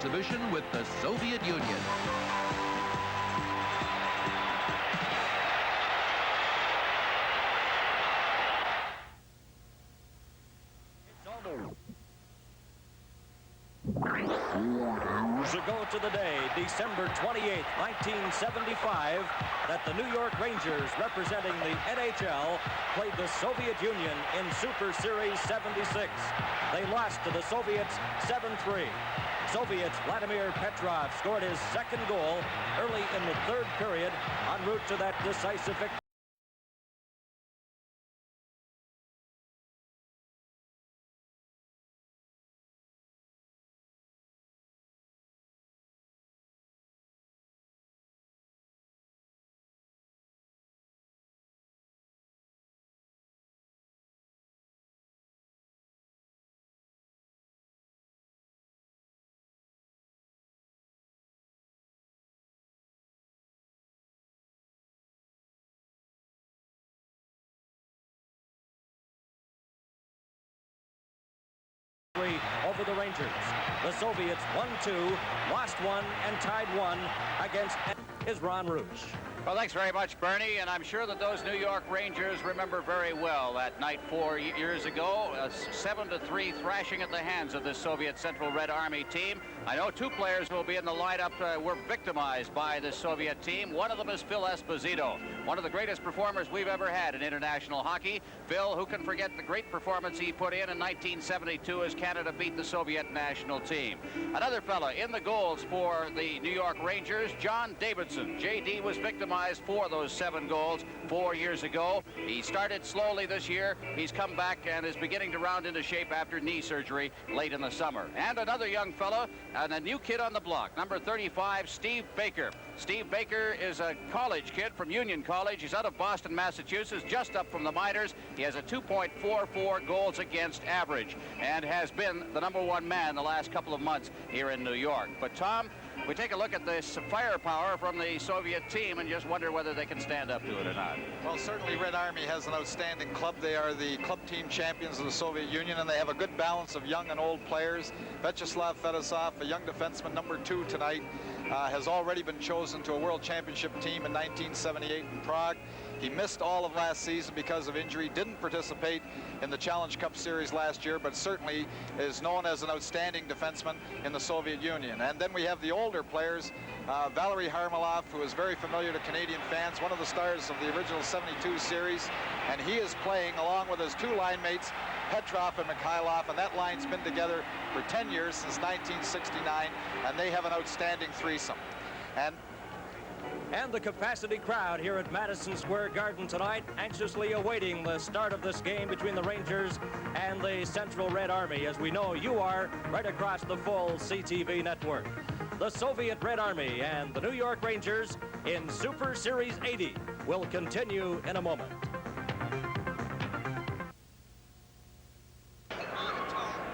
exhibition with the Soviet Union. To go to the day, December 28th, 1975, that the New York Rangers, representing the NHL, played the Soviet Union in Super Series 76. They lost to the Soviets 7-3. Soviets Vladimir Petrov scored his second goal early in the third period en route to that decisive victory. Over the Rangers. The Soviets 1-2, lost one, and tied one against is Ron Rouge. Well, thanks very much, Bernie, and I'm sure that those New York Rangers remember very well that night 4 years ago, a 7-3 thrashing at the hands of the Soviet Central Red Army team. I know two players will be in the lineup were victimized by the Soviet team. One of them is Phil Esposito, one of the greatest performers we've ever had in international hockey. Phil, who can forget the great performance he put in 1972 as Canada beat the Soviet national team. Another fella in the goals for the New York Rangers, John Davidson. J.D. was victimized for those 7 goals 4 years ago. He started slowly this year. He's come back and is beginning to round into shape after knee surgery late in the summer. And another young fellow and a new kid on the block, number 35, Steve Baker. Steve Baker is a college kid from Union College. He's out of Boston, Massachusetts, just up from the minors. He has a 2.44 goals against average and has been the #1 man the last couple of months here in New York. But Tom, we take a look at this firepower from the Soviet team and just wonder whether they can stand up to it or not. Well, certainly Red Army has an outstanding club. They are the club team champions of the Soviet Union, and they have a good balance of young and old players. Vyacheslav Fedosov, a young defenseman, #2 tonight, has already been chosen to a World Championship team in 1978 in Prague. He missed all of last season because of injury, didn't participate in the Challenge Cup Series last year, but certainly is known as an outstanding defenseman in the Soviet Union. And then we have the older players, Valery Harmelov, who is very familiar to Canadian fans, one of the stars of the original 72 series, and he is playing along with his 2 line mates, Petrov and Mikhailov, and that line's been together for 10 years, since 1969, and they have an outstanding threesome. And the capacity crowd here at Madison Square Garden tonight, anxiously awaiting the start of this game between the Rangers and the Central Red Army, as we know you are, right across the full CTV network. The Soviet Red Army and the New York Rangers in Super Series 80 will continue in a moment.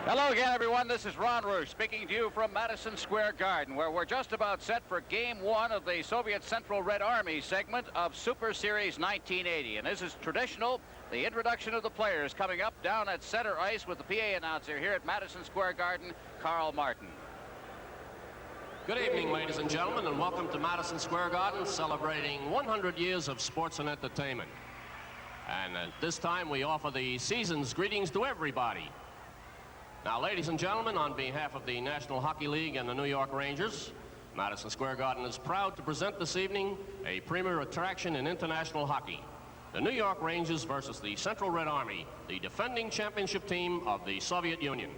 Hello again, everyone. This is Ron Rouge speaking to you from Madison Square Garden, where we're just about set for Game 1 of the Soviet Central Red Army segment of Super Series 1980. And this is traditional, the introduction of the players coming up down at center ice with the PA announcer here at Madison Square Garden, Carl Martin. Good evening, ladies and gentlemen, and welcome to Madison Square Garden, celebrating 100 years of sports and entertainment. And at this time, we offer the season's greetings to everybody. Now, ladies and gentlemen, on behalf of the National Hockey League and the New York Rangers, Madison Square Garden is proud to present this evening a premier attraction in international hockey. The New York Rangers versus the Central Red Army, the defending championship team of the Soviet Union.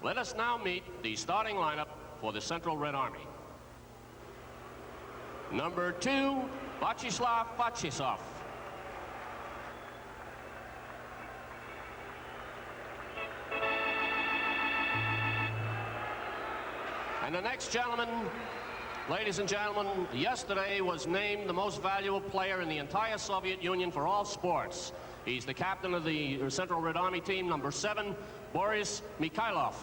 Let us now meet the starting lineup for the Central Red Army. Number 2, Vyacheslav Fedosov. And the next gentleman, ladies and gentlemen, yesterday was named the most valuable player in the entire Soviet Union for all sports. He's the captain of the Central Red Army team, number 7, Boris Mikhailov.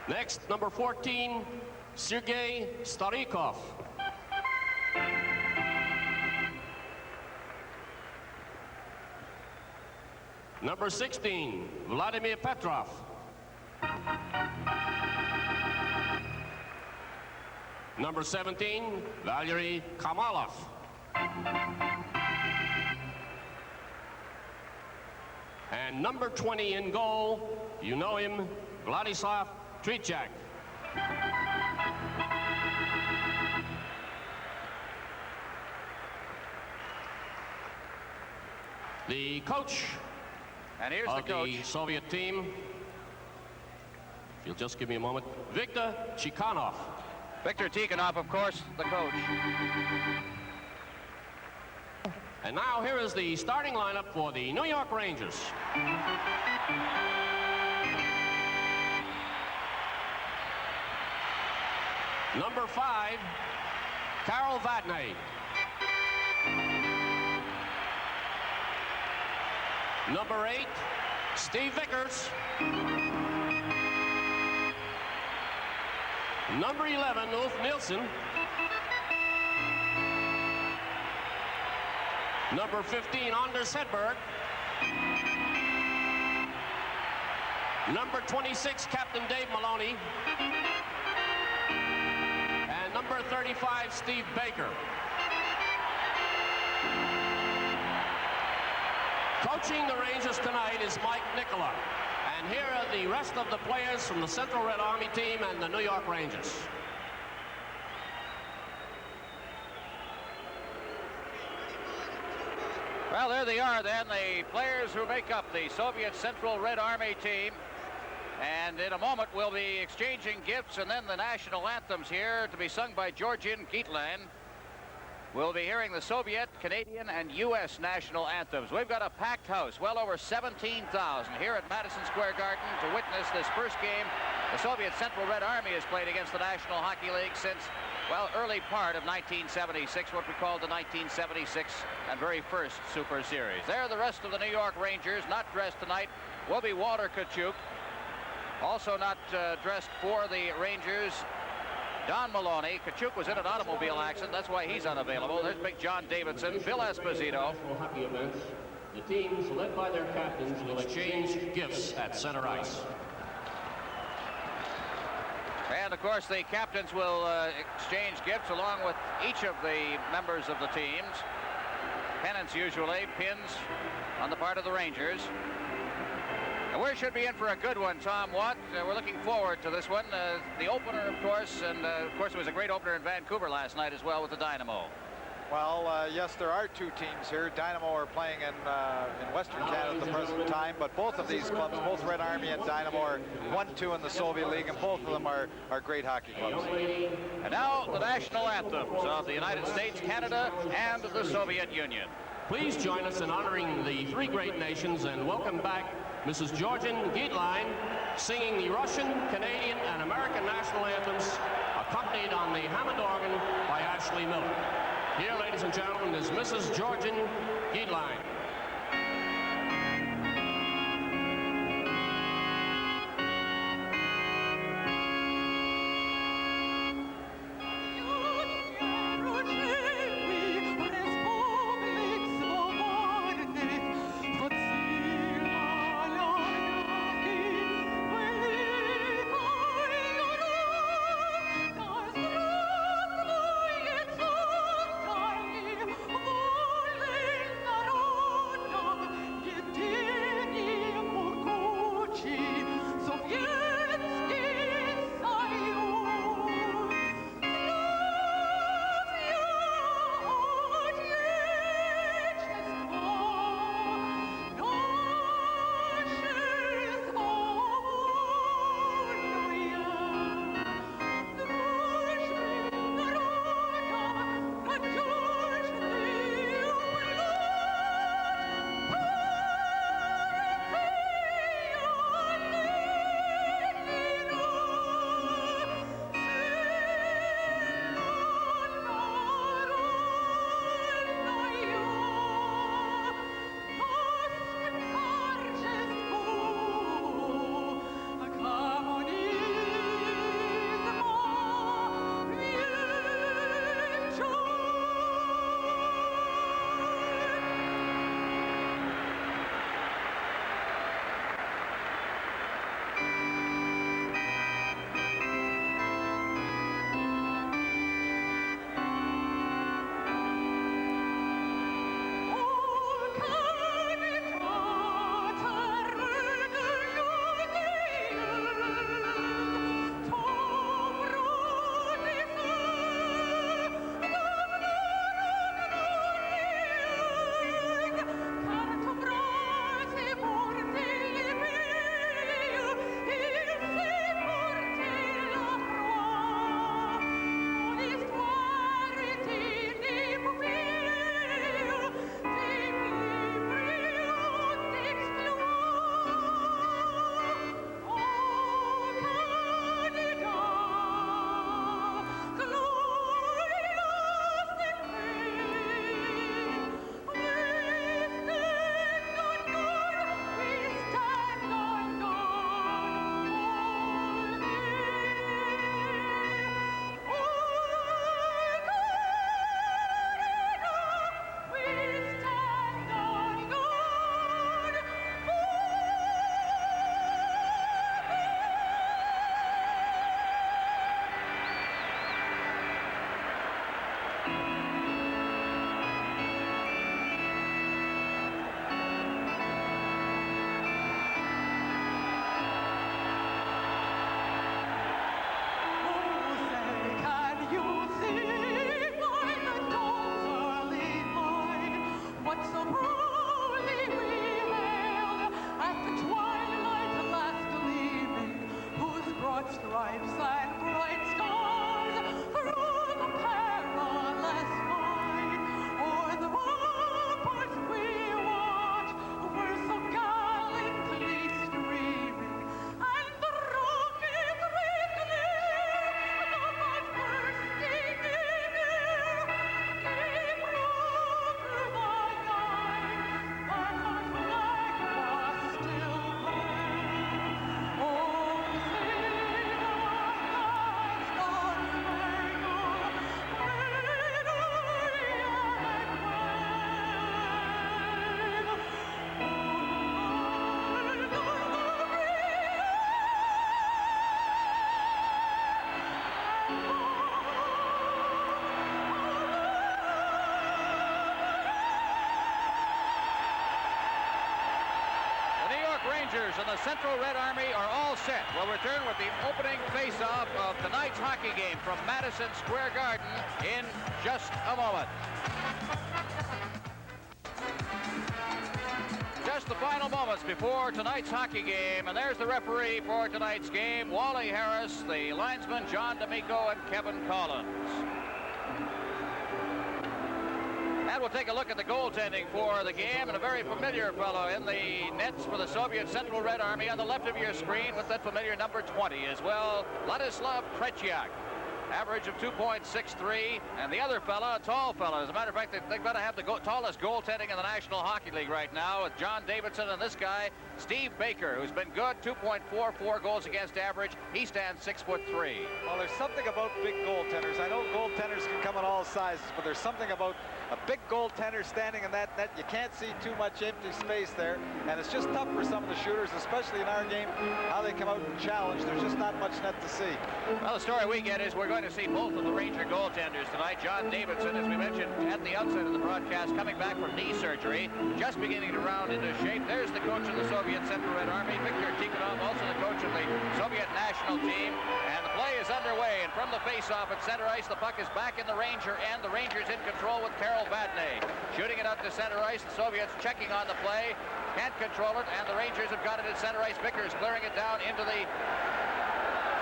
Next, number 14, Sergei Starikov. Number 16, Vladimir Petrov. Number 17, Valery Kamalov. And number 20 in goal, you know him, Vladislav Trichak. The coach And here's of the coach. the Soviet team, if you'll just give me a moment, Viktor Chikhanov. Viktor Tikhonov, of course, the coach. And now here is the starting lineup for the New York Rangers. Number 5, Karol Vatney. Number 8, Steve Vickers. Number 11, Ulf Nilsson. Number 15, Anders Hedberg. Number 26, Captain Dave Maloney. And number 35, Steve Baker. Coaching the Rangers tonight is Mike Nicola. And here are the rest of the players from the Central Red Army team and the New York Rangers. Well, there they are then, the players who make up the Soviet Central Red Army team. And in a moment, we'll be exchanging gifts and then the national anthems here to be sung by Georgian Gietlein. We'll be hearing the Soviet, Canadian, and U.S. national anthems. We've got a packed house, well over 17,000 here at Madison Square Garden to witness this first game the Soviet Central Red Army has played against the National Hockey League since, well, early part of 1976, what we called the 1976 and very first Super Series. There, the rest of the New York Rangers, not dressed tonight, will be Walter Tkachuk. Also not dressed for the Rangers, Don Maloney. Tkachuk was in an automobile accident. That's why he's unavailable. There's Big John Davidson, Phil Esposito. Hockey events, the teams led by their captains will exchange gifts at center ice. And, of course, the captains will exchange gifts along with each of the members of the teams. Pennants usually, pins on the part of the Rangers. And we should be in for a good one, Tom Watt. We're looking forward to this one. The opener, of course, and of course it was a great opener in Vancouver last night as well with the Dynamo. Well, yes, there are two teams here. Dynamo are playing in Western Canada at the present time, but both of these clubs, both Red Army and Dynamo, are 1-2 in the Soviet League, and both of them are great hockey clubs. And now the national anthems of the United States, Canada, and the Soviet Union. Please join us in honoring the three great nations and welcome back Mrs. Georgian Gietlein singing the Russian, Canadian, and American national anthems, accompanied on the Hammond organ by Ashley Miller. Here, ladies and gentlemen, is Mrs. Georgian Gietlein. Народ Rangers and the Central Red Army are all set. We'll return with the opening face-off of tonight's hockey game from Madison Square Garden in just a moment. Just the final moments before tonight's hockey game, and there's the referee for tonight's game, Wally Harris, the linesman John D'Amico, and Kevin Collins. And we'll take a look at the goaltending for the game, and a very familiar fellow in the nets for the Soviet Central Red Army on the left of your screen with that familiar number 20 as well, Vladislav Tretiak. Average of 2.63, and the other fella, a tall fella. As a matter of fact, they've got to have the tallest goaltending in the National Hockey League right now with John Davidson and this guy, Steve Baker, who's been good, 2.44 goals against average. He stands 6'3". Well, there's something about big goaltenders. I know goaltenders can come in all sizes, but there's something about a big goaltender standing in that net. You can't see too much empty space there, and it's just tough for some of the shooters, especially in our game, how they come out and challenge. There's just not much net to see. Well, the story we get is we're going to see both of the Ranger goaltenders tonight. John Davidson, as we mentioned at the outset of the broadcast, coming back from knee surgery, just beginning to round into shape. There's the coach of the Soviet Central Red Army, Viktor Tikhonov, also the coach of the Soviet national team. And the play is underway, and from the face-off at center ice, the puck is back in the Ranger end. The Rangers in control with Karol Vadnais. Shooting it out to center ice, the Soviets checking on the play, can't control it, and the Rangers have got it at center ice. Vickers clearing it down into the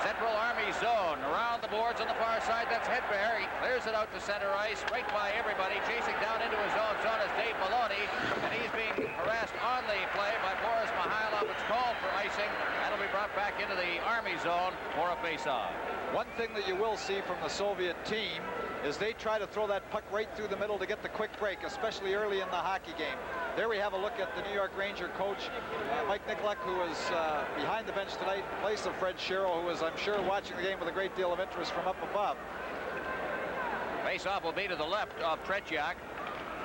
Central Army zone. Around the boards on the far side, that's Hedberg. He clears it out to center ice, right by everybody. Chasing down into his own zone is Dave Maloney, and he's being harassed on the play by Boris Mikhailov. It's called for icing. That'll be brought back into the Army zone for a face-off. One thing that you will see from the Soviet team is they try to throw that puck right through the middle to get the quick break, especially early in the hockey game. There we have a look at the New York Ranger coach, Mike Nikolak, who is behind the bench tonight in place of Fred Sherrill, who is, I'm sure, watching the game with a great deal of interest from up above. Face-off will be to the left of Tretiak.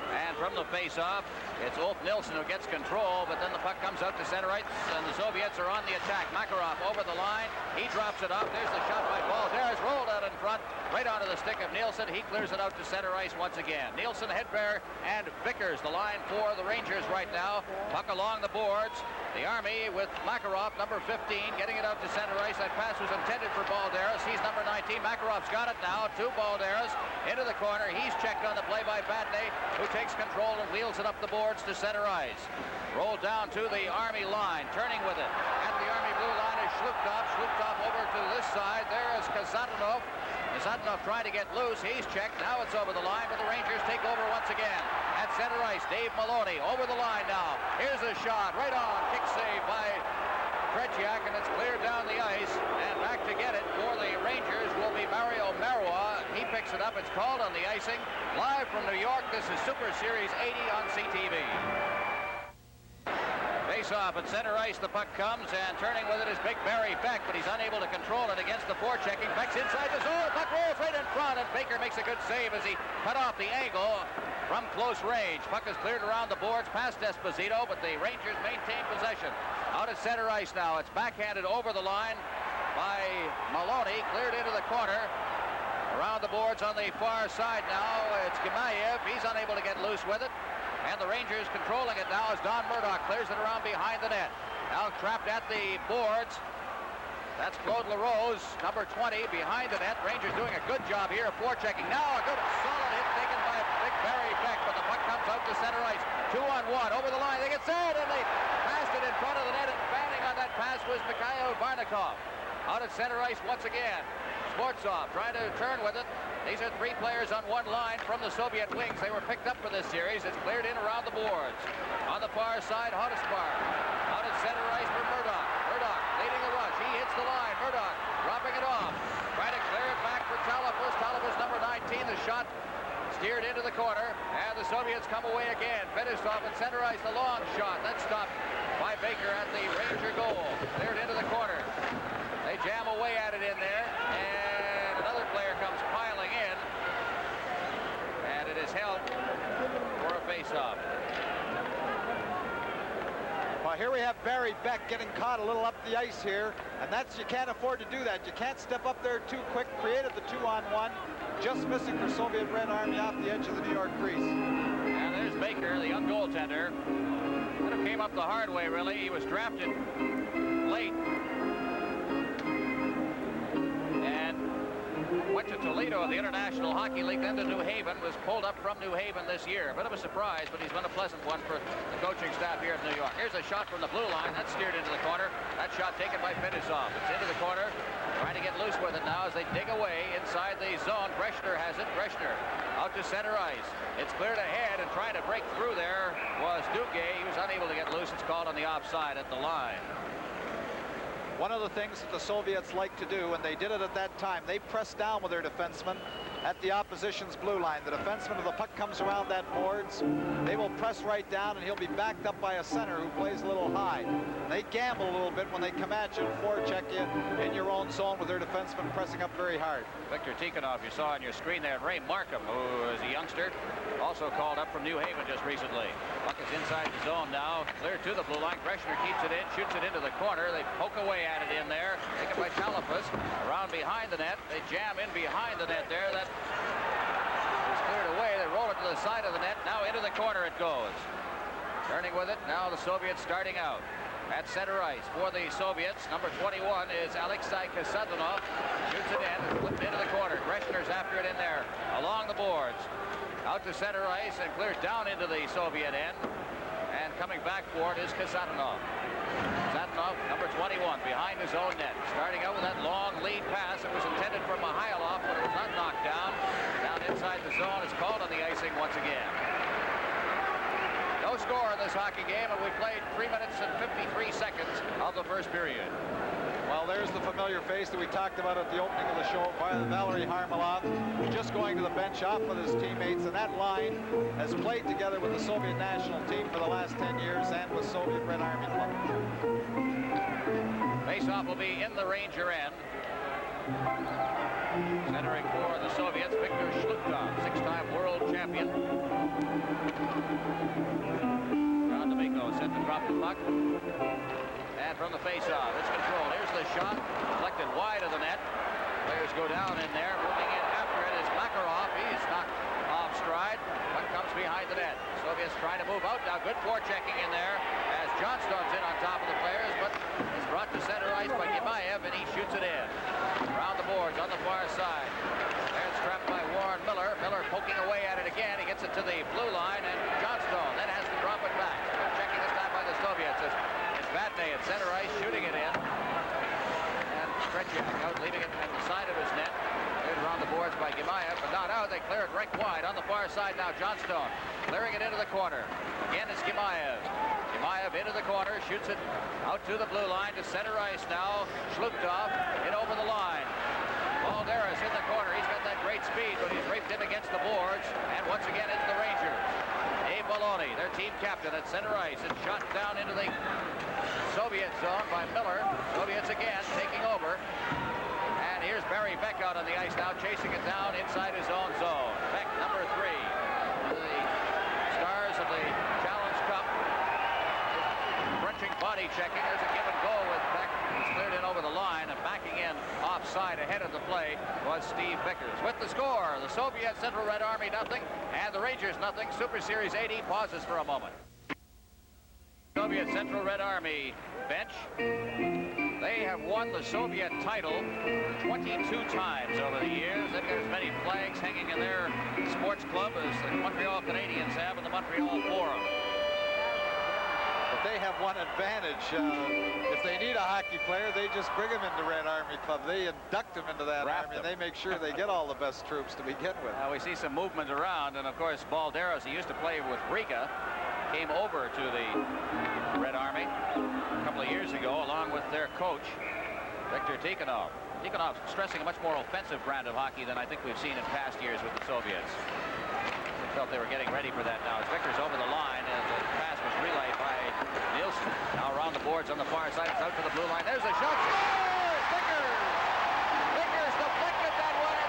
And from the face-off, it's Ulf Nilsson who gets control, but then the puck comes out to center ice, and the Soviets are on the attack. Makarov over the line. He drops it off. There's the shot by Balderas, rolled out in front, right onto the stick of Nilsson. He clears it out to center ice once again. Nilsson, Hedberg, and Vickers, the line for the Rangers right now. Puck along the boards. The Army with Makarov, number 15, getting it out to center ice. That pass was intended for Balderas. He's number 19. Makarov's got it now to Balderas. Into the corner. He's checked on the play by Vadnais, who takes control and wheels it up the boards to center ice. Rolled down to the Army line. Turning with it. At the Army blue line is Shluptov. Shluptov over to this side. There is Kazatanov. Kazatanov trying to get loose. He's checked. Now it's over the line, but the Rangers take over once again. At center ice, Dave Maloney over the line now. Here's a shot. Right on. Kick save by Tretiak, and it's cleared down the ice. And back to get it for the Rangers will be Mario Marois. He picks it up. It's called on the icing. Live from New York, this is Super Series 80 on CTV. Face-off at center ice, the puck comes, and turning with it is Big Barry Beck, but he's unable to control it against the forechecking. Beck's inside the zone. The puck rolls right in front, and Baker makes a good save as he cut off the angle from close range. Puck is cleared around the boards past Esposito, but the Rangers maintain possession. Out at center ice now. It's backhanded over the line by Maloney, cleared into the corner. Around the boards on the far side now, it's Gemayev. He's unable to get loose with it. And the Rangers controlling it now as Don Murdoch clears it around behind the net. Now trapped at the boards. That's Claude LaRose, number 20, behind the net. Rangers doing a good job here of forechecking. Now a good solid hit taken by Big Barry Beck, but the puck comes out to center ice. 2-on-1 over the line. They get set, and they passed it in front of the net, and fanning on that pass was Mikhail Varnikov. Out at center ice once again. Sportsov trying to turn with it. These are three players on one line from the Soviet wings. They were picked up for this series. It's cleared in around the boards. On the far side, Hottespar. Out at center ice for Murdoch. Murdoch leading the rush. He hits the line. Murdoch dropping it off. Trying to clear it back for Talafus. Talafus number 19. The shot steered into the corner. And the Soviets come away again. Fedosov at center ice. The long shot. That's stopped by Baker at the Ranger goal. Cleared into the corner. They jam away at it in there. And another player comes piling in. And it is held for a face-off. Well, here we have Barry Beck getting caught a little up the ice here, and that's, you can't afford to do that. You can't step up there too quick. Created the 2-on-1, just missing for Soviet Red Army off the edge of the New York crease. And there's Baker, the young goaltender. Had a came up the hard way, really. He was drafted late. And went to Toledo in the International Hockey League, then to New Haven, was pulled up from New Haven this year. A bit of a surprise, but he's been a pleasant one for the coaching staff here at New York. Here's a shot from the blue line. That's steered into the corner. That shot taken by Fedosov. It's into the corner. Trying to get loose with it now as they dig away inside the zone. Greshner has it. Greshner out to center ice. It's cleared ahead, and trying to break through there was Duguay. He was unable to get loose. It's called on the offside at the line. One of the things that the Soviets like to do, and they did it at that time, they press down with their defensemen at the opposition's blue line. The defenseman, if the puck comes around that boards, they will press right down, and he'll be backed up by a center who plays a little high. They gamble a little bit when they come at you and forecheck you in your own zone with their defenseman pressing up very hard. Victor Tikhonov, you saw on your screen there, and Ray Markham, who is a youngster, also called up from New Haven just recently. Puck is inside the zone now, clear to the blue line. Greshner keeps it in, shoots it into the corner. They poke away at it in there, taken by Talafas, around behind the net. They jam in behind the net there. That is cleared away. They roll it to the side of the net. Now into the corner it goes. Turning with it, now the Soviets starting out. At center ice for the Soviets, number 21 is Alexei Kasatonov. Shoots it in, it's flipped into the corner. Greshner's after it in there, along the boards. Out to center ice and cleared down into the Soviet end. And coming back for it is Kasatonov. Kasatonov, number 21, behind his own net. Starting out with that long lead pass. It was intended for Mihailov, but it was not knocked down. Down inside the zone, it's called on the icing once again. No score in this hockey game, and we played 3 minutes and 53 seconds of the first period. Well, there's the familiar face that we talked about at the opening of the show, Valery Harmelov, just going to the bench off with his teammates, and that line has played together with the Soviet national team for the last 10 years and with Soviet Red Army Club. Face-off will be in the Ranger end. Centering for the Soviets, Viktor Shlukov, six-time world champion. John D'Amico set to drop the puck. And from the face-off, it's controlled. Here's the shot, deflected wide of the net. Players go down in there. Moving in after it is Makarov. He's knocked off stride. Puck comes behind the net. Soviets trying to move out now. Good forechecking in there as Johnstone's in on top of the players, but it's brought to center ice by Gimaev, and he shoots it in. Around the boards on the far side. There's trapped by Warren Miller. Miller poking away at it again. He gets it to the blue line, and Johnstone then has to drop it back. Good checking this time by the Soviets. It's Vatney at center ice shooting it in. And Stretchak out, leaving it at the side of his net. Cleared around the boards by Gimaev, but not out. They clear it right wide on the far side now. Johnstone clearing it into the corner. Again, it's Gimaev. Gimaev into the corner, shoots it out to the blue line to center ice now. Shlukov in over the line. Balderas in the corner. He's got that great speed, but he's raped in against the boards. And once again, it's the Rangers. Dave Maloney, their team captain at center ice. It's shot down into the Soviet zone by Miller. Soviets again taking over. And here's Barry Beck out on the ice now, chasing it down inside his own zone. Beck, number 3. The stars of the Challenge Cup. Crunching body checking. There's a give and go with Beck. He's cleared in over the line, and backing in offside ahead of the play was Steve Vickers. With the score, the Soviet Central Red Army nothing, and the Rangers nothing. Super Series 80 pauses for a moment. Soviet Central Red Army bench. They have won the Soviet title 22 times over the years. They've got as many flags hanging in their sports club as the Montreal Canadiens have in the Montreal Forum. But they have one advantage. If they need a hockey player, they just bring him into Red Army Club. They induct him into that army, and they make sure they get all the best troops to begin with. We see some movement around, and of course, Balderas, he used to play with Riga, came over to the Red Army a couple of years ago, along with their coach, Viktor Tikhonov. Tikhonov stressing a much more offensive brand of hockey than I think we've seen in past years with the Soviets. They felt they were getting ready for that now. As Vickers over the line, and the pass was relayed by Nielsen. Now around the boards on the far side, it's out to the blue line. There's a shot. Scores! Vickers! Vickers deflected that one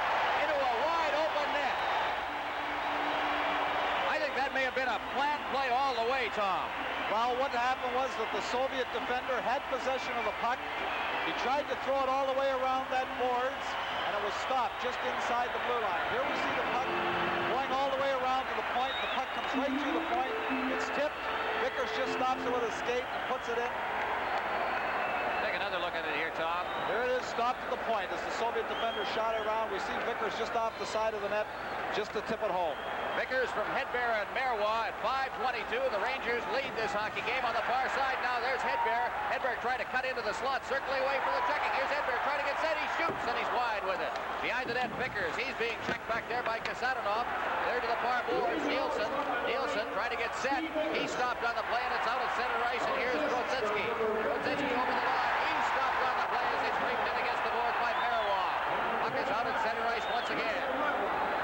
into a wide open net. I think that may have been a planned play all the way, Tom. Well, what happened was that the Soviet defender had possession of the puck. He tried to throw it all the way around that boards, and it was stopped just inside the blue line. Here we see the puck going all the way around to the point. The puck comes right to the point. It's tipped. Vickers Vickers just stops it with a skate and puts it in. Take another look at it here, Tom. There it is, stopped at the point as the Soviet defender shot it around. We see Vickers just off the side of the net, just to tip it home. Vickers from Hedberg and Marois at 5:22. The Rangers lead this hockey game on the far side. Now there's Hedberg. Hedberg trying to cut into the slot, circling away for the checking. Here's Hedberg trying to get set. He shoots, and he's wide with it. Behind the net, Vickers. He's being checked back there by Kasatonov. There to the far boards, Nielsen. Nielsen trying to get set. He stopped on the play, and it's out at center ice, and here's Grozetsky. Grozetsky over the line. He stopped on the play as they scraped in against the boards by Marois. Puck is out at center ice once again.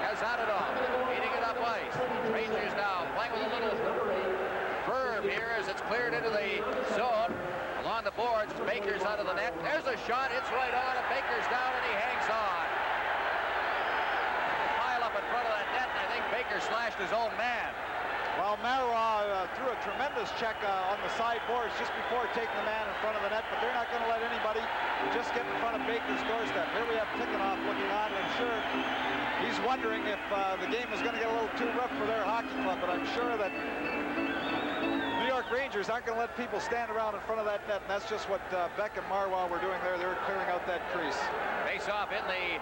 Kasatonov beating it up ice. Rangers now playing with a little verve here as it's cleared into the zone. Along the boards, Baker's out of the net. There's a shot. It's right on, and Baker's down, and he hangs on. Pile up in front of that net, and I think Baker slashed his own man. Well, Marois threw a tremendous check on the side boards just before taking the man in front of the net, but they're not going to let anybody just get in front of Baker's doorstep. Here we have Tikhonov looking on, and I'm sure he's wondering if the game is going to get a little too rough for their hockey club, but I'm sure that New York Rangers aren't going to let people stand around in front of that net, and that's just what Beck and Marois were doing there. They were clearing out that crease. Face off in the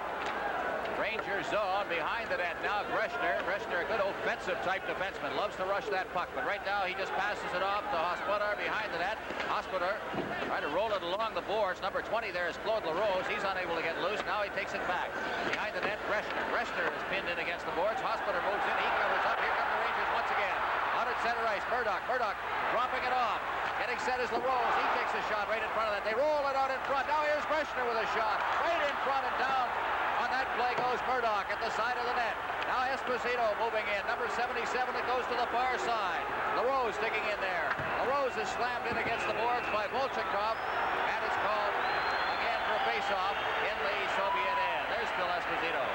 Ranger zone behind the net. Now Greshner. Greshner, a good offensive type defenseman, loves to rush that puck, but right now he just passes it off to Hospodar behind the net. Hospodar trying to roll it along the boards. Number 20 there is Claude LaRose. He's unable to get loose. Now he takes it back. Behind the net, Greshner. Greshner is pinned in against the boards. Hospodar moves in. He covers up. Here come the Rangers once again. Out at center ice, Murdoch. Murdoch dropping it off. Getting set is LaRose. He takes a shot right in front of that. They roll it out in front. Now here's Greshner with a shot. Right in front and down. On that play goes Murdoch at the side of the net. Now Esposito moving in. Number 77 that goes to the far side. LaRose digging in there. LaRose is slammed in against the boards by Volchenkov. And it's called again for a face-off in the Soviet end. There's still Esposito.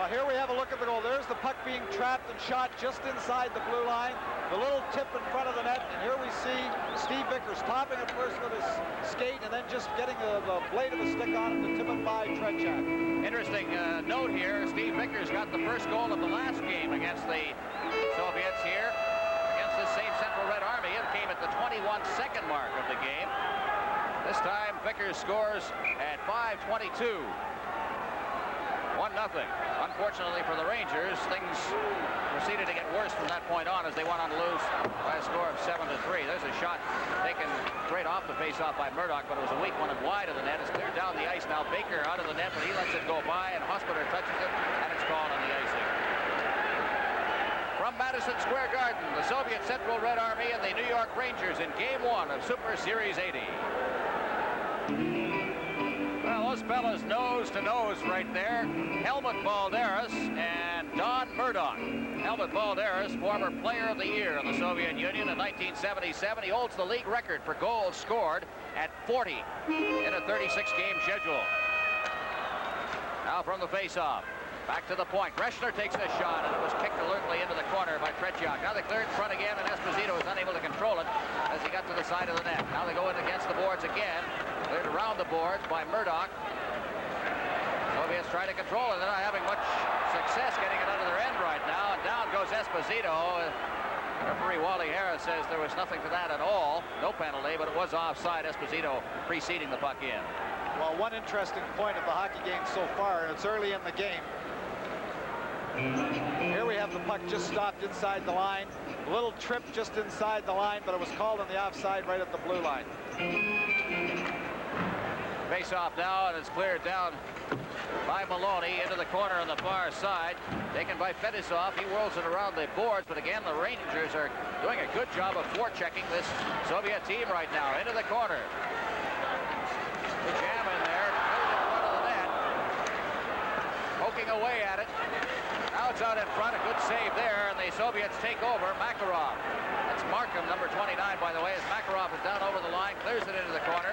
Well, here we have a look at the goal. There's the puck being trapped and shot just inside the blue line. The little tip in front of the net, and here we see Steve Vickers topping it first with his skate and then just getting the blade of the stick on it to tip it by Tretiak. Interesting note here. Steve Vickers got the first goal of the last game against the Soviets here. Against the same Central Red Army. It came at the 21-second mark of the game. This time Vickers scores at 5:22. 1-0. Unfortunately for the Rangers, things proceeded to get worse from that point on as they went on to lose by a score of 7-3. There's a shot taken straight off the face-off by Murdoch, but it was a weak one and wide of the net. It's cleared down the ice now. Baker out of the net, but he lets it go by, and Hospodar touches it, and it's called on the icing. From Madison Square Garden, the Soviet Central Red Army and the New York Rangers in Game 1 of Super Series 80. Well, those fellas nose to nose right there. Helmut Balderas and Don Murdoch. Helmut Balderas, former player of the year in the Soviet Union in 1977. He holds the league record for goals scored at 40 in a 36-game schedule. Now from the face-off. Back to the point. Greshner takes a shot, and it was kicked alertly into the corner by Tretiak. Now they clear in front again, and Esposito is unable to control it as he got to the side of the net. Now they go in against the boards again. Cleared around the boards by Murdoch. Soviets try to control it. They're not having much success getting it out of their end right now. And down goes Esposito. Referee Wally Harris says there was nothing to that at all. No penalty, but it was offside. Esposito preceding the puck in. Well, one interesting point of the hockey game so far, and it's early in the game. Here we have the puck just stopped inside the line. A little trip just inside the line, but it was called on the offside right at the blue line. Face off now, and it's cleared down by Maloney into the corner on the far side. Taken by Fetisov. He whirls it around the boards, but again, the Rangers are doing a good job of forechecking this Soviet team right now. Into the corner. The jam in there, cleared in front of the net. Poking away at it. Now it's out in front, a good save there, and the Soviets take over. Makarov. That's Markham, number 29, by the way, as Makarov is down over the line, clears it into the corner,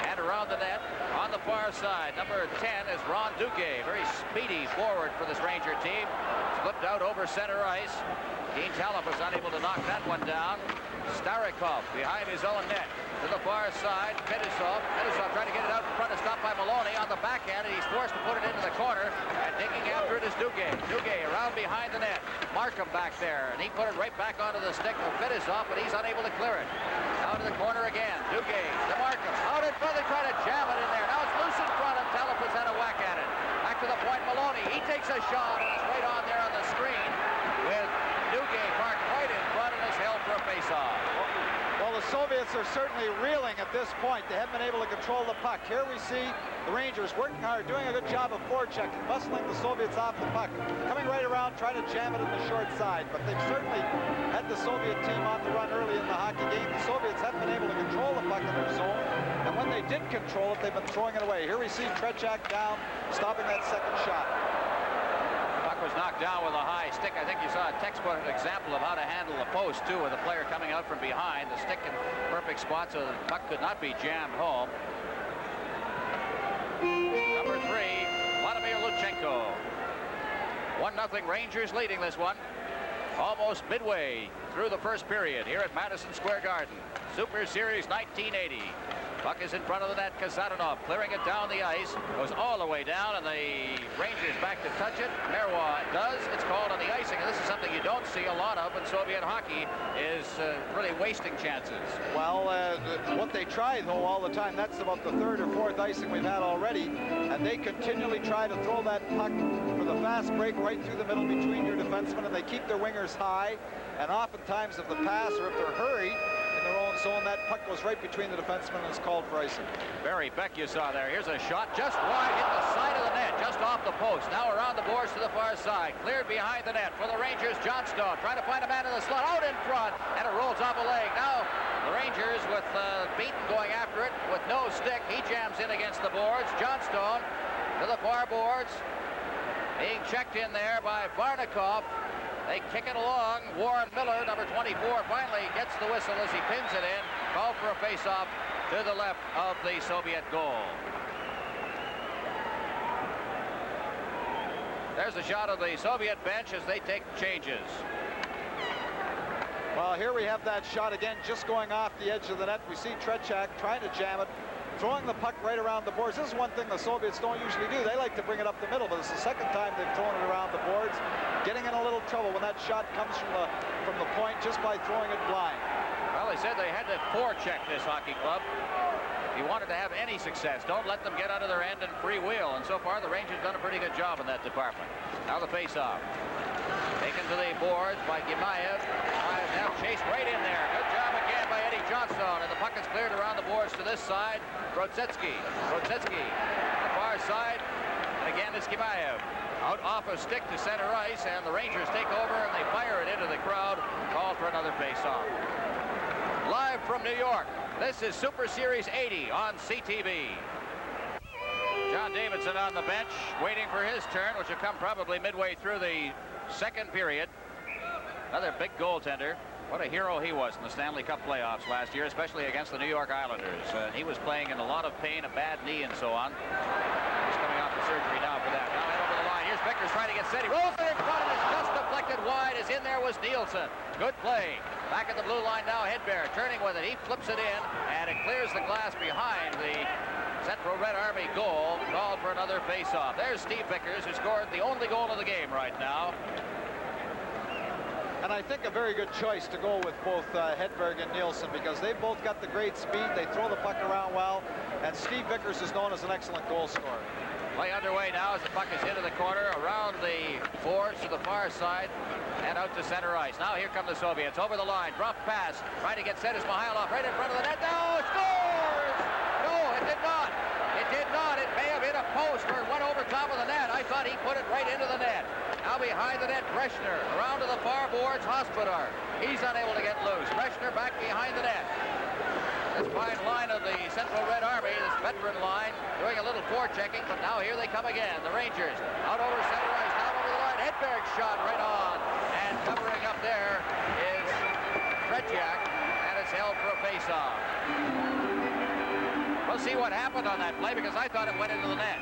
and around the net, on the far side. Number 10 is Ron Duguay, very speedy forward for this Ranger team. Slipped out over center ice. Dean Talop was unable to knock that one down. Starikov behind his own net. To the far side, Fedosov trying to get it out in front, is stopped by Maloney on the backhand, and he's forced to put it into the corner, and digging after it is Duguay. Duguay around behind the net. Markham back there, and he put it right back onto the stick of Fedosov, but he's unable to clear it. Out to the corner again. Duguay to Markham. Out in front, they try to jam it in there. Now it's loose in front, and Talif has had a whack at it. Back to the point, Maloney. He takes a shot, and it's right on there on the screen with Duguay parked right in front and is held for a face-off. Well, the Soviets are certainly reeling at this point. They haven't been able to control the puck. Here we see the Rangers working hard, doing a good job of forechecking, bustling the Soviets off the puck, coming right around, trying to jam it in the short side. But they've certainly had the Soviet team on the run early in the hockey game. The Soviets haven't been able to control the puck in their zone, and when they did control it, they've been throwing it away. Here we see Tretiak down, stopping that second shot. Was knocked down with a high stick. I think you saw a textbook example of how to handle the post too, with a player coming out from behind, the stick in perfect spot so the puck could not be jammed home. Number 3, Vladimir Luchenko. 1-0 Rangers leading this one. Almost midway through the first period here at Madison Square Garden. Super Series 1980. Puck is in front of the net. Kasatonov clearing it down the ice. Goes all the way down, and the Rangers back to touch it. Merwa does. It's called on the icing, and this is something you don't see a lot of in Soviet hockey, is really wasting chances. Well, what they try, though, all the time, that's about the third or fourth icing we've had already, and they continually try to throw that puck for the fast break right through the middle between your defensemen, and they keep their wingers high, and oftentimes if the pass or if they're hurried in their own zone, that puck goes right between the defensemen and is called for icing. Barry Beck you saw there. Here's a shot just wide, hit the side of the net, just off the post. Now around the boards to the far side. Cleared behind the net for the Rangers. Johnstone trying to find a man in the slot, out in front, and it rolls off a leg. Now the Rangers with Beaton going after it with no stick. He jams in against the boards. Johnstone to the far boards. Being checked in there by Varnikov. They kick it along. Warren Miller, number 24, finally gets the whistle as he pins it in. Called for a face-off to the left of the Soviet goal. There's a shot of the Soviet bench as they take changes. Well, here we have that shot again, just going off the edge of the net. We see Tretiak trying to jam it, throwing the puck right around the boards. This is one thing the Soviets don't usually do. They like to bring it up the middle, but it's the second time they've thrown it around the boards, getting in a little trouble when that shot comes from the point just by throwing it blind. Well, they said they had to forecheck this hockey club. If you wanted to have any success, don't let them get out of their end and freewheel. And so far, the Rangers done a pretty good job in that department. Now the face-off. Taken to the boards by Gimaev. Now chased right in there. Good job again by Eddie Johnstone. And the puck is cleared around the boards to this side. Brodsetsky on the far side. And again, it's Gimaev. Out off a stick to center ice, and the Rangers take over, and they fire it into the crowd. Call for another face-off. Live from New York, this is Super Series 80 on CTV. John Davidson on the bench, waiting for his turn, which will come probably midway through the second period. Another big goaltender. What a hero he was in the Stanley Cup playoffs last year, especially against the New York Islanders. He was playing in a lot of pain, a bad knee, and so on. He's coming off the surgery now for that. Now in over the line. Here's Vickers trying to get set. He rolls it in front, and it's just deflected wide. As in there was Nielsen. Good play. Back at the blue line now, Hedberg turning with it. He flips it in, and it clears the glass behind the Central Red Army goal. Called for another face-off. There's Steve Vickers, who scored the only goal of the game right now. And I think a very good choice to go with both Hedberg and Nielsen, because they've both got the great speed. They throw the puck around well, and Steve Vickers is known as an excellent goal scorer. Play underway now as the puck is into the corner, around the boards to the far side, and out to center ice. Now here come the Soviets over the line. Rough pass, trying to get set is Mihailov right in front of the net. No, scores! No, it did not. It did not. It may have hit a post or it went over top of the net. I thought he put it right into the net. Now behind the net, Breshner. Around to the far boards, Hospodar. He's unable to get loose. Breshner back behind the net. This fine line of the Central Red Army, this veteran line, doing a little forechecking, but now here they come again. The Rangers out over center ice, down over the line. Hedberg shot right on. And covering up there is Tretiak, and it's held for a face-off. We'll see what happened on that play, because I thought it went into the net.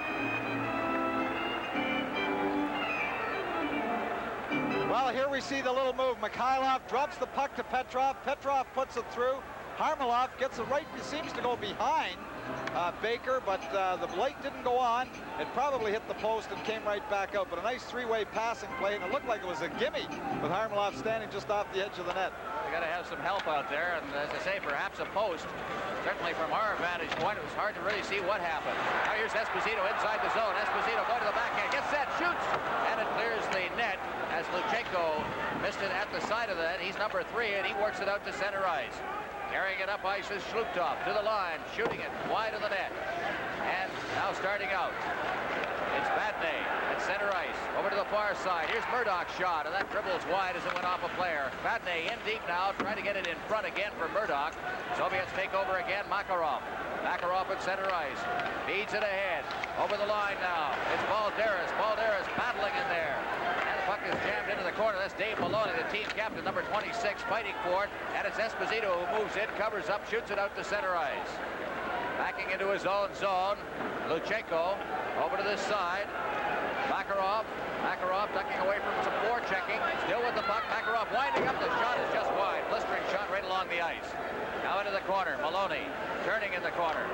Well, here we see the little move. Mikhailov drops the puck to Petrov. Petrov puts it through. Harmelov gets it right. He seems to go behind Baker, but the blade didn't go on. It probably hit the post and came right back out. But a nice three-way passing play, and it looked like it was a gimme with Harmelov standing just off the edge of the net. We got to have some help out there, and as I say, perhaps a post. Certainly from our vantage point, it was hard to really see what happened. Now here's Esposito inside the zone. Esposito going to the backhand, gets set, shoots, and it clears the net as Luchenko missed it at the side of the net. He's number 3, and he works it out to center ice. Carrying it up ice is Shluptov to the line, shooting it wide of the net. And now starting out, it's Badney at center ice. Over to the far side. Here's Murdoch's shot, and that dribbles wide as it went off a player. Badney in deep now, trying to get it in front again for Murdoch. Soviets take over again. Makarov. Makarov at center ice. Feeds it ahead. Over the line now. It's Balderas. Balderas battling in there. And the puck is jammed into the corner. That's Dave Maloney, the team captain, number 26, fighting for it. And it's Esposito who moves in, covers up, shoots it out to center ice. Backing into his own zone. Luchenko over to this side. Makarov ducking away from some forechecking. Still with the puck. Makarov winding up. The shot is just wide. Blistering shot right along the ice. Now into the corner. Maloney turning in the corner.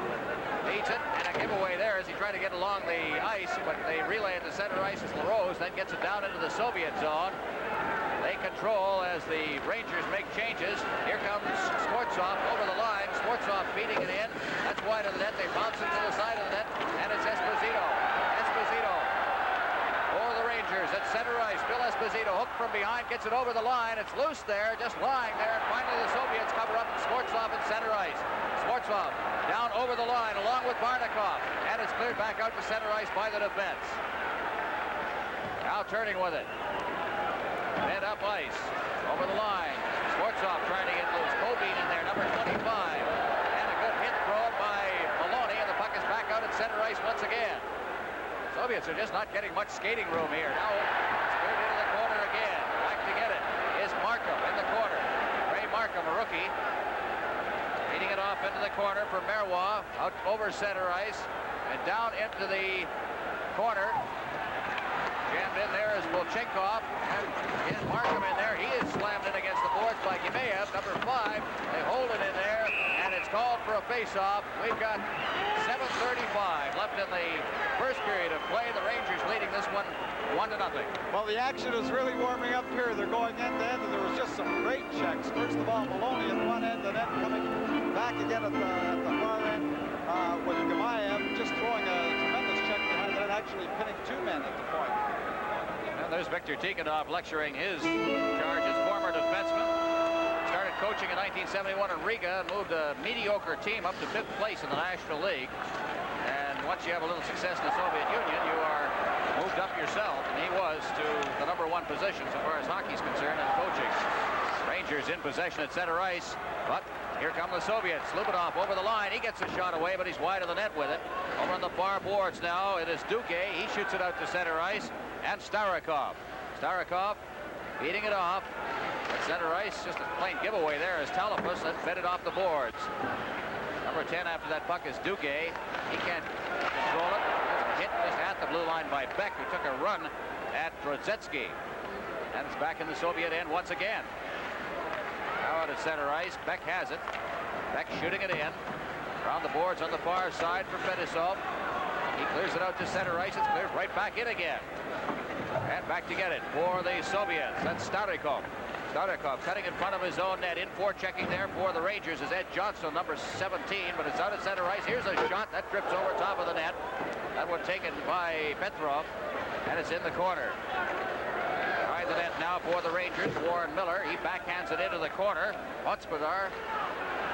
Beats it, and a giveaway there as he tried to get along the ice, but they relay it to center ice as LaRose then gets it down into the Soviet zone. They control as the Rangers make changes. Here comes Skvortsov over the line. Skvortsov feeding it in. That's wide of the net. They bounce it to the side of the net, and it's Esposito. Esposito for the Rangers at center ice. Bill Esposito hooked from behind, gets it over the line. It's loose there, just lying there, and finally the Soviets cover up Skvortsov at center ice. Skvortsov down over the line along with Barnikov, and it's cleared back out to center ice by the defense. Now turning with it. Head up ice, over the line. Skvortsov trying to get loose. Colbean in there, number 25. And a good hit thrown by Maloney, and the puck is back out at center ice once again. Soviets are just not getting much skating room here. Now it's cleared into the corner again. Back to get it is Markham in the corner. Ray Markham, a rookie. Feeding it off into the corner for Marois. Out over center ice and down into the corner. Jammed in there is Volchenkov, and is Markham in there. He is slammed in against the boards by Gimeyev, number 5. They hold it in there, and it's called for a face-off. We've got 7:35 left in the first period of play. The Rangers leading this one 1-0. Well, the action is really warming up here. They're going end-to-end, and there was just some great checks. First of all, Maloney at one end, and then coming back again at the far end with Gimeyev just throwing a tremendous check behind that, actually pinning 2 men at the point. And there's Victor Tikhonov lecturing his charges, former defenseman. Started coaching in 1971 in Riga and moved a mediocre team up to 5th place in the National League. And once you have a little success in the Soviet Union, you are moved up yourself, and he was to the number 1 position so far as hockey's concerned in coaching. Rangers in possession at center ice, but here come the Soviets. Lubinov over the line. He gets a shot away, but he's wide of the net with it. Over on the far boards now, it is Duque. He shoots it out to center ice, and Starikov. Starikov beating it off at center ice. Just a plain giveaway there as Talipus then fed it off the boards. Number 10 after that puck is Duque. He can't control it. Hit just at the blue line by Beck, who took a run at Drodzetsky. And it's back in the Soviet end once again. Now out at center ice. Beck has it. Beck shooting it in. Around the boards on the far side for Fetisov. He clears it out to center ice. It's cleared right back in again. And back to get it for the Soviets. That's Starikov. Starikov cutting in front of his own net. In forechecking there for the Rangers is Ed Johnstone, number 17, but it's out at center ice. Here's a shot that drips over top of the net. That one taken by Petrov, and it's in the corner. Behind the net now for the Rangers, Warren Miller. He backhands it into the corner. Hotspadar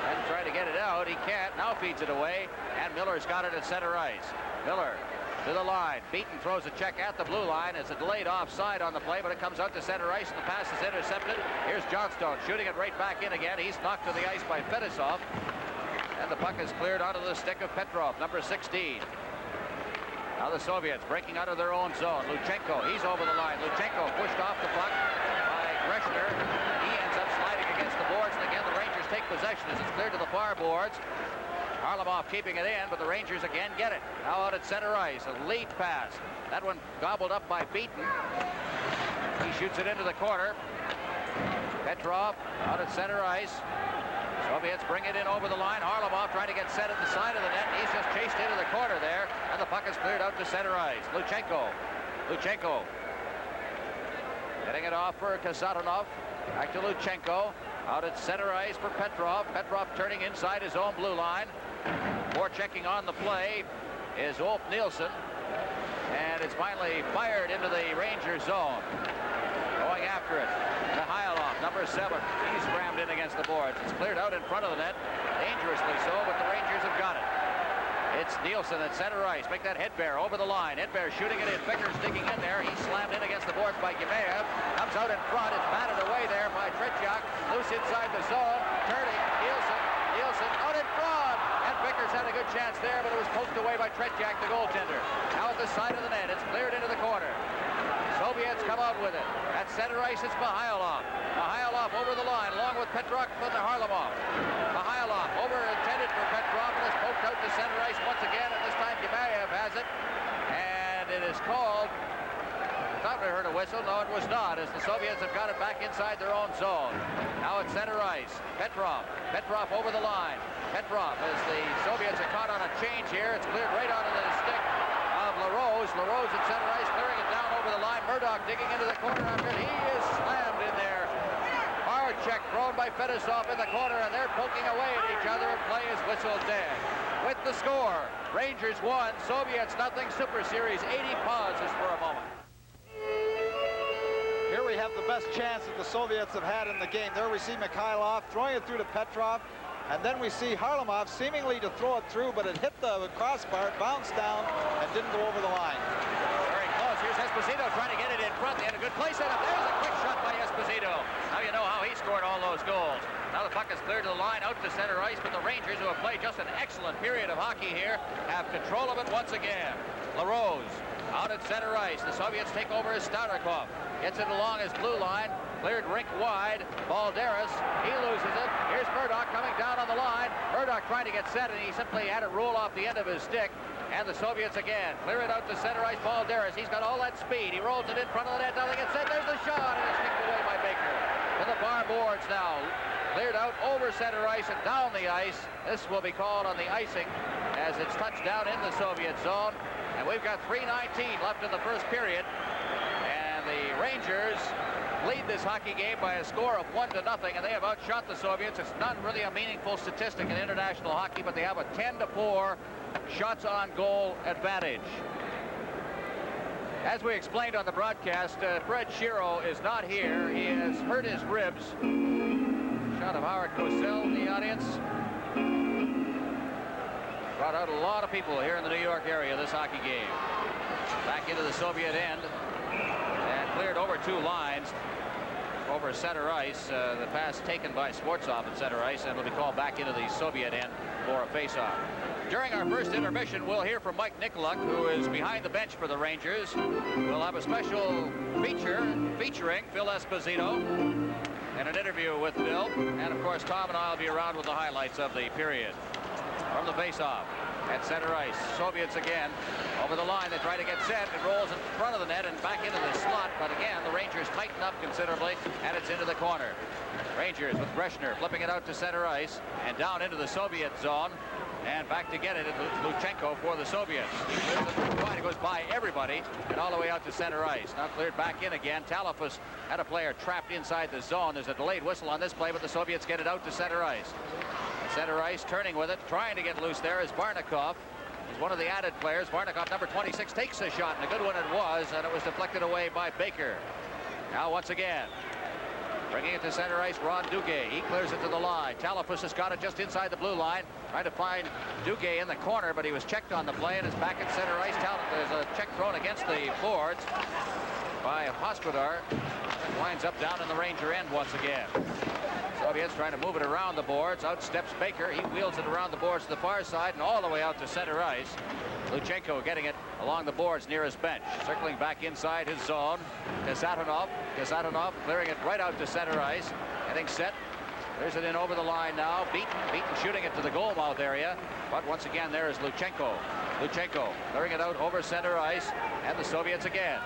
and trying to get it out. He can't. Now feeds it away, and Miller's got it at center ice. Miller to the line. Beaton throws a check at the blue line. It's a delayed offside on the play, but it comes out to center ice, and the pass is intercepted. Here's Johnstone shooting it right back in again. He's knocked to the ice by Fetisov, and the puck is cleared onto the stick of Petrov, number 16. Now the Soviets breaking out of their own zone. Luchenko, he's over the line. Luchenko pushed off the puck by Greshner. He ends up sliding against the boards, and again the Rangers take possession as it's cleared to the far boards. Harlamov keeping it in, but the Rangers again get it. Now out at center ice, a lead pass. That one gobbled up by Beaton. He shoots it into the corner. Petrov out at center ice. Soviets bring it in over the line. Harlamov trying to get set at the side of the net. He's just chased into the corner there, and the puck is cleared out to center ice. Luchenko getting it off for Kasatonov. Back to Luchenko. Out at center ice for Petrov. Petrov turning inside his own blue line. More checking on the play is Ulf Nielsen. And it's finally fired into the Ranger zone. Going after it. Mikhailov, number 7. He's scrammed in against the boards. It's cleared out in front of the net. Dangerously so, but the Rangers have got it. It's Nielsen at center ice. Make that Hedberg over the line. Hedberg shooting it in. Vickers digging in there. He's slammed in against the boards by Gimeyev. Comes out in front. It's batted away there by Tretiak. Loose inside the zone. Turning. Nielsen out in front. And Vickers had a good chance there, but it was poked away by Tretiak, the goaltender. Now at the side of the net. It's cleared into the corner. Soviets come out with it. At center ice, it's Mikhailov. Mikhailov over the line, along with Petrov and Harlamov. Mikhailov over intended for Petrov, and it's poked out to center ice once again, and this time Gimeyev has it. And it is called, I thought we heard a whistle. No, it was not, as the Soviets have got it back inside their own zone. Now at center ice, Petrov over the line. Petrov, as the Soviets are caught on a change here, it's cleared right onto the stick of LaRose. LaRose at center ice, clearing it down over the line. Murdoch digging into the corner after it. He is slammed in there. Hard check thrown by Fedosov in the corner, and they're poking away at each other, and play is whistled dead. With the score, Rangers 1, Soviets nothing. Super Series 80 pauses for a moment. Here we have the best chance that the Soviets have had in the game. There we see Mikhailov throwing it through to Petrov. And then we see Harlamov seemingly to throw it through, but it hit the crossbar, bounced down, and didn't go over the line. Very close. Here's Esposito trying to get it in front. They had a good play set up. There's a quick shot by Esposito. Now you know how he scored all those goals. Now the puck is cleared to the line, out to center ice, but the Rangers, who have played just an excellent period of hockey here, have control of it once again. LaRose out at center ice. The Soviets take over as Starikov. Gets it along his blue line. Cleared rink wide. Balderas, he loses it. Here's Murdoch coming down on the line. Murdoch trying to get set, and he simply had it roll off the end of his stick. And the Soviets again clear it out to center ice. Balderas, he's got all that speed. He rolls it in front of the net. Now they get set. There's the shot, and it's kicked away by Baker. To the far boards now. Cleared out over center ice and down the ice. This will be called on the icing as it's touched down in the Soviet zone. And we've got 3:19 left in the first period. And the Rangers lead this hockey game by a score of 1-0, and they have outshot the Soviets. It's not really a meaningful statistic in international hockey, but they have a 10-4 shots on goal advantage. As we explained on the broadcast, Fred Shiro is not here. He has hurt his ribs. Shot of Howard Cosell in the audience. Brought out a lot of people here in the New York area this hockey game. Back into the Soviet end. And cleared over 2 lines over center ice. The pass taken by Sportsov at center ice, and will be called back into the Soviet end for a face-off. During our first intermission, we'll hear from Mike Nikoluk, who is behind the bench for the Rangers. We'll have a special feature featuring Phil Esposito and an interview with Phil. And of course, Tom and I will be around with the highlights of the period. From the face-off at center ice, Soviets again over the line. They try to get set. It rolls in front of the net and back into the slot, but again the Rangers tighten up considerably, and it's into the corner. Rangers with Breshner flipping it out to center ice and down into the Soviet zone, and back to get it. Luchenko for the Soviets. It goes by everybody and all the way out to center ice. Now cleared back in again. Talafus had a player trapped inside the zone. There's a delayed whistle on this play, but the Soviets get it out to center ice. Center ice, turning with it, trying to get loose there is Barnikov. He's one of the added players. Barnikov, number 26, takes a shot, and a good one it was, and it was deflected away by Baker. Now once again, bringing it to center ice, Ron Duguay. He clears it to the line. Talafus has got it just inside the blue line, trying to find Duguay in the corner, but he was checked on the play and is back at center ice. There's a check thrown against the boards by Hospodar. Winds up down in the Ranger end once again. Soviets trying to move it around the boards. Out steps Baker. He wheels it around the boards to the far side and all the way out to center ice. Luchenko getting it along the boards near his bench. Circling back inside his zone. Kasatonov clearing it right out to center ice. Getting set. There's it in over the line now. Beaten shooting it to the goal mouth area. But once again there is Luchenko. Luchenko clearing it out over center ice. And the Soviets again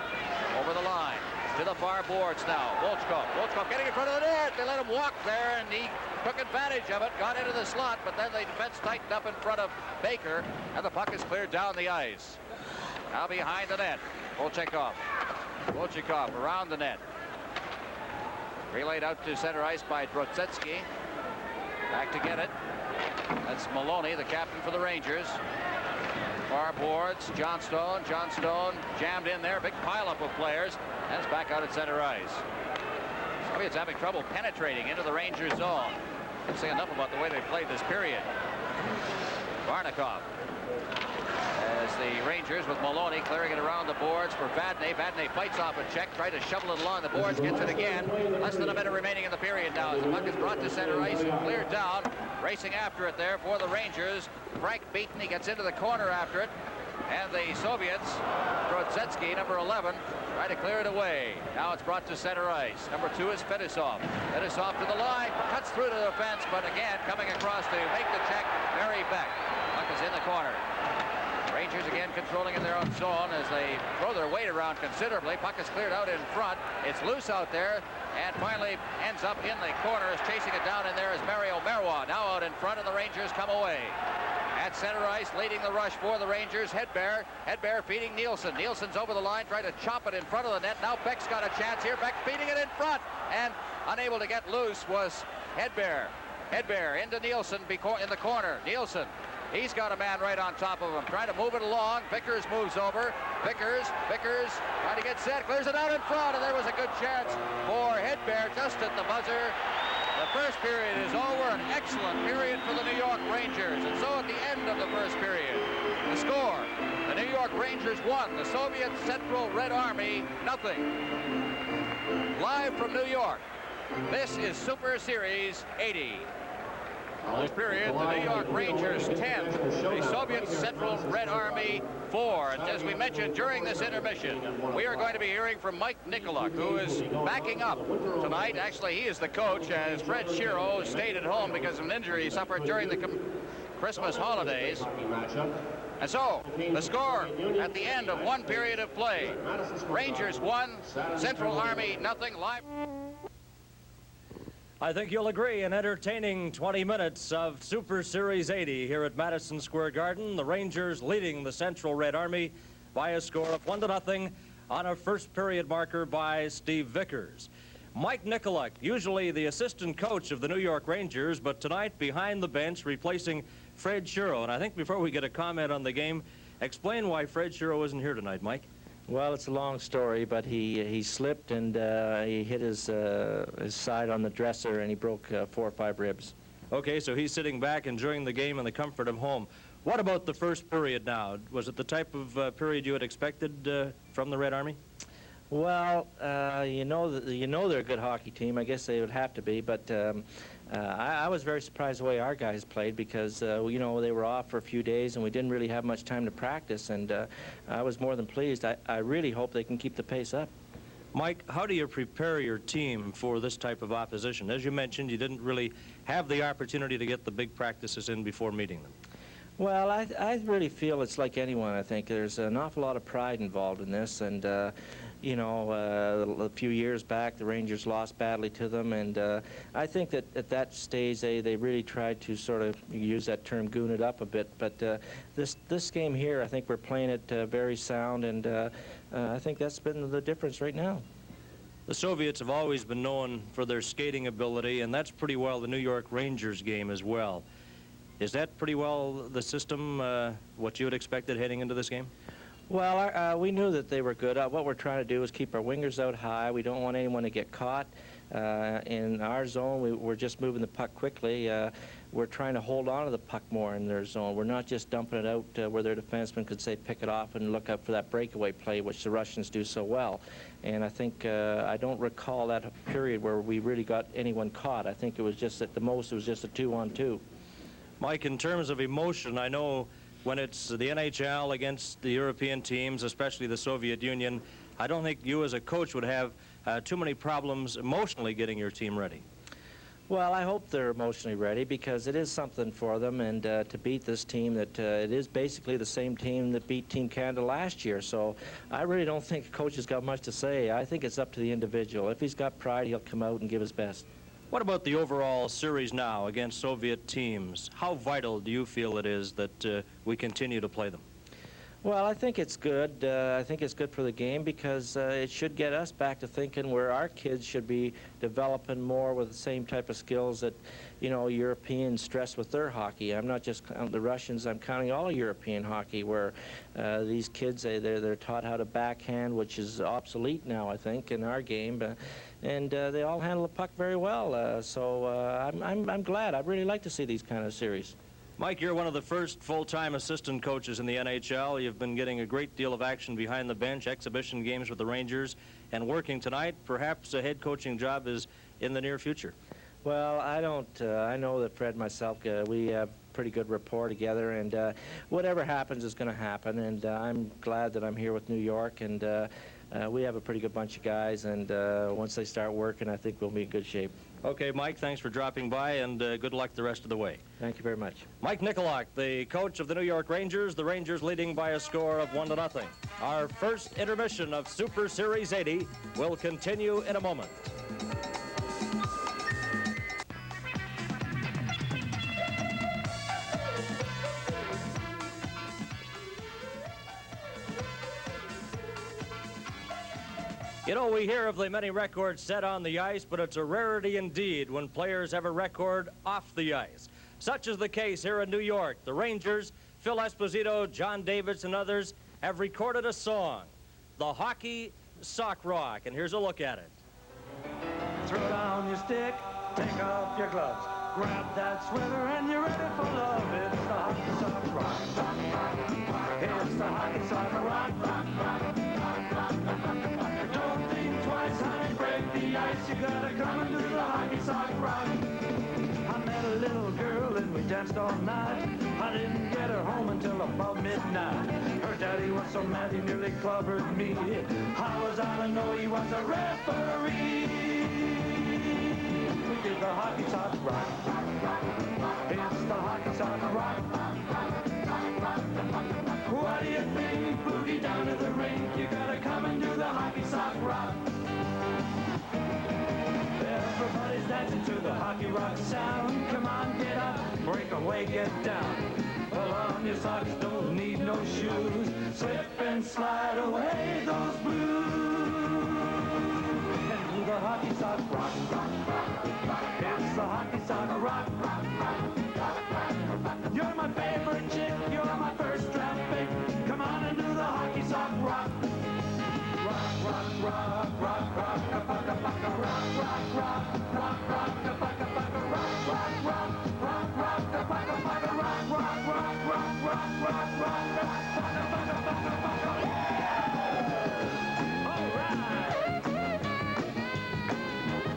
over the line. to the far boards now. Volchkov getting in front of the net. They let him walk there, and he took advantage of it, got into the slot, but then the defense tightened up in front of Baker, and the puck is cleared down the ice. Now behind the net, Volchkov around the net. Relayed out to center ice by Brodzetsky. Back to get it. That's Maloney, the captain for the Rangers. Far boards, Johnstone jammed in there. Big pileup of players. And it's back out at center ice. Soviets having trouble penetrating into the Rangers zone. Can't say enough about the way they played this period. Varnikov. As the Rangers with Maloney clearing it around the boards for Vadnais. Vadnais fights off a check, tries to shovel it along the boards, gets it again. Less than a minute remaining in the period now. As the puck is brought to center ice and cleared down. Racing after it there for the Rangers. Frank Beaton, he gets into the corner after it. And the Soviets, Brodzetsky, number 11, try to clear it away. Now it's brought to center ice. Number 2 is Fedosov. Fedosov to the line, cuts through to the defense, but again, coming across to make the check, Mary Beck. Puck is in the corner. Rangers again controlling in their own zone as they throw their weight around considerably. Puck is cleared out in front. It's loose out there and finally ends up in the corners. Chasing it down in there is Mario Marois. Now out in front, and the Rangers come away. At center ice, leading the rush for the Rangers, Hedberg feeding Nielsen. Nielsen's over the line, trying to chop it in front of the net. Now Beck's got a chance here. Beck feeding it in front, and unable to get loose was Hedberg. Hedberg into Nielsen in the corner. Nielsen, he's got a man right on top of him, trying to move it along. Vickers moves over. Vickers trying to get set, clears it out in front, and there was a good chance for Hedberg just at the buzzer. The first period is over, an excellent period for the New York Rangers. And so at the end of the first period, the score, the New York Rangers 1, the Soviet Central Red Army nothing. Live from New York, this is Super Series 80. This period, the New York Rangers 10, the Soviet Central Red Army 4. And as we mentioned during this intermission, we are going to be hearing from Mike Nikoluk, who is backing up tonight. Actually, he is the coach, as Fred Shiro stayed at home because of an injury he suffered during the Christmas holidays. And so, the score at the end of one period of play, Rangers 1, Central Army nothing. Live. I think you'll agree, an entertaining 20 minutes of Super Series 80 here at Madison Square Garden. The Rangers leading the Central Red Army by a score of 1-0 on a first period marker by Steve Vickers. Mike Nikoluk, usually the assistant coach of the New York Rangers, but tonight behind the bench replacing Fred Shiro. And I think before we get a comment on the game, explain why Fred Shiro isn't here tonight, Mike. Well, it's a long story, but he slipped and he hit his side on the dresser and he broke 4 or 5 ribs. Okay, so he's sitting back enjoying the game in the comfort of home. What about the first period now? Was it the type of period you had expected from the Red Army? Well, you know they're a good hockey team. I guess they would have to be, but I was very surprised the way our guys played because, you know, they were off for a few days and we didn't really have much time to practice, and I was more than pleased. I really hope they can keep the pace up. Mike, how do you prepare your team for this type of opposition? As you mentioned, you didn't really have the opportunity to get the big practices in before meeting them. Well, I really feel it's like anyone. I think there's an awful lot of pride involved in this, and you know, a few years back the Rangers lost badly to them, and I think that at that stage they really tried to sort of use that term, goon it up a bit. But this game here, I think we're playing it very sound, and I think that's been the difference right now. The Soviets have always been known for their skating ability, and that's pretty well the New York Rangers game as well. Is that pretty well the system, what you had expected heading into this game? Well, we knew that they were good. What we're trying to do is keep our wingers out high. We don't want anyone to get caught. In our zone, we're just moving the puck quickly. We're trying to hold on to the puck more in their zone. We're not just dumping it out where their defenseman could, say, pick it off and look up for that breakaway play, which the Russians do so well. And I think I don't recall that period where we really got anyone caught. I think it was just at the most, it was just a 2-on-2. Mike, in terms of emotion, I know when it's the NHL against the European teams, especially the Soviet Union, I don't think you as a coach would have too many problems emotionally getting your team ready. Well, I hope they're emotionally ready because it is something for them, and to beat this team that it is basically the same team that beat Team Canada last year. So I really don't think the coach has got much to say. I think it's up to the individual. If he's got pride, he'll come out and give his best. What about the overall series now against Soviet teams? How vital do you feel it is that we continue to play them? Well, I think it's good. I think it's good for the game because it should get us back to thinking where our kids should be developing more with the same type of skills that, you know, Europeans stress with their hockey. I'm not just counting the Russians, I'm counting all European hockey where these kids, they're taught how to backhand, which is obsolete now, I think, in our game. And they all handle the puck very well. So I'm glad. I'd really like to see these kind of series. Mike, you're one of the first full-time assistant coaches in the NHL. You've been getting a great deal of action behind the bench, exhibition games with the Rangers, and working tonight. Perhaps a head coaching job is in the near future. Well, I don't. I know that Fred and myself, we have pretty good rapport together, and whatever happens is going to happen. And I'm glad that I'm here with New York, and we have a pretty good bunch of guys. And once they start working, I think we'll be in good shape. Okay, Mike, thanks for dropping by, and good luck the rest of the way. Thank you very much. Mike Nicolak, the coach of the New York Rangers, the Rangers leading by a score of 1-0. Our first intermission of Super Series 80 will continue in a moment. You know, we hear of the many records set on the ice, but it's a rarity indeed when players have a record off the ice. Such is the case here in New York. The Rangers, Phil Esposito, John Davis, and others have recorded a song, the Hockey Sock Rock, and here's a look at it. Throw down your stick, take off your gloves, grab that swimmer and you're ready for love. It's the Hockey Sock Rock. It's the Hockey Sock Rock. Don't think twice, honey, break the ice. You gotta come and do the Hockey Sock Rock. I met a little girl and we danced all night. I didn't get her home until about midnight. Her daddy was so mad he nearly clobbered me. How was I to know he was a referee? We did the Hockey Sock Rock. It's the Hockey Sock Rock. What do you think? Boogie down to the rink. You gotta come and do the Hockey Sock Rock. Everybody's dancing to the Hockey Rock sound. Come on, get up, break away, get down. Pull on your socks, don't need no shoes. Slip and slide away those blues. And do the Hockey Sock Rock. It's the Hockey Sock Rock. You're my favorite chick, you're my first draft pick. Come on and do the Hockey Sock Rock. Rock, rock, rock, rock, rock, rock, rock, rock, rock, rock, rock, rock, rock, rock, rock, rock, rock,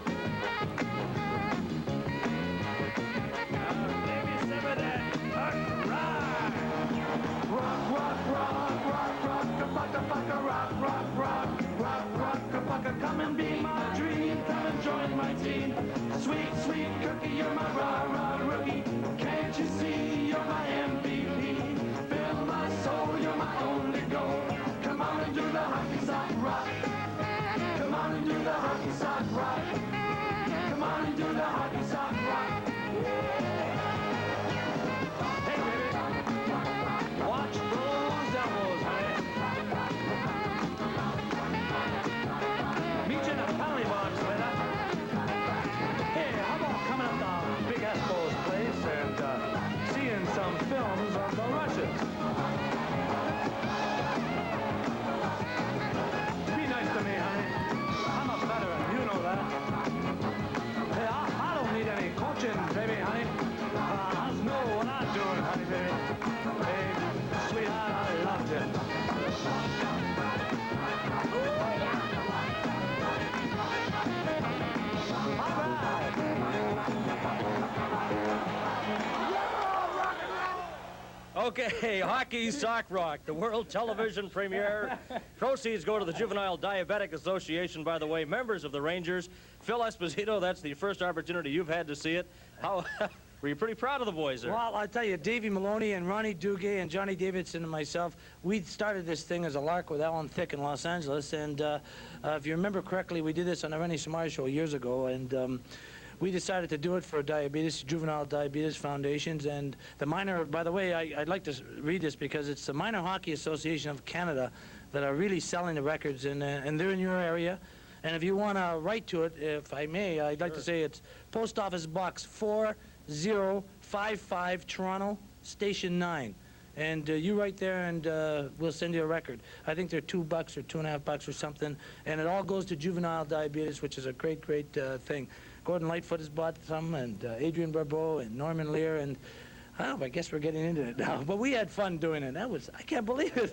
Okay, Hockey Sock Rock, the world television premiere. Proceeds go to the Juvenile Diabetic Association, by the way, members of the Rangers. Phil Esposito, that's the first opportunity you've had to see it. How were you pretty proud of the boys there? Well, I'll tell you, Davey Maloney and Ronnie Duguay and Johnny Davidson and myself, we started this thing as a lark with Alan Thicke in Los Angeles, and if you remember correctly, we did this on the Rennie Samar show years ago, and we decided to do it for diabetes, Juvenile Diabetes Foundations, and the minor, by the way, I'd like to read this because it's the Minor Hockey Association of Canada that are really selling the records, and they're in your area. And if you want to write to it, if I may, I'd like to say it's Post Office Box 4055, Toronto, Station 9. And you write there and we'll send you a record. I think they're $2 or $2.50 or something. And it all goes to juvenile diabetes, which is a great, great thing. Gordon Lightfoot has bought some, and Adrian Barbeau and Norman Lear, and I guess we're getting into it now. But we had fun doing it. That was, I can't believe it.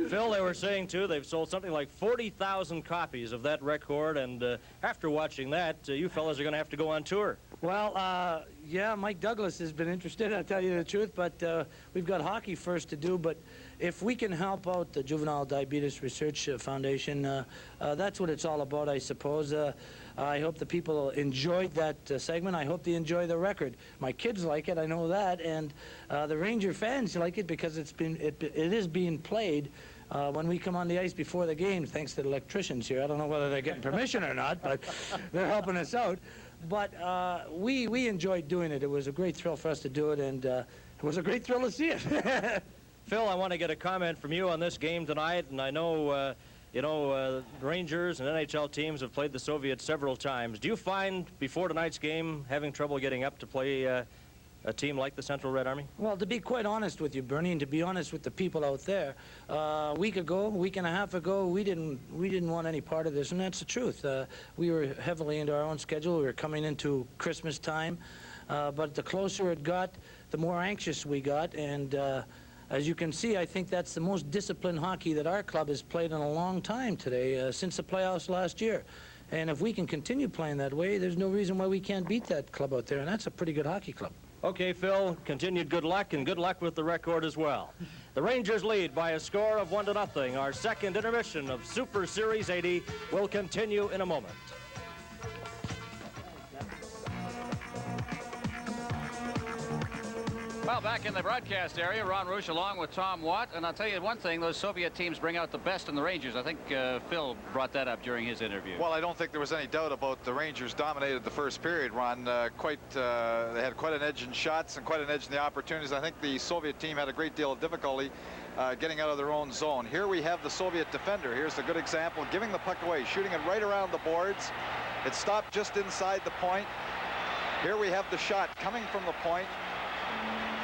Phil, they were saying, too, they've sold something like 40,000 copies of that record, and after watching that, you fellas are going to have to go on tour. Well, yeah, Mike Douglas has been interested, I'll tell you the truth, but we've got hockey first to do. But if we can help out the Juvenile Diabetes Research Foundation, that's what it's all about, I suppose. I hope the people enjoyed that segment. I hope they enjoy the record. My kids like it, I know that, and the Ranger fans like it because it is being played when we come on the ice before the game, thanks to the electricians here. I don't know whether they're getting permission or not, but they're helping us out. But we enjoyed doing it. It was a great thrill for us to do it, and it was a great thrill to see it. Phil, I want to get a comment from you on this game tonight, and I know, Rangers and NHL teams have played the Soviets several times. Do you find, before tonight's game, having trouble getting up to play a team like the Central Red Army? Well, to be quite honest with you, Bernie, and to be honest with the people out there, a week and a half ago, we didn't want any part of this, and that's the truth. We were heavily into our own schedule. We were coming into Christmas time, but the closer it got, the more anxious we got, and as you can see, I think that's the most disciplined hockey that our club has played in a long time today, since the playoffs last year. And if we can continue playing that way, there's no reason why we can't beat that club out there, and that's a pretty good hockey club. Okay, Phil, continued good luck, and good luck with the record as well. The Rangers lead by a score of 1-0. Our second intermission of Super Series 80 will continue in a moment. Well, back in the broadcast area, Ron Roush along with Tom Watt. And I'll tell you one thing, those Soviet teams bring out the best in the Rangers. I think Phil brought that up during his interview. Well, I don't think there was any doubt about the Rangers dominated the first period, Ron. They had quite an edge in shots and quite an edge in the opportunities. I think the Soviet team had a great deal of difficulty getting out of their own zone. Here we have the Soviet defender. Here's a good example, giving the puck away, shooting it right around the boards. It stopped just inside the point. Here we have the shot coming from the point.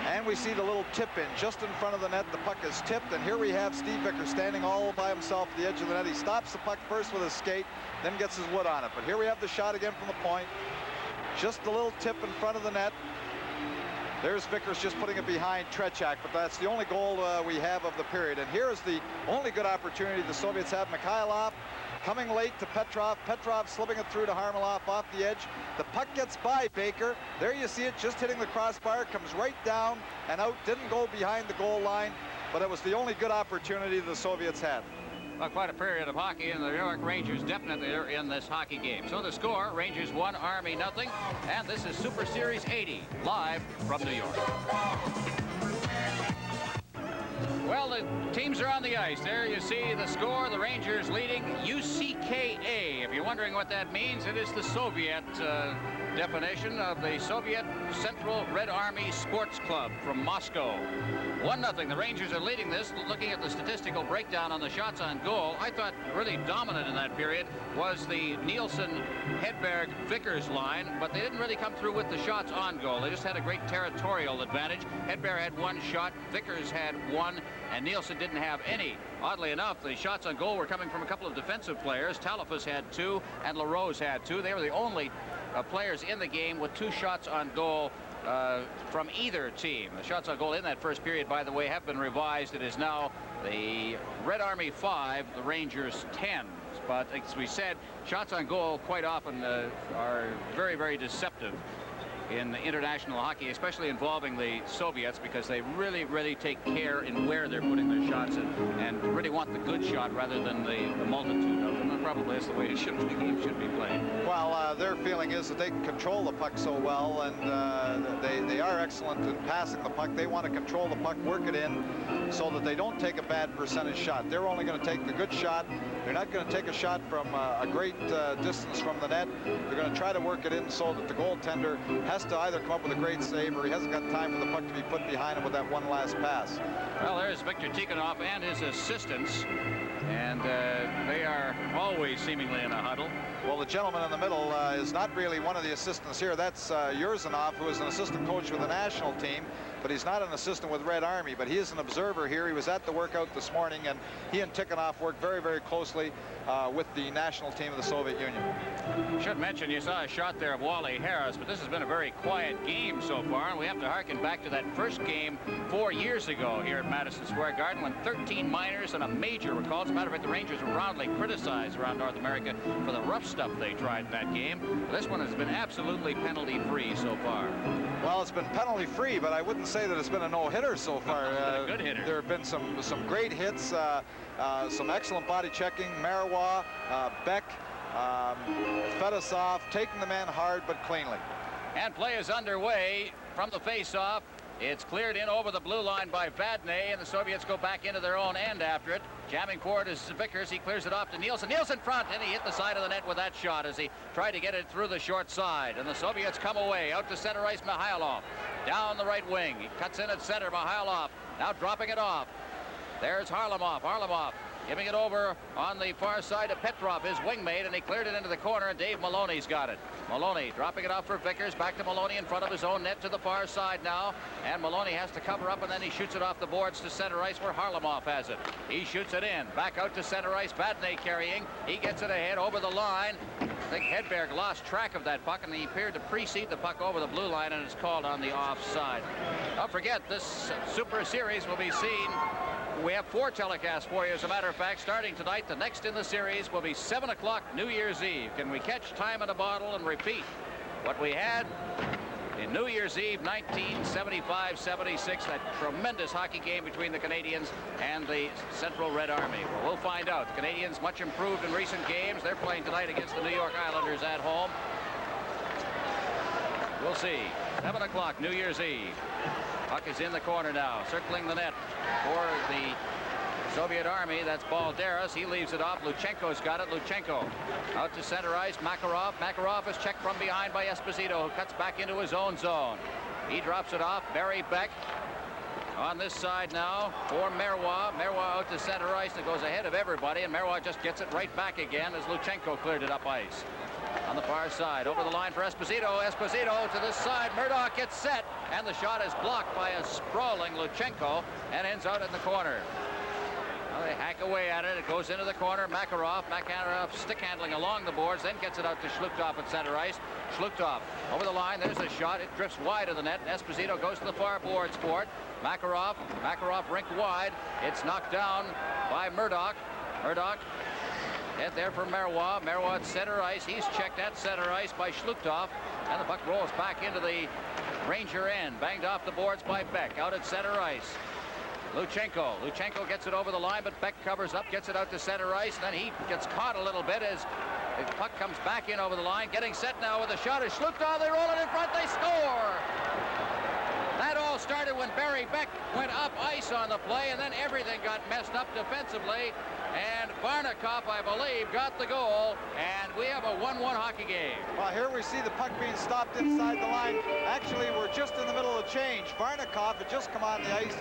And we see the little tip in just in front of the net. The puck is tipped, and here we have Steve Vickers standing all by himself at the edge of the net. He stops the puck first with his skate, then gets his wood on it. But here we have the shot again from the point. Just a little tip in front of the net. There's Vickers just putting it behind Trechak, but that's the only goal we have of the period. And here is the only good opportunity the Soviets have. Mikhailov coming late to Petrov. Petrov slipping it through to Harmelov off the edge. The puck gets by Baker. There you see it, just hitting the crossbar. Comes right down and out. Didn't go behind the goal line, but it was the only good opportunity the Soviets had. Well, quite a period of hockey, and the New York Rangers definitely are in this hockey game. So the score, Rangers 1, Army 0, and this is Super Series 80, live from New York. Well, the teams are on the ice. There you see the score. The Rangers leading UCKA. If you're wondering what that means, it is the Soviet definition of the Soviet Central Red Army Sports Club from Moscow. 1-0. The Rangers are leading this. Looking at the statistical breakdown on the shots on goal, I thought really dominant in that period was the Nielsen, Hedberg, Vickers line, but they didn't really come through with the shots on goal. They just had a great territorial advantage. Hedberg had one shot, Vickers had one, and Nielsen didn't have any. Oddly enough, the shots on goal were coming from a couple of defensive players. Talafas had 2, and LaRose had 2. They were the only players in the game with 2 shots on goal from either team. The shots on goal in that first period, by the way, have been revised. It is now the Red Army 5, the Rangers 10. But as we said, shots on goal quite often are very, very deceptive. in international hockey, especially involving the Soviets, because they really, really take care in where they're putting their shots and really want the good shot rather than the multitude of them. And probably that's the way the game should be played. Well, their feeling is that they can control the puck so well, and they are excellent in passing the puck. They want to control the puck, work it in, so that they don't take a bad percentage shot. They're only going to take the good shot. They're not going to take a shot from a great distance from the net. They're going to try to work it in so that the goaltender has to either come up with a great save or he hasn't got time for the puck to be put behind him with that one last pass. Well, there's Victor Tikhonov and his assistants, and they are always seemingly in a huddle. Well, the gentleman in the middle is not really one of the assistants here. That's Yurzanov, who is an assistant coach with the national team, but he's not an assistant with Red Army, but he is an observer here. He was at the workout this morning, and he and Tikhonov worked very, very closely with the national team of the Soviet Union. Should mention you saw a shot there of Wally Harris, but this has been a very quiet game so far, and we have to harken back to that first game 4 years ago here at Madison Square Garden when 13 minors and a major were called. As a matter of fact, the Rangers were roundly criticized around North America for the rough stuff they tried in that game. This one has been absolutely penalty-free so far. Well, it's been penalty-free, but I wouldn't say that it's been a no-hitter so far. A good hitter. There have been some great hits, some excellent body checking. Marois, Beck, Fedosov taking the man hard but cleanly. And play is underway from the face-off. It's cleared in over the blue line by Vadnais, and the Soviets go back into their own end after it. Jamming forward is Vickers. He clears it off to Nielsen. Nielsen front, and he hit the side of the net with that shot as he tried to get it through the short side. And the Soviets come away. Out to center ice, Mikhailov. Down the right wing. He cuts in at center, Mikhailov. Now dropping it off. There's Harlamov. Harlamov giving it over on the far side to Petrov, his wingmate, and he cleared it into the corner, and Dave Maloney's got it. Maloney dropping it off for Vickers, back to Maloney in front of his own net to the far side now, and Maloney has to cover up, and then he shoots it off the boards to center ice where Harlamov has it. He shoots it in, back out to center ice, Vadnais carrying. He gets it ahead over the line. I think Hedberg lost track of that puck, and he appeared to precede the puck over the blue line, and it's called on the offside. Don't forget, this Super Series will be seen. We have 4 telecasts for you, as a matter of fact, starting tonight. The next in the series will be 7 o'clock New Year's Eve. Can we catch time in a bottle and repeat what we had in New Year's Eve 1975-76, that tremendous hockey game between the Canadians and the Central Red Army? Well, we'll find out. The Canadians much improved in recent games. They're playing tonight against the New York Islanders at home. We'll see. 7 o'clock New Year's Eve. Puck is in the corner now, circling the net for the Soviet Army. That's Balderas. He leaves it off. Luchenko's got it. Luchenko out to center ice. Makarov. Makarov is checked from behind by Esposito, who cuts back into his own zone. He drops it off. Barry Beck on this side now for Marois. Marois out to center ice. It goes ahead of everybody, and Marois just gets it right back again as Luchenko cleared it up ice. On the far side, over the line for Esposito. Esposito to this side. Murdoch gets set, and the shot is blocked by a sprawling Luchenko and ends out in the corner. Now they hack away at it. It goes into the corner. Makarov stick handling along the boards, then gets it out to Shlukov at center ice. Shlukov over the line. There's a shot. It drifts wide of the net. Esposito goes to the far boards for it. Makarov rinked wide. It's knocked down by Murdoch. Murdoch head there for Marois. Marois at center ice. He's checked at center ice by Shlukov, and the puck rolls back into the Ranger end. Banged off the boards by Beck. Out at center ice. Luchenko gets it over the line, but Beck covers up, gets it out to center ice, and then he gets caught a little bit as the puck comes back in over the line. Getting set now with a shot is Shlukov. They roll it in front. They score. That all started when Barry Beck went up ice on the play, and then everything got messed up defensively. And Varnikov, I believe, got the goal, and we have a 1-1 hockey game. Well, here we see the puck being stopped inside the line. Actually, we're just in the middle of the change. Varnikov had just come on the ice.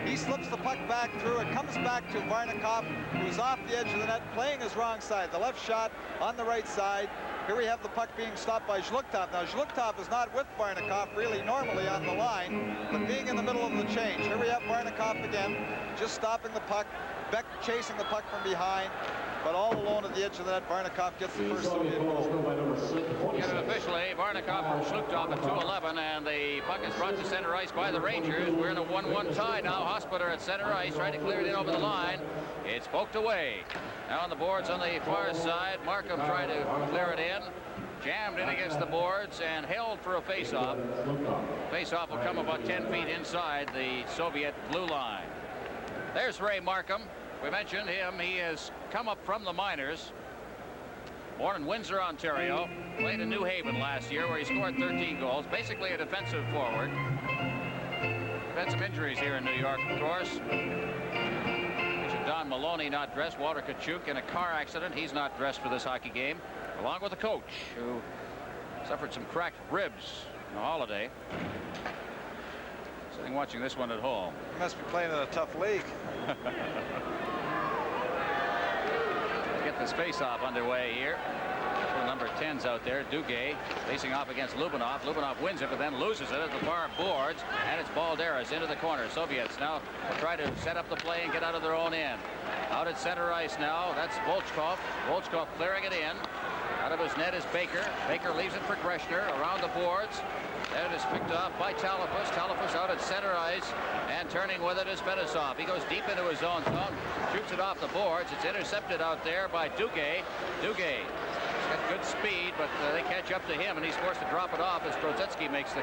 He slips the puck back through. It comes back to Varnikov, who's off the edge of the net, playing his wrong side. The left shot on the right side. Here we have the puck being stopped by Zhluktov. Now, Zhluktov is not with Varnikov really normally on the line, but being in the middle of the change. Here we have Varnikov again, just stopping the puck. Beck chasing the puck from behind, but all alone at the edge of the net. Varnikov gets the first Soviet goal. Get it officially. Varnikov from Shlukov at 2:11, and the puck is brought to center ice by the Rangers. We're in a 1-1 tie now. Hospital at center ice, trying to clear it in over the line. It's poked away. Now on the boards on the far side, Markham trying to clear it in. jammed in against the boards and held for a face-off. Face-off will come about 10 feet inside the Soviet blue line. There's Ray Markham. We mentioned him. He has come up from the minors. Born in Windsor, Ontario. Played in New Haven last year where he scored 13 goals. Basically a defensive forward. Had some injuries here in New York, of course. Don Maloney not dressed. Walter Kachuk in a car accident. He's not dressed for this hockey game, along with the coach, who suffered some cracked ribs on a holiday. Sitting watching this one at home. He must be playing in a tough league. Get this face-off underway here. Number 10's out there. Duguay facing off against Lubinov. Lubinov wins it, but then loses it at the far boards, and it's Balderas into the corner. Soviets now will try to set up the play and get out of their own end. Out at center ice now. That's Volchkov. Volchkov clearing it in. Out of his net is Baker. Baker leaves it for Greshner around the boards. Then it is picked off by Talafus. Talafus out at center ice, and turning with it is Fetisov. He goes deep into his own zone, shoots it off the boards. It's intercepted out there by Duguay. Duguay got good speed, but they catch up to him, and he's forced to drop it off as Krozetsky makes the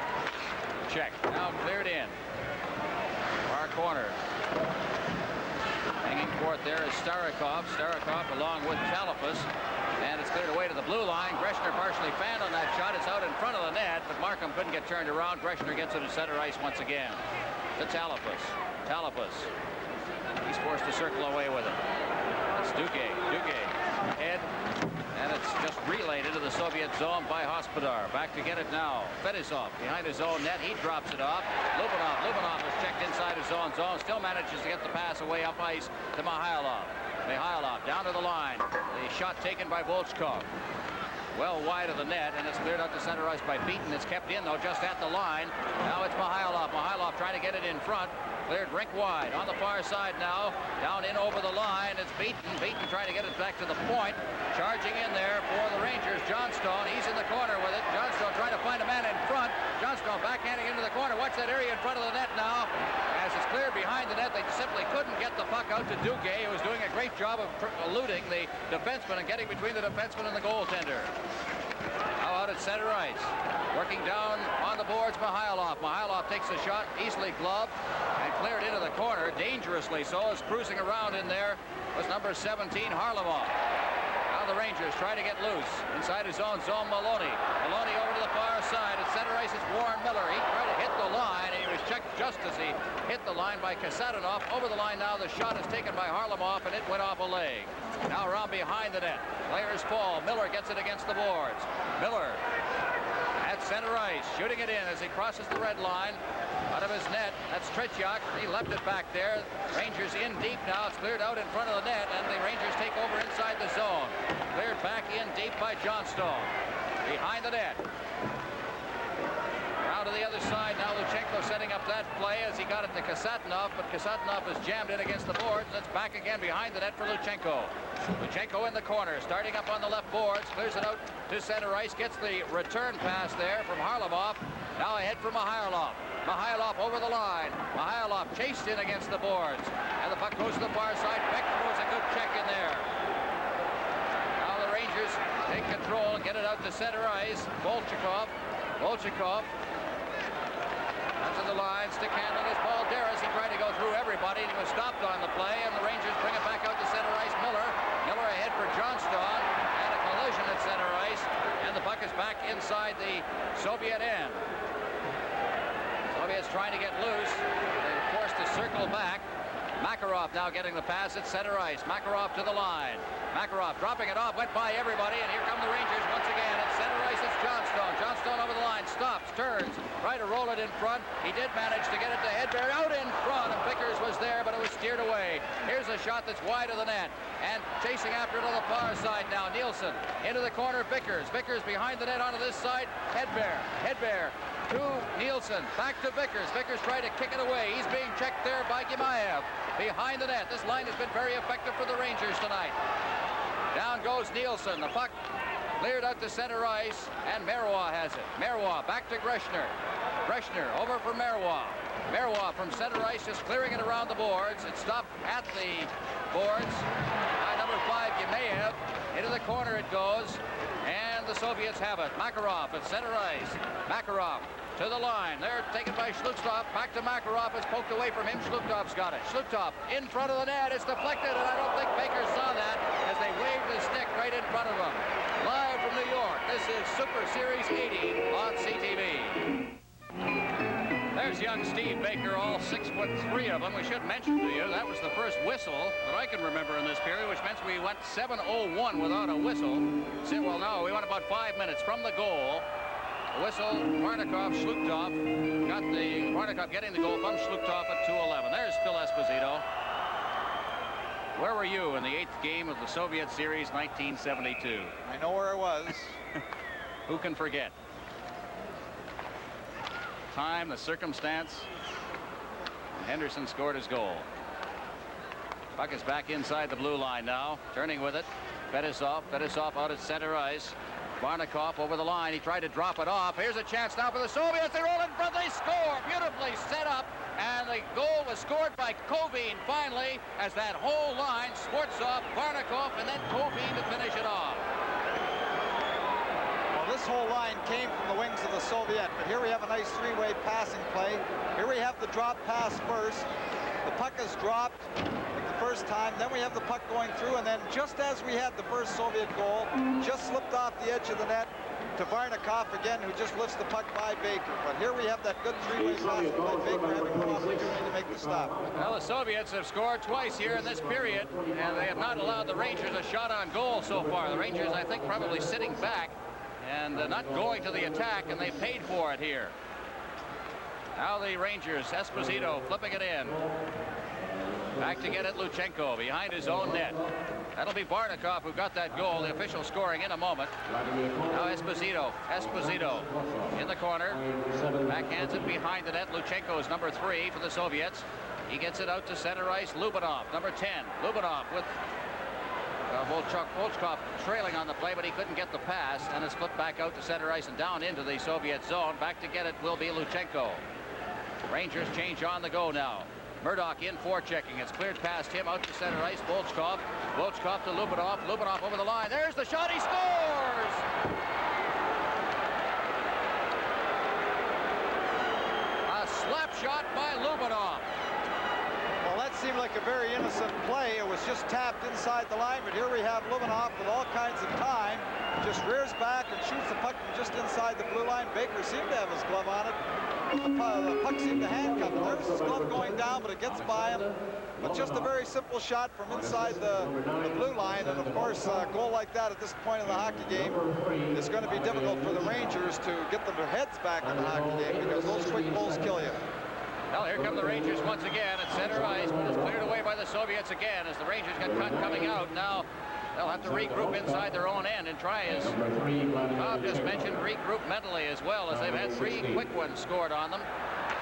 check. Now cleared in. Far corner. Hanging forth there is Starikov. Starikov along with Talafus. And it's cleared away to the blue line. Greshner partially fanned on that shot. It's out in front of the net, but Markham couldn't get turned around. Greshner gets it to center ice once again. To Talafus. Talafus. He's forced to circle away with it. That's Duguay. Duguay. Head. And it's just relayed into the Soviet zone by Hospodar. Back to get it now. Fetisov behind his own net. He drops it off. Lubinov. Lubinov is checked inside his own zone. Still manages to get the pass away up ice to Mihailov. Mihailov down to the line. The shot taken by Volchkov. Well wide of the net, and it's cleared out to center ice by Beaton. It's kept in, though, just at the line. Now it's Mihailov. Mihailov trying to get it in front. Cleared rink wide. On the far side now. Down in over the line. It's Beaton. Beaton trying to get it back to the point. Charging in there for the Rangers. Johnstone. He's in the corner with it. Johnstone trying to find a man in front. Johnstone backhanding into the corner. Watch that area in front of the net now. As it's cleared behind the net, they simply couldn't get the puck out to Duguay, who was doing a great job of eluding the defenseman and getting between the defenseman and the goaltender. Now out at center ice. Working down on the boards, Mihailov. Mihailov takes a shot, easily gloved, and cleared into the corner, dangerously so, as cruising around in there was number 17, Harlamov. Now the Rangers try to get loose. Inside his own zone, Maloney. Maloney over to the far side. At center ice, it's Warren Miller. He tried to hit the line, and he was checked just as he hit the line by Kasatonov. Over the line now, the shot is taken by Harlamov, and it went off a leg. Now around behind the net. Players fall. Miller gets it against the boards. Miller at center ice, shooting it in as he crosses the red line. Out of his net, that's Tretiak. He left it back there. Rangers in deep now. It's cleared out in front of the net, and the Rangers take over inside the zone. Cleared back in deep by Johnstone. Behind the net. Around to the other side now. Luchenko setting up that play as he got it to Kasatonov, but Kasatonov is jammed in against the boards. That's back again behind the net for Luchenko. Luchenko in the corner, starting up on the left boards, clears it out to center ice, gets the return pass there from Harlamov. Now ahead for Mihailov. Mihailov over the line. Mihailov chased in against the boards. And the puck goes to the far side. Beck throws a good check in there. Now the Rangers take control and get it out to center ice. Volchkov. Volchkov. Onto the line. Stick handling is Balderas. He tried to go through everybody, and he was stopped on the play. And the Rangers bring it back out to center ice. Miller. Miller ahead for Johnstone. And a collision at center ice. And the puck is back inside the Soviet end. Soviets trying to get loose. They're forced to circle back. Makarov now getting the pass at center ice. Makarov to the line. Makarov dropping it off, went by everybody, and here come the Rangers once again. At center ice, it's Johnstone. Johnstone over the line, stops, turns, try to roll it in front. He did manage to get it to Hedberg, out in front, and Vickers was there, but it was steered away. Here's a shot that's wide of the net, and chasing after it on the far side now. Nielsen into the corner, Vickers. Vickers behind the net onto this side. Hedberg. Hedberg to Nielsen, back to Vickers. Vickers tried to kick it away. He's being checked there by Gimaev. Behind the net. This line has been very effective for the Rangers tonight. Down goes Nielsen. The puck cleared out to center ice, and Marois has it. Marois back to Greshner. Greshner over for Marois. Marois from center ice, just clearing it around the boards. It stopped at the boards by number 5, Gimaev. Into the corner it goes, and and the Soviets have it. Makarov at center ice. Makarov to the line. They're taken by Shlutov. Back to Makarov. It's poked away from him. Shlutov's got it. Shlutov in front of the net. It's deflected, and I don't think Baker saw that as they waved the stick right in front of him. Live from New York, this is Super Series 80 on CTV. There's young Steve Baker, all 6'3" of them. We should mention to you that was the first whistle that I can remember in this period, which meant we went 7:01 without a whistle. Well, no, we went about 5 minutes from the goal. The whistle, Varnikov, Shlutov, Varnikov getting the goal from Shlutov at 2:11. There's Phil Esposito. Where were you in the 8th game of the Soviet Series 1972? I know where I was. Who can forget? Time, the circumstance. Henderson scored his goal. Puck is back inside the blue line now. Turning with it. Fetisov out at center ice. Varnikov over the line. He tried to drop it off. Here's a chance now for the Soviets. They roll in front. They score. Beautifully set up. And the goal was scored by Kovin finally, as that whole line, Swartzov, Varnikov, and then Kovin to finish it off. Well, this whole line came from the wings of the Soviet, but here we have a nice three-way passing play. Here we have the drop pass first. The puck is dropped like the first time. Then we have the puck going through, and then just as we had the first Soviet goal, just slipped off the edge of the net to Varnikov again, who just lifts the puck by Baker. But here we have that good three-way passing play. Baker having an opportunity to make the stop. Well, the Soviets have scored twice here in this period, and they have not allowed the Rangers a shot on goal so far. The Rangers, I think, probably sitting back and not going to the attack, and they paid for it here. Now the Rangers, Esposito flipping it in. Back to get it, Luchenko behind his own net. That'll be Varnikov who got that goal. The official scoring in a moment. Now Esposito in the corner. Backhands it behind the net. Luchenko is number 3 for the Soviets. He gets it out to center ice. Lubinov, number 10. Lubinov with Volchkov trailing on the play, but he couldn't get the pass, and it's flipped back out to center ice and down into the Soviet zone. Back to get it will be Luchenko. Rangers change on the go now. Murdoch in forechecking. It's cleared past him out to center ice. Volchkov to Lubinov. Lubinov over the line. There's the shot. He scores! A slap shot by Lubinov. Well, that seemed like a very innocent play. It was just tapped inside the line, but here we have Lubinov with all kinds of time. Just rears back and shoots the puck from just inside the blue line. Baker seemed to have his glove on it. The puck seemed to handcuff him. There's his glove going down, but it gets by him. But just a very simple shot from inside the blue line. And, of course, a goal like that at this point in the hockey game is going to be difficult for the Rangers to get their heads back in the hockey game, because those quick goals kill you. Well, here come the Rangers once again at center ice, but it's cleared away by the Soviets again as the Rangers get cut coming out. Now they'll have to regroup inside their own end and try, as Bob just mentioned, regroup mentally as well, as they've had 3 quick ones scored on them.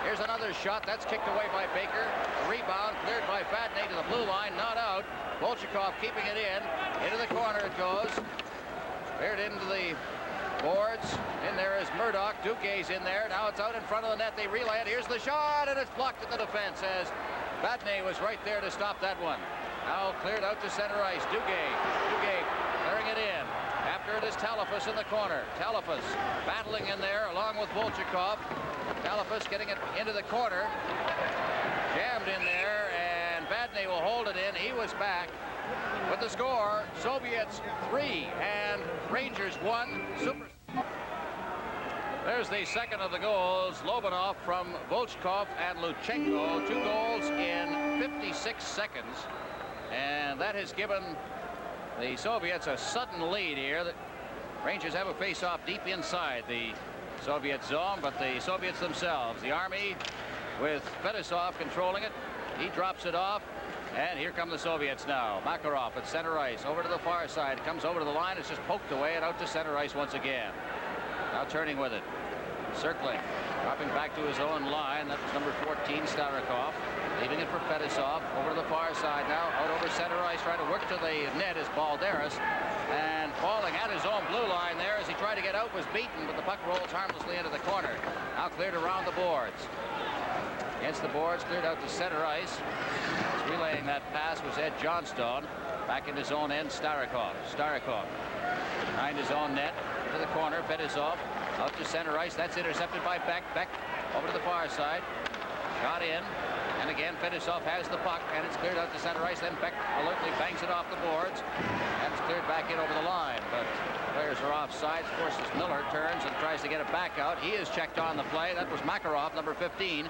Here's another shot. That's kicked away by Baker. A rebound cleared by Fadney to the blue line, not out. Volchkov keeping it in. Into the corner it goes. Cleared into the boards. In there is Murdoch. Duguay's in there. Now it's out in front of the net. They relay it. Here's the shot, and it's blocked at the defense as Fadney was right there to stop that one. Now cleared out to center ice. Duguay clearing it in. After it is Talafas in the corner. Talafas battling in there along with Volchkov. Talafas getting it into the corner. Jammed in there, and Fadney will hold it in. He was back. With the score, Soviets 3 and Rangers 1. There's the second of the goals. Lobinov from Volchkov and Luchenko. 2 goals in 56 seconds. And that has given the Soviets a sudden lead here. The Rangers have a face-off deep inside the Soviet zone, but the Soviets themselves, the Army with Fetisov controlling it. He drops it off. And here come the Soviets now. Makarov at center ice, over to the far side, comes over to the line. It's just poked away and out to center ice once again. Now turning with it, circling, dropping back to his own line. That was number 14, Starikov. Leaving it for Fetisov, over to the far side now, out over center ice, trying to work to the net is Balderas. And falling at his own blue line there as he tried to get out, was beaten, but the puck rolls harmlessly into the corner. Now cleared around the boards. Against the boards, cleared out to center ice. Relaying that pass was Ed Johnstone. Back in his own end, Starikov. Behind his own net. into the corner. Fedosov out to center ice. That's intercepted by Beck. Beck over to the far side. Shot in. And again, Fedosov has the puck, and it's cleared out to center ice. Then Beck alertly bangs it off the boards, and it's cleared back in over the line. But players are offside. Of course, as Miller turns and tries to get it back out. He is checked on the play. That was Makarov, number 15.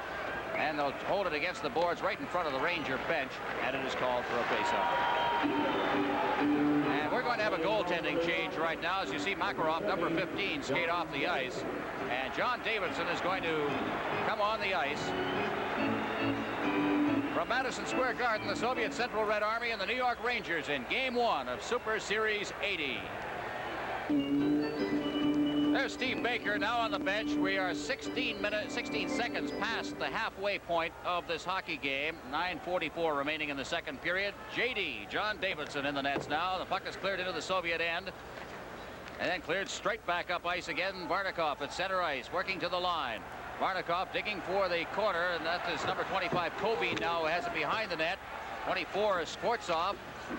And they'll hold it against the boards right in front of the Ranger bench, and it is called for a faceoff. And we're going to have a goaltending change right now. As you see Makarov, number 15, skate off the ice. And John Davidson is going to come on the ice. From Madison Square Garden, the Soviet Central Red Army and the New York Rangers in Game 1 of Super Series 80. There's Steve Baker now on the bench. We are 16 seconds past the halfway point of this hockey game. 9:44 remaining in the second period. JD, John Davidson in the nets now. The puck is cleared into the Soviet end. And then cleared straight back up ice again. Varnikov at center ice, working to the line. Varnikov digging for the corner, and that is number 25, Kobe now has it behind the net. 24 is Skvortsov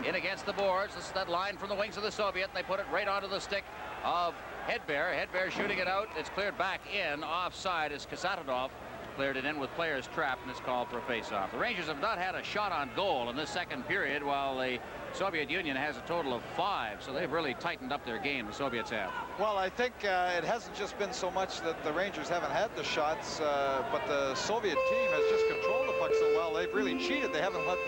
in against the boards. This is that line from the wings of the Soviet, and they put it right onto the stick of Hedberg. Hedberg shooting it out. It's cleared back in. Offside is Kasatonov. Cleared it in with players trapped, and it's called for a face-off. The Rangers have not had a shot on goal in this second period, while the Soviet Union has a total of 5. So they've really tightened up their game, the Soviets have. Well, I think it hasn't just been so much that the Rangers haven't had the shots, but the Soviet team has just controlled the puck so well. They've really cheated. They haven't let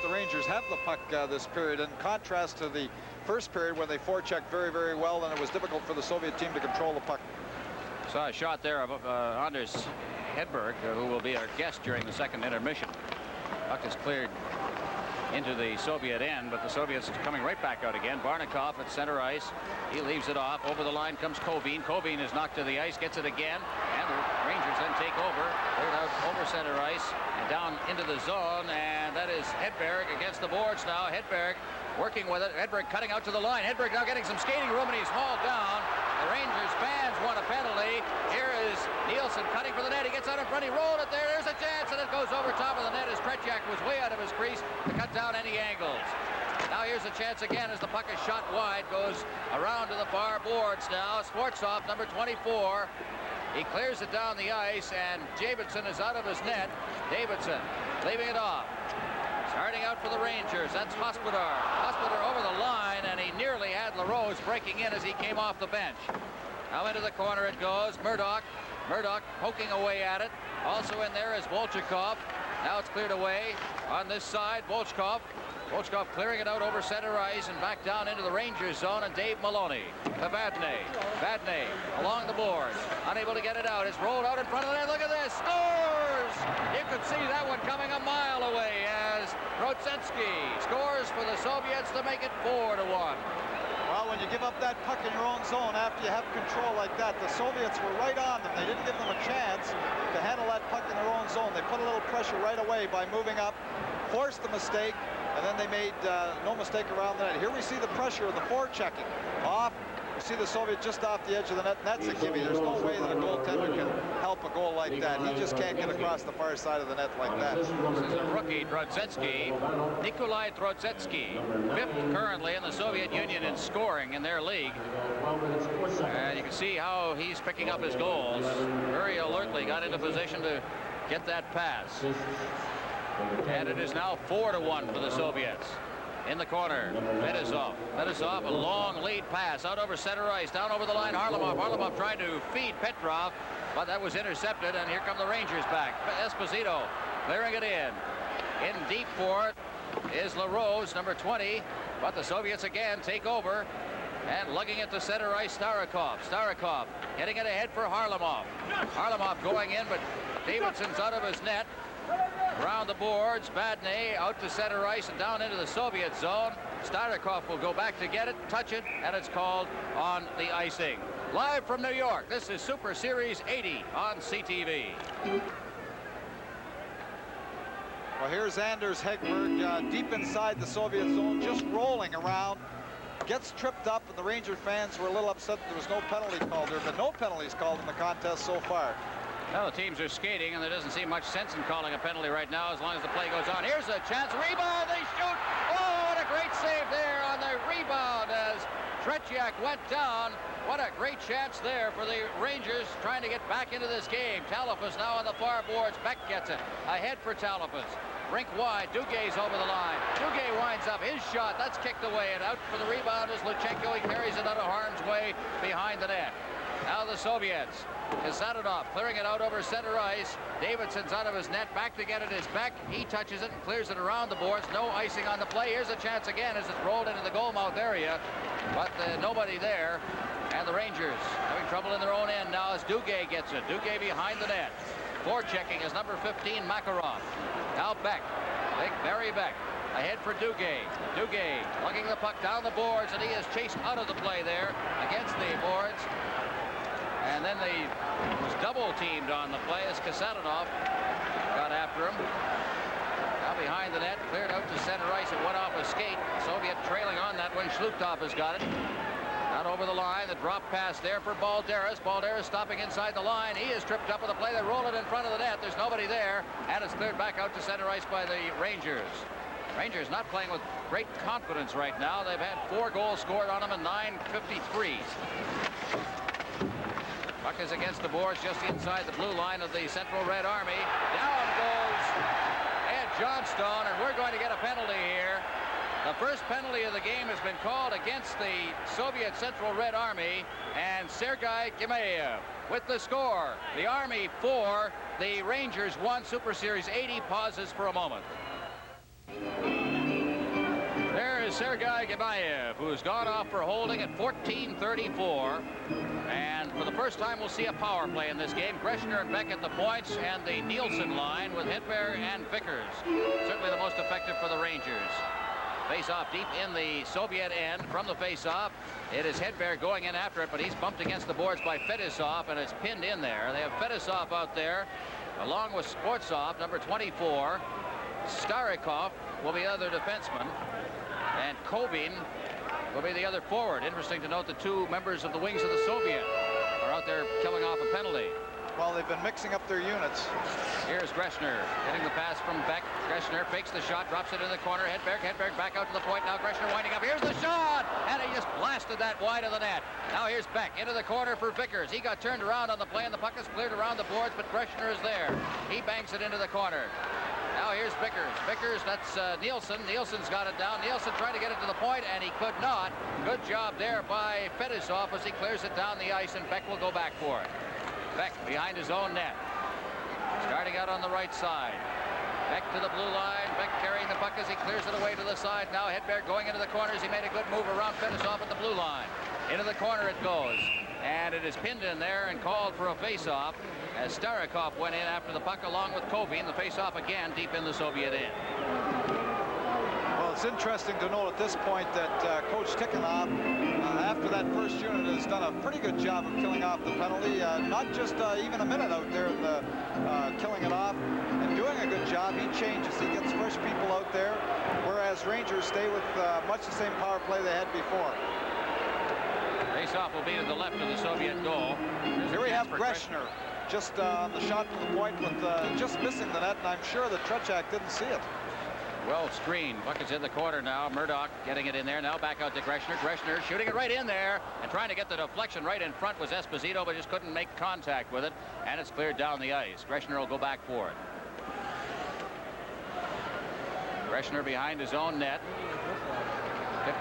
the Rangers have the puck this period, in contrast to the first period when they forechecked very, very well, and it was difficult for the Soviet team to control the puck. Saw a shot there of Anders Hedberg, who will be our guest during the second intermission. Puck is cleared into the Soviet end, but the Soviets are coming right back out again. Varnikov at center ice. He leaves it off. Over the line comes Kovin. Kovin is knocked to the ice, gets it again, and the Rangers then take over. Cleared out over center ice and down into the zone, and that is Hedberg against the boards now. Hedberg working with it. Hedberg cutting out to the line. Hedberg now getting some skating room, and he's hauled down. The Rangers fans want a penalty. Here is Nielsen cutting for the net. He gets out in front. He rolled it there. There's a chance, and it goes over top of the net as Tretiak was way out of his crease to cut down any angles. Now here's a chance again as the puck is shot wide. Goes around to the far boards now. Skvortsov, number 24. He clears it down the ice, and Davidson is out of his net. Davidson leaving it off. Starting out for the Rangers, that's Hospodar. Hospodar over the line, and he nearly had LaRose breaking in as he came off the bench. Now into the corner it goes. Murdoch. Murdoch poking away at it. Also in there is Volchikov. Now it's cleared away on this side. Volchkov clearing it out over center ice and back down into the Rangers zone, and Dave Maloney to Vadney. Vadney along the boards, unable to get it out. It's rolled out in front of the net. Look at this. Scores! You could see that one coming a mile away as Trotsetsky scores for the Soviets to make it 4-1. Well, when you give up that puck in your own zone after you have control like that, the Soviets were right on them. They didn't give them a chance to handle that puck in their own zone. They put a little pressure right away by moving up, forced the mistake, and then they made no mistake around the net. Here we see the pressure of the forechecking off. You see the Soviet just off the edge of the net, and that's a gimme. There's no way that a goaltender can help a goal like that. He just can't get across the far side of the net like that. This is a rookie, Trotsetsky, Nikolai Trotsetsky, 5th currently in the Soviet Union in scoring in their league. And you can see how he's picking up his goals. Very alertly got into position to get that pass. And it is now 4-1 for the Soviets. In the corner, Fedosov. Fedosov, a long lead pass out over center ice, down over the line. Harlamov. Harlamov trying to feed Petrov, but that was intercepted, and here come the Rangers back. Esposito clearing it in. In deep for it is LaRose, number 20, but the Soviets again take over, and lugging it to center ice, Starikov. Starikov getting it ahead for Harlamov. Harlamov going in, but Davidson's out of his net. Around the boards, Vadney out to center ice and down into the Soviet zone. Starikov will go back to get it, touch it, and it's called on the icing. Live from New York, this is Super Series 80 on CTV. Well, here's Anders Hedberg deep inside the Soviet zone, just rolling around. Gets tripped up, and the Ranger fans were a little upset that there was no penalty called. There have been no penalties called in the contest so far. Well, the teams are skating, and there doesn't seem much sense in calling a penalty right now as long as the play goes on. Here's a chance. Rebound. They shoot. Oh, what a great save there on the rebound as Tretiak went down. What a great chance there for the Rangers trying to get back into this game. Talafas now on the far boards. Beck gets it. Ahead for Talafas. Rink wide. Duguay's over the line. Duguay winds up his shot. That's kicked away. And out for the rebound is Luchenko. He carries it out of harm's way behind the net. Now the Soviets. Kasatonov clearing it out over center ice. Davidson's out of his net. Back to get it is Beck. He touches it and clears it around the boards. No icing on the play. Here's a chance again as it's rolled into the goal mouth area. But nobody there. And the Rangers having trouble in their own end now as Duguay gets it. Duguay behind the net. Forechecking is number 15, Makarov. Now Beck. Big Barry Beck. Ahead for Duguay. Duguay lugging the puck down the boards, and he is chased out of the play there against the boards. And then was double teamed on the play as Kasatonov got after him. Now behind the net, cleared out to center ice. It went off a skate. Soviet trailing on that one. Shlutov has got it. Out over the line, the drop pass there for Balderas. Balderas stopping inside the line. He is tripped up with the play. They roll it in front of the net. There's nobody there, and it's cleared back out to center ice by the Rangers. Rangers not playing with great confidence right now. They've had 4 goals scored on them in 9:53. Puck is against the boards just inside the blue line of the Central Red Army. Down goes Ed Johnstone, and we're going to get a penalty here. The first penalty of the game has been called against the Soviet Central Red Army, and Sergei Gimayev with the score. The Army 4, the Rangers 1. Super Series 80 pauses for a moment. There is Sergei Gimayev, who's gone off for holding at 14:34. And for the first time, we'll see a power play in this game. Greshner and Beck at the points, and the Nielsen line with Hedberg and Vickers. Certainly the most effective for the Rangers. Face-off deep in the Soviet end. From the face-off, it is Hedberg going in after it, but he's bumped against the boards by Fedosov, and it's pinned in there. They have Fedosov out there, along with Sportsov, number 24. Starikov will be the other defenseman, and Kobin will be the other forward. Interesting to note the 2 members of the wings of the Soviet are out there killing off a penalty. Well, they've been mixing up their units. Here's Greshner getting the pass from Beck. Greshner fakes the shot, drops it in the corner. Hedberg back out to the point. Now Greshner winding up. Here's the shot! And he just blasted that wide of the net. Now here's Beck into the corner for Vickers. He got turned around on the play, and the puck is cleared around the boards, but Greshner is there. He banks it into the corner. Now here's Vickers. Vickers, that's Nielsen. Nielsen's got it down. Nielsen trying to get it to the point, and he could not. Good job there by Fedosov as he clears it down the ice, and Beck will go back for it. Beck behind his own net. Starting out on the right side. Beck to the blue line. Beck carrying the puck as he clears it away to the side. Now Hedberg going into the corners. He made a good move around Fedosov at the blue line. Into the corner it goes. And it is pinned in there and called for a face-off as Starikov went in after the puck along with Kobin. The face-off again deep in the Soviet end. Well, it's interesting to note at this point that Coach Tikhonov, after that first unit, has done a pretty good job of killing off the penalty. Not just even a minute out there in the killing it off and doing a good job. He changes. He gets fresh people out there, whereas Rangers stay with much the same power play they had before. Face-off will be to the left of the Soviet goal. Here we have Greshner just on the shot to the point with just missing the net, and I'm sure that Tretiak didn't see it. Well screened. Puck is in the corner now. Murdoch getting it in there. Now back out to Greshner. Greshner shooting it right in there and trying to get the deflection right in front was Esposito, but just couldn't make contact with it, and it's cleared down the ice. Greshner will go back for it. Greshner behind his own net.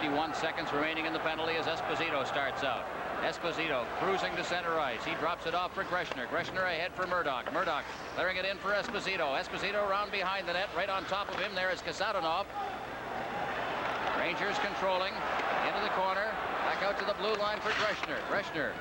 51 seconds remaining in the penalty as Esposito starts out. Esposito cruising to center ice. He drops it off for Greshner. Greshner ahead for Murdoch. Murdoch clearing it in for Esposito. Esposito around behind the net. Right on top of him there is Kasatonov. Rangers controlling into the corner. Back out to the blue line for Greshner. Greshner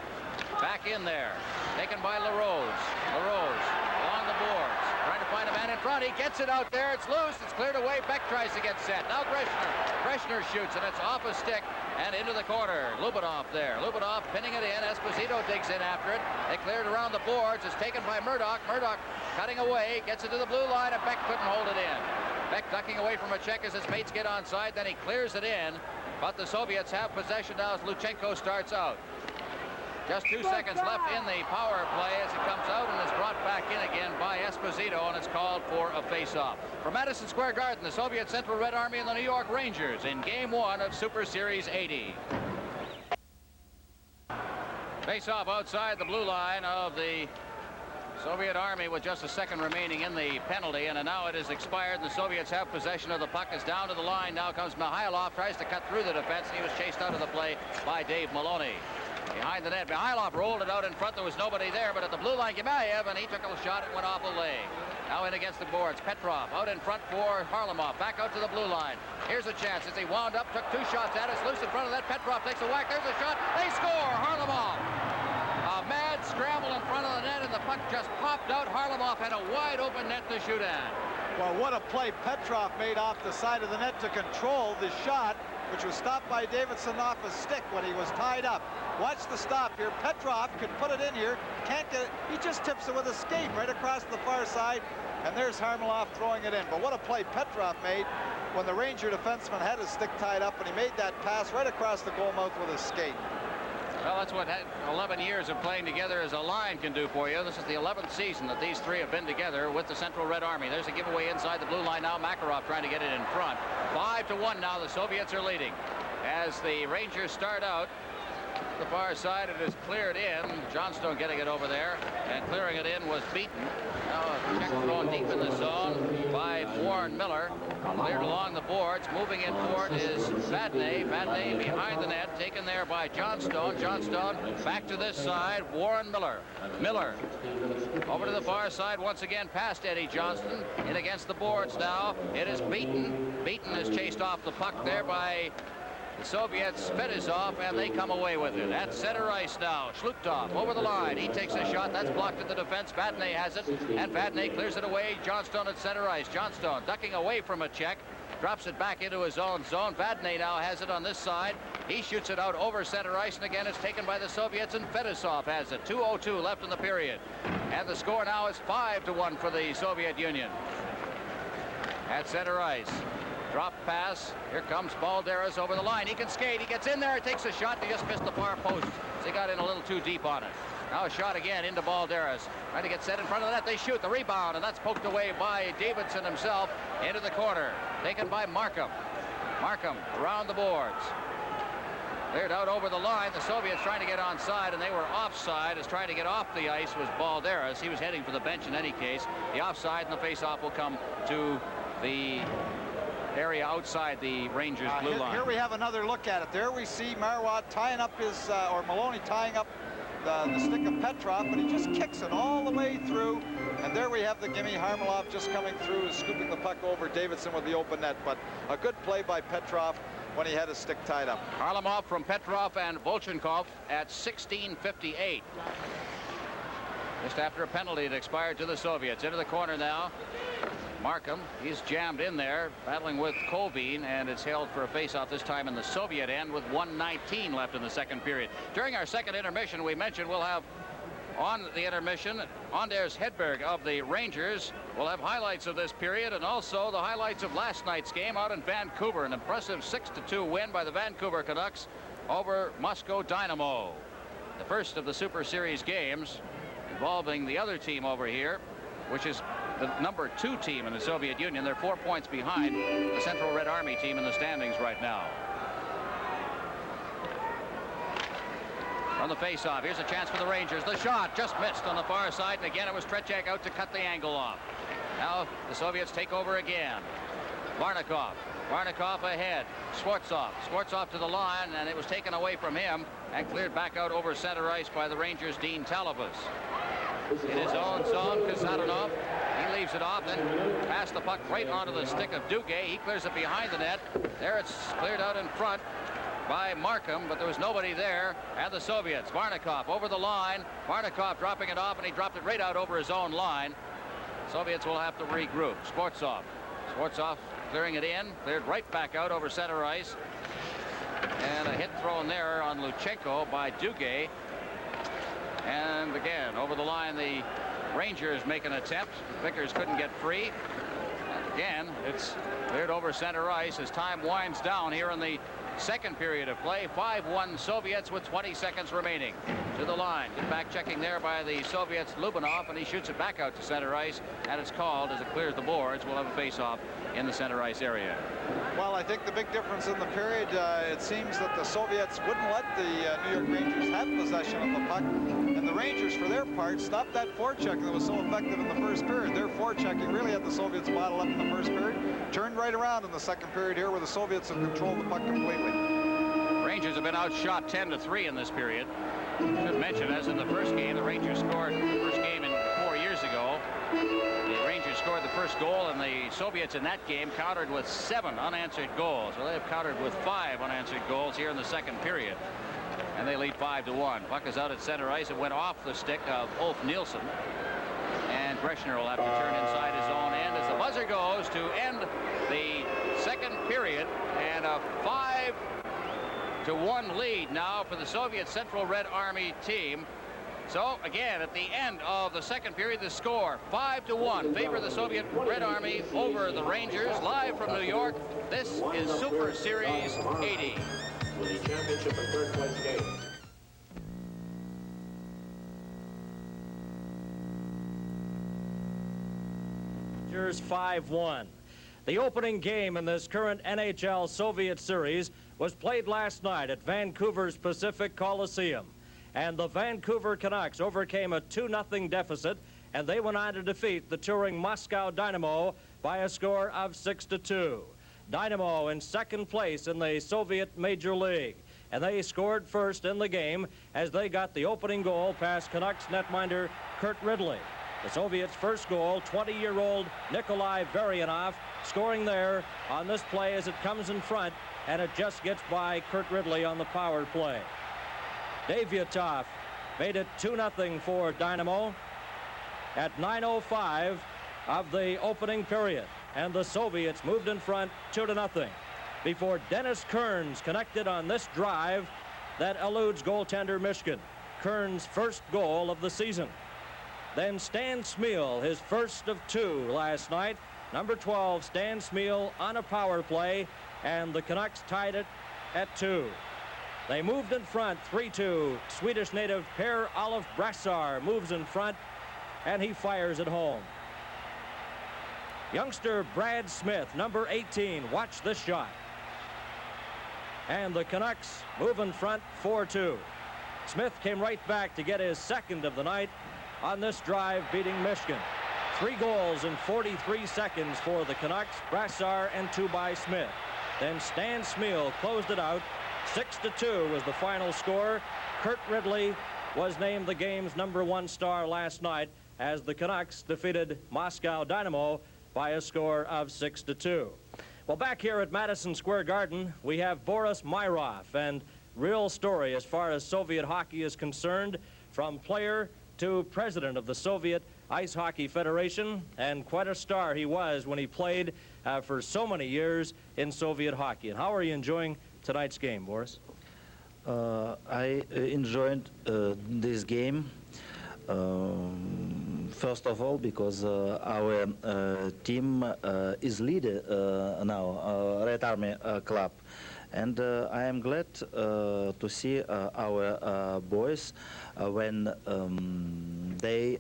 back in there. Taken by LaRose. LaRose along the boards. Trying to find a man in front. He gets it out there. It's loose. It's cleared away. Beck tries to get set. Now Greshner. Greshner shoots, and it's off a stick and into the corner. Lubinov there. Lubinov pinning it in. Esposito digs in after it. They cleared around the boards. It's taken by Murdoch. Murdoch cutting away. Gets it to the blue line, and Beck couldn't hold it in. Beck ducking away from a check as his mates get onside. Then he clears it in. But the Soviets have possession now as Luchenko starts out. Just 2 seconds left in the power play as it comes out and is brought back in again by Esposito, and it's called for a face-off. From Madison Square Garden, the Soviet Central Red Army and the New York Rangers in Game 1 of Super Series 80. Face off outside the blue line of the Soviet Army with just a second remaining in the penalty, and now it is expired. The Soviets have possession of the puck. It's down to the line. Now comes Mikhailov, tries to cut through the defense, and he was chased out of the play by Dave Maloney. Behind the net, Mikhailov rolled it out in front. There was nobody there, but at the blue line, Gemayev, and he took a shot and went off the leg. Now in against the boards. Petrov out in front for Harlamov. Back out to the blue line. Here's a chance as he wound up, took 2 shots at it. It's loose in front of that. Petrov takes a whack. There's a shot. They score. Harlamov. A mad scramble in front of the net, and the puck just popped out. Harlamov had a wide open net to shoot at. Well, what a play Petrov made off the side of the net to control the shot, which was stopped by Davidson off his stick when he was tied up. Watch the stop here. Petrov can put it in here. Can't get it. He just tips it with a skate right across the far side. And there's Harlamov throwing it in. But what a play Petrov made when the Ranger defenseman had his stick tied up, and he made that pass right across the goal mouth with his skate. Well, that's what 11 years of playing together as a line can do for you. This is the 11th season that these three have been together with the Central Red Army. There's a giveaway inside the blue line now. Makarov trying to get it in front. 5-1 now. The Soviets are leading. As the Rangers start out, the far side, it is cleared in. Johnstone getting it over there, and clearing it in was Beaton. Now a check thrown deep in the zone by Warren Miller. Cleared along the boards. Moving in forward is Vadnais. Vadnais behind the net, taken there by Johnstone. Johnstone back to this side. Warren Miller. Miller over to the far side once again past Eddie Johnston. In against the boards now. It is Beaton. Beaton is chased off the puck there by the Soviets. Fedosov, and they come away with it. At center ice now. Shlutov over the line. He takes a shot. That's blocked at the defense. Vadnais has it, and Vadnais clears it away. Johnstone at center ice. Johnstone ducking away from a check. Drops it back into his own zone. Vadnais now has it on this side. He shoots it out over center ice, and again it's taken by the Soviets, and Fedosov has it. 2:02 left in the period. And the score now is 5-1 for the Soviet Union. At center ice. Drop pass. Here comes Balderas over the line. He can skate. He gets in there. Takes a shot. He just missed the far post. He got in a little too deep on it. Now a shot again into Balderas. Trying to get set in front of the net. They shoot the rebound, and that's poked away by Davidson himself into the corner. Taken by Markham. Markham around the boards. Cleared out over the line. The Soviets trying to get onside, and they were offside. As trying to get off the ice was Balderas. He was heading for the bench in any case. The offside and the face-off will come to the area outside the Rangers blue line. Here we have another look at it. There we see Marwad tying up his, or Maloney tying up the stick of Petrov, but he just kicks it all the way through. And there we have the gimme. Harlamov just coming through, scooping the puck over Davidson with the open net. But a good play by Petrov when he had his stick tied up. Harlamov from Petrov and Volchenkov at 16:58. Just after a penalty that expired to the Soviets. Into the corner now. Markham, he's jammed in there, battling with Colvin, and it's held for a face-off this time in the Soviet end with 1:19 left in the second period. During our second intermission, we mentioned we'll have on the intermission Anders Hedberg of the Rangers. We'll have highlights of this period and also the highlights of last night's game out in Vancouver. An impressive 6-2 win by the Vancouver Canucks over Moscow Dynamo. The first of the Super Series games involving the other team over here, which is the number 2 team in the Soviet Union. They're 4 points behind the Central Red Army team in the standings right now. From the face-off, here's a chance for the Rangers. The shot just missed on the far side, and again it was Tretiak out to cut the angle off. Now the Soviets take over again. Varnikov. Varnikov ahead. Schwartzov to the line, and it was taken away from him and cleared back out over center ice by the Rangers' Dean Talavas. In his own zone, Kasatonov, he leaves it off, then passed the puck right onto the stick of Duguay. He clears it behind the net. There it's cleared out in front by Markham, but there was nobody there. And the Soviets, Varnikov over the line. Varnikov dropping it off, and he dropped it right out over his own line. Soviets will have to regroup. Schwartzov clearing it in, cleared right back out over center ice. And a hit thrown there on Luchenko by Duguay. And again, over the line, the Rangers make an attempt. Vickers couldn't get free. And again, it's cleared over center ice as time winds down here in the second period of play. 5-1 Soviets with 20 seconds remaining. To the line. Get back checking there by the Soviets, Lubinov, and he shoots it back out to center ice, and it's called as it clears the boards. We'll have a face-off in the center ice area. Well, I think the big difference in the period, it seems that the Soviets wouldn't let the New York Rangers have possession of the puck, and the Rangers, for their part, stopped that forechecking that was so effective in the first period. Their forechecking really had the Soviets bottled up in the first period, turned right around in the second period here, where the Soviets have controlled the puck completely. Rangers have been outshot 10-3 in this period. Should mention, as in the first game, the Rangers scored the first game in 4 years ago. The Rangers scored the first goal, and the Soviets in that game countered with 7 unanswered goals. Well, they've countered with 5 unanswered goals here in the second period, and they lead 5-1. Puck is out at center ice. It went off the stick of Ulf Nielsen, and Breshner will have to turn inside his own end as the buzzer goes to end the second period, and a 5-1 lead now for the Soviet Central Red Army team. So again, at the end of the second period, the score 5-1 favor the Soviet Red Army over the Rangers. Live from New York, this is Super Series 80. For the championship and third place game. Rangers 5-1. The opening game in this current NHL Soviet Series was played last night at Vancouver's Pacific Coliseum. And the Vancouver Canucks overcame a 2-0 deficit, and they went on to defeat the touring Moscow Dynamo by a score of 6-2. Dynamo in second place in the Soviet Major League, and they scored first in the game as they got the opening goal past Canucks netminder Kurt Ridley. The Soviets' first goal, 20-year-old Nikolai Varianov, scoring there on this play as it comes in front, and it just gets by Kurt Ridley on the power play. Davyatov made it 2-0 for Dynamo at 9:05 of the opening period, and the Soviets moved in front 2-0 before Dennis Kearns connected on this drive that eludes goaltender Mishkin. Kearns' first goal of the season. Then Stan Smeel, his first of 2 last night. Number 12, Stan Smeel on a power play, and the Canucks tied it at 2. They moved in front 3-2. Swedish native Per-Olof Brassar moves in front, and he fires it home. Youngster Brad Smith, number 18, watch this shot. And the Canucks move in front 4-2. Smith came right back to get his second of the night on this drive, beating Michigan. 3 goals in 43 seconds for the Canucks, Brassar and 2 by Smith. Then Stan Smeel closed it out. 6-2 was the final score. Kurt Ridley was named the game's #1 star last night as the Canucks defeated Moscow Dynamo by a score of 6-2. Well, back here at Madison Square Garden, we have Boris Myrov, and real story as far as Soviet hockey is concerned, from player to president of the Soviet Ice Hockey Federation, and quite a star he was when he played for so many years in Soviet hockey. And how are you enjoying tonight's game, Boris? I enjoyed this game, first of all, because our team is leader now, Red Army Club. And I am glad to see our boys when they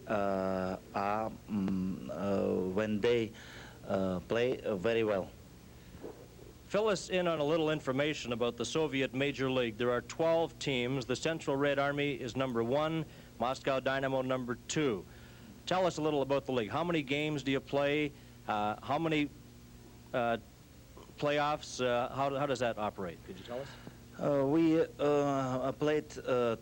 play very well. Fill us in on a little information about the Soviet Major League. There are 12 teams. The Central Red Army is #1, Moscow Dynamo #2. Tell us a little about the league. How many games do you play? How many playoffs? How does that operate? Could you tell us? We played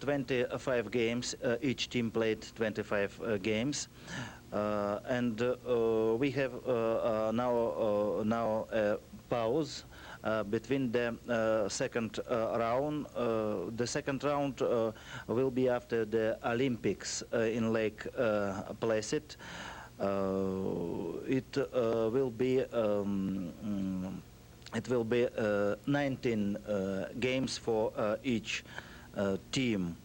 25 games. Each team played 25 games. And we have now a pause between the second round. The second round will be after the Olympics in Lake Placid. It will be 19 games for each team.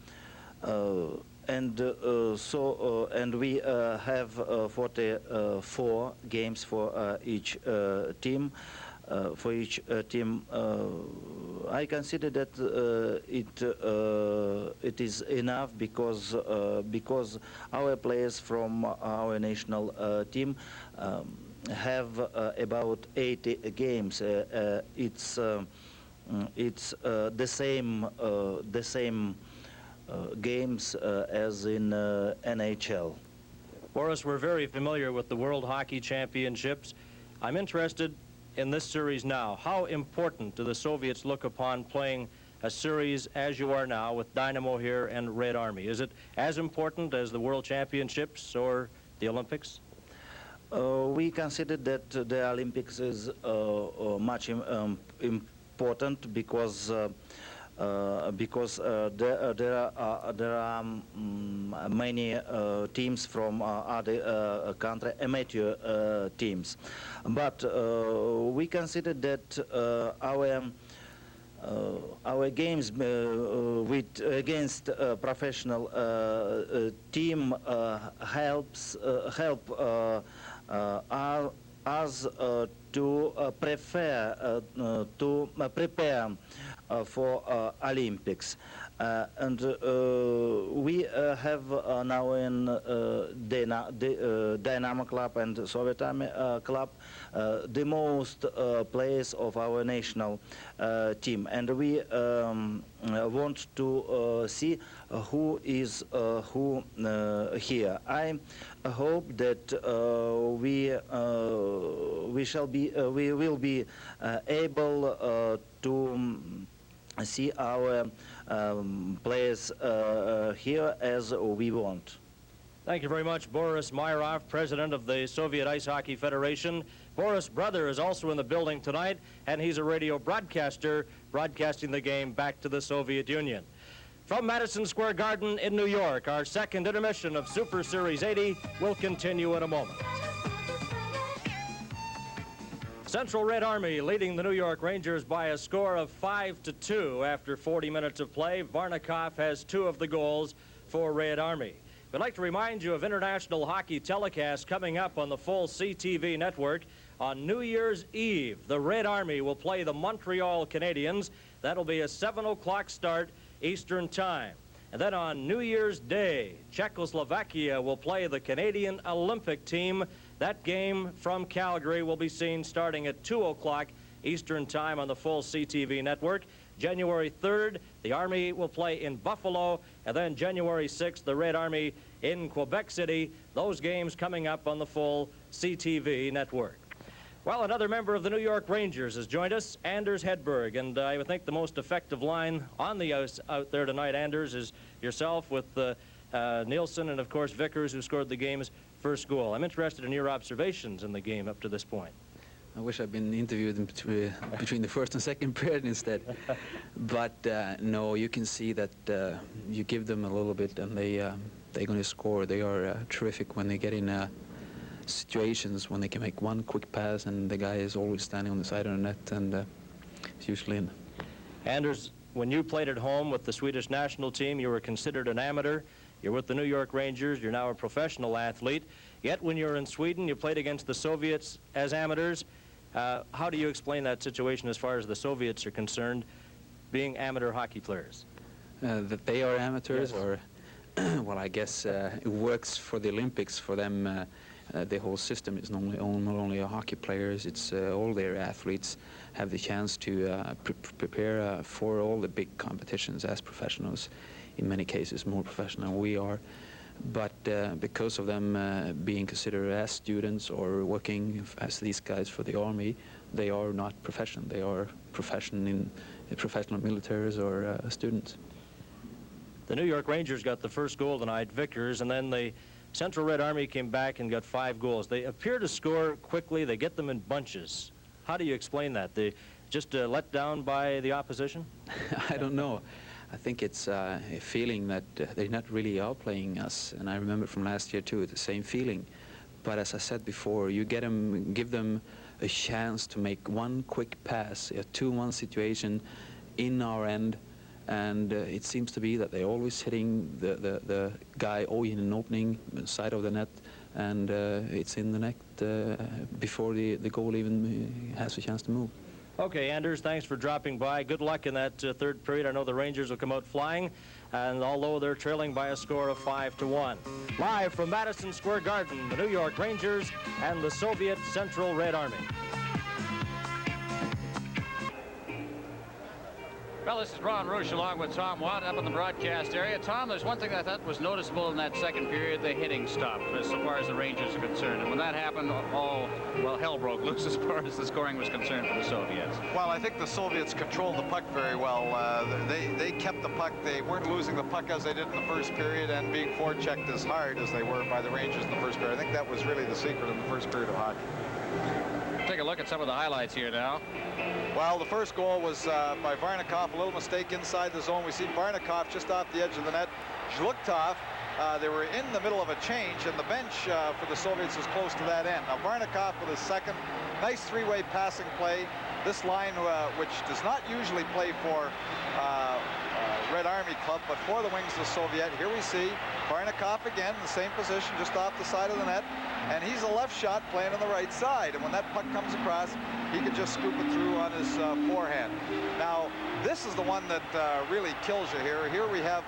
And we have 44 games for each team. I consider that it is enough because our players from our national team have about 80 games. It's the same games as in NHL. Boris, we're very familiar with the World Hockey Championships. I'm interested in this series now. How important do the Soviets look upon playing a series as you are now with Dynamo here and Red Army? Is it as important as the World Championships or the Olympics? We consider that the Olympics is much important because there are many teams from other country, amateur teams, but we consider that our games against professional team help us to prepare for Olympics, and we have now in Dynamo Club and Soviet Army Club the most players of our national team, and we want to see who is who here. I hope that we will be able to see our players here as we want. Thank you very much, Boris Myrov, president of the Soviet Ice Hockey Federation. Boris' brother is also in the building tonight, and he's a radio broadcaster broadcasting the game back to the Soviet Union. From Madison Square Garden in New York, our second intermission of Super Series 80 will continue in a moment. Central Red Army leading the New York Rangers by a score of 5-2 after 40 minutes of play. Varnikov has 2 of the goals for Red Army. We'd like to remind you of international hockey telecasts coming up on the full CTV network. On New Year's Eve, the Red Army will play the Montreal Canadiens. That'll be a 7 o'clock start Eastern Time. And then on New Year's Day, Czechoslovakia will play the Canadian Olympic team. That game from Calgary will be seen starting at 2 o'clock Eastern Time on the full CTV network. January 3rd, the Army will play in Buffalo, and then January 6th, the Red Army in Quebec City. Those games coming up on the full CTV network. Well, another member of the New York Rangers has joined us, Anders Hedberg, and I would think the most effective line on the ice out there tonight, Anders, is yourself with Nielsen and, of course, Vickers, who scored the game's first goal. I'm interested in your observations in the game up to this point. I wish I'd been interviewed in between the first and second period instead. But no, you can see that you give them a little bit and they're going to score. They are terrific when they get in situations when they can make one quick pass and the guy is always standing on the side of the net, and it's usually in. Anders, when you played at home with the Swedish national team, you were considered an amateur. You're with the New York Rangers. You're now a professional athlete. Yet when you were in Sweden, you played against the Soviets as amateurs. How do you explain that situation as far as the Soviets are concerned, being amateur hockey players? That they are amateurs, yes. Or, well, I guess it works for the Olympics. For them, the whole system is not only hockey players, it's all their athletes have the chance to prepare for all the big competitions as professionals. In many cases, more professional than we are. But because of them being considered as students or working as these guys for the Army, they are not professional. They are professional militaries or students. The New York Rangers got the first goal tonight, Vickers, and then the Central Red Army came back and got 5 goals. They appear to score quickly. They get them in bunches. How do you explain that? They just let down by the opposition? I don't know. I think it's a feeling that they're not really outplaying us, and I remember from last year too, the same feeling. But as I said before, you give them a chance to make one quick pass, a 2-1 situation in our end, and it seems to be that they're always hitting the guy in an opening side of the net, and it's in the net before the goal even has a chance to move. Okay, Anders, thanks for dropping by. Good luck in that third period. I know the Rangers will come out flying. and although they're trailing by a score of 5-1. Live from Madison Square Garden, the New York Rangers and the Soviet Central Red Army. Well, this is Ron Rush along with Tom Watt up in the broadcast area. Tom, there's one thing I thought was noticeable in that second period. The hitting stopped as far as the Rangers are concerned. And when that happened, hell broke loose as far as the scoring was concerned for the Soviets. Well, I think the Soviets controlled the puck very well. They kept the puck. They weren't losing the puck as they did in the first period and being forechecked as hard as they were by the Rangers in the first period. I think that was really the secret in the first period of hockey. Take a look at some of the highlights here now. Well, the first goal was by Varnikov, a little mistake inside the zone. We see Varnikov just off the edge of the net. Zhluktov, they were in the middle of a change, and the bench for the Soviets is close to that end. Now Varnikov with his second, nice three-way passing play. This line, which does not usually play for Red Army Club, but for the Wings of the Soviet. Here we see Varnikov again in the same position, just off the side of the net. And he's a left shot playing on the right side. And when that puck comes across, he can just scoop it through on his forehand. Now, this is the one that really kills you here. Here we have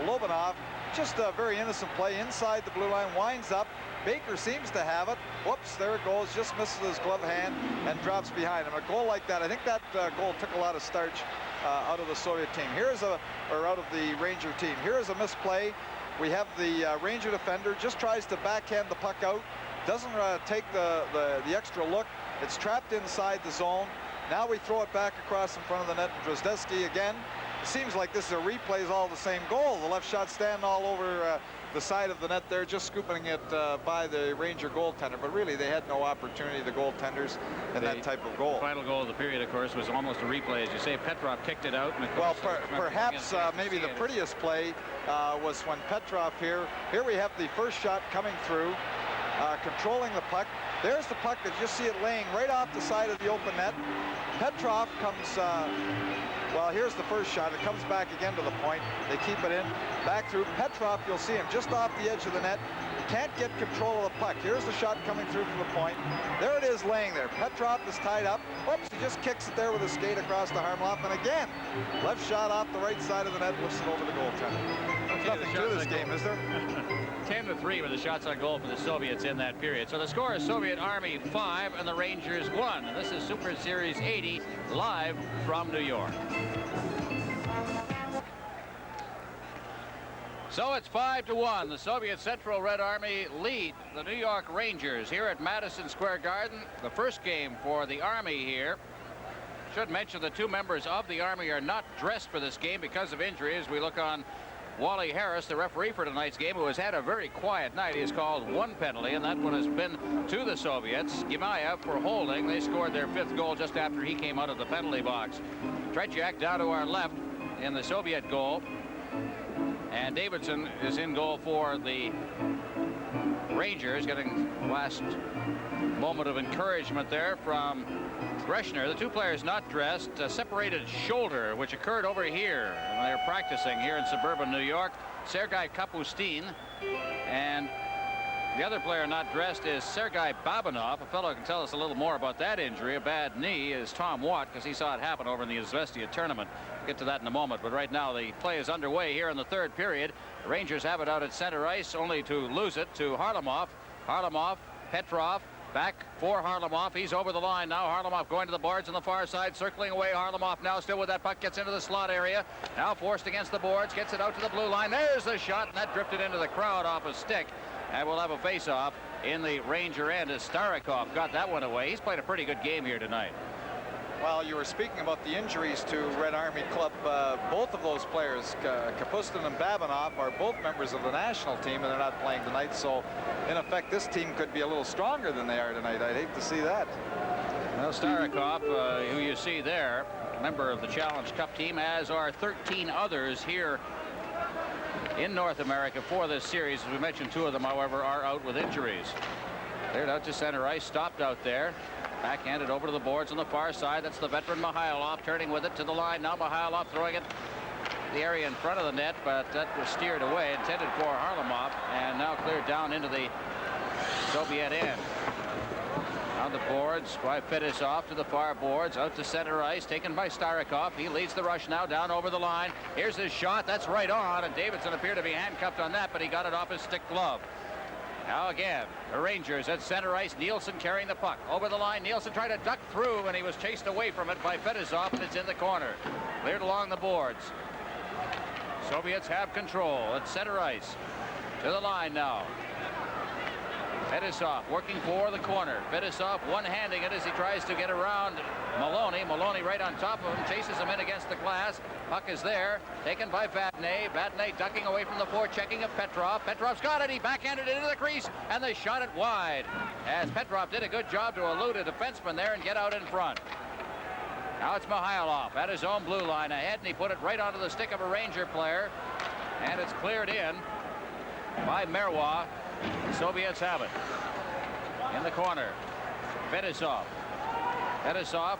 Lobanov, just a very innocent play inside the blue line, winds up. Baker seems to have it. Whoops, there it goes, just misses his glove hand and drops behind him. A goal like that, I think that goal took a lot of starch out of the Soviet team. Out of the Ranger team. Here is a misplay. We have the Ranger defender, just tries to backhand the puck out, doesn't take the extra look. It's trapped inside the zone. Now we throw it back across in front of the net. Drozdetsky again. It seems like this is a replay, is all the same goal. The left shot standing all over the side of the net there, just scooping it by the Ranger goaltender. But really, they had no opportunity, the goaltenders, in that type of goal. The final goal of the period, of course, was almost a replay. As you say, Petrov kicked it out. And well, perhaps maybe the prettiest play was when Petrov here we have the first shot coming through, controlling the puck. There's the puck that you see it laying right off the side of the open net. Petrov comes, well, here's the first shot. It comes back again to the point. They keep it in, back through. Petrov, you'll see him just off the edge of the net. Can't get control of the puck. Here's the shot coming through from the point. There it is laying there. Petrov is tied up. Whoops, he just kicks it there with a skate across the Harmloff. And again, left shot off the right side of the net, lifts it over the goaltender. There's nothing to this game, is there? 10-3 were the shots on goal for the Soviets in that period. So the score is Soviet Army 5 and the Rangers 1. And this is Super Series 80 live from New York. So it's 5-1. The Soviet Central Red Army lead the New York Rangers here at Madison Square Garden. The first game for the Army here. Should mention the two members of the Army are not dressed for this game because of injury. As we look on Wally Harris, the referee for tonight's game, who has had a very quiet night. He has called one penalty, and that one has been to the Soviets. Gimayev for holding. They scored their fifth goal just after he came out of the penalty box. Tretiak down to our left in the Soviet goal. And Davidson is in goal for the Rangers, getting last moment of encouragement there from Breshner. The two players not dressed, a separated shoulder, which occurred over here. And they're practicing here in suburban New York. Sergei Kapustin. And the other player not dressed is Sergei Babanov. A fellow who can tell us a little more about that injury, a bad knee, is Tom Watt, because he saw it happen over in the Izvestia tournament. We'll get to that in a moment. But right now the play is underway here in the third period. The Rangers have it out at center ice, only to lose it to Harlamov. Harlamov, Petrov, back for Harlamov. He's over the line now. Harlamov going to the boards on the far side, circling away. Harlamov now still with that puck, gets into the slot area. Now forced against the boards, gets it out to the blue line. There's the shot, and that drifted into the crowd off a stick. And we'll have a face-off in the Ranger end as Starikov got that one away. He's played a pretty good game here tonight. Well, you were speaking about the injuries to Red Army Club. Both of those players, Kapustin and Babanov, are both members of the national team, and they're not playing tonight. So, in effect, this team could be a little stronger than they are tonight. I'd hate to see that. Well, Starikov, who you see there, a member of the Challenge Cup team, as are 13 others here in North America for this series. As we mentioned, two of them, however, are out with injuries. Cleared out to center ice, stopped out there. Backhanded over to the boards on the far side. That's the veteran Mihailov turning with it to the line. Now Mihailov throwing it the area in front of the net, but that was steered away, intended for Harlamov, and now cleared down into the Soviet end. Now Around the boards by Fedosov to the far boards, out to center ice, taken by Starikov. He leads the rush now down over the line. Here's his shot. That's right on, and Davidson appeared to be handcuffed on that, but he got it off his stick glove. Now again, the Rangers at center ice. Nielsen carrying the puck. Over the line, Nielsen tried to duck through, and he was chased away from it by Fedosov, and it's in the corner. Cleared along the boards. Soviets have control at center ice. To the line now. Fedosov working for the corner. Fedosov one-handing it as he tries to get around Maloney. Maloney right on top of him, chases him in against the glass. Puck is there, taken by Vatney. Vatney ducking away from the forechecking of Petrov. Petrov's got it. He backhanded it into the crease, and they shot it wide. As Petrov did a good job to elude a defenseman there and get out in front. Now it's Mihailov at his own blue line ahead, and he put it right onto the stick of a Ranger player, and it's cleared in by Merwa. The Soviets have it. In the corner, Fedosov. Fedosov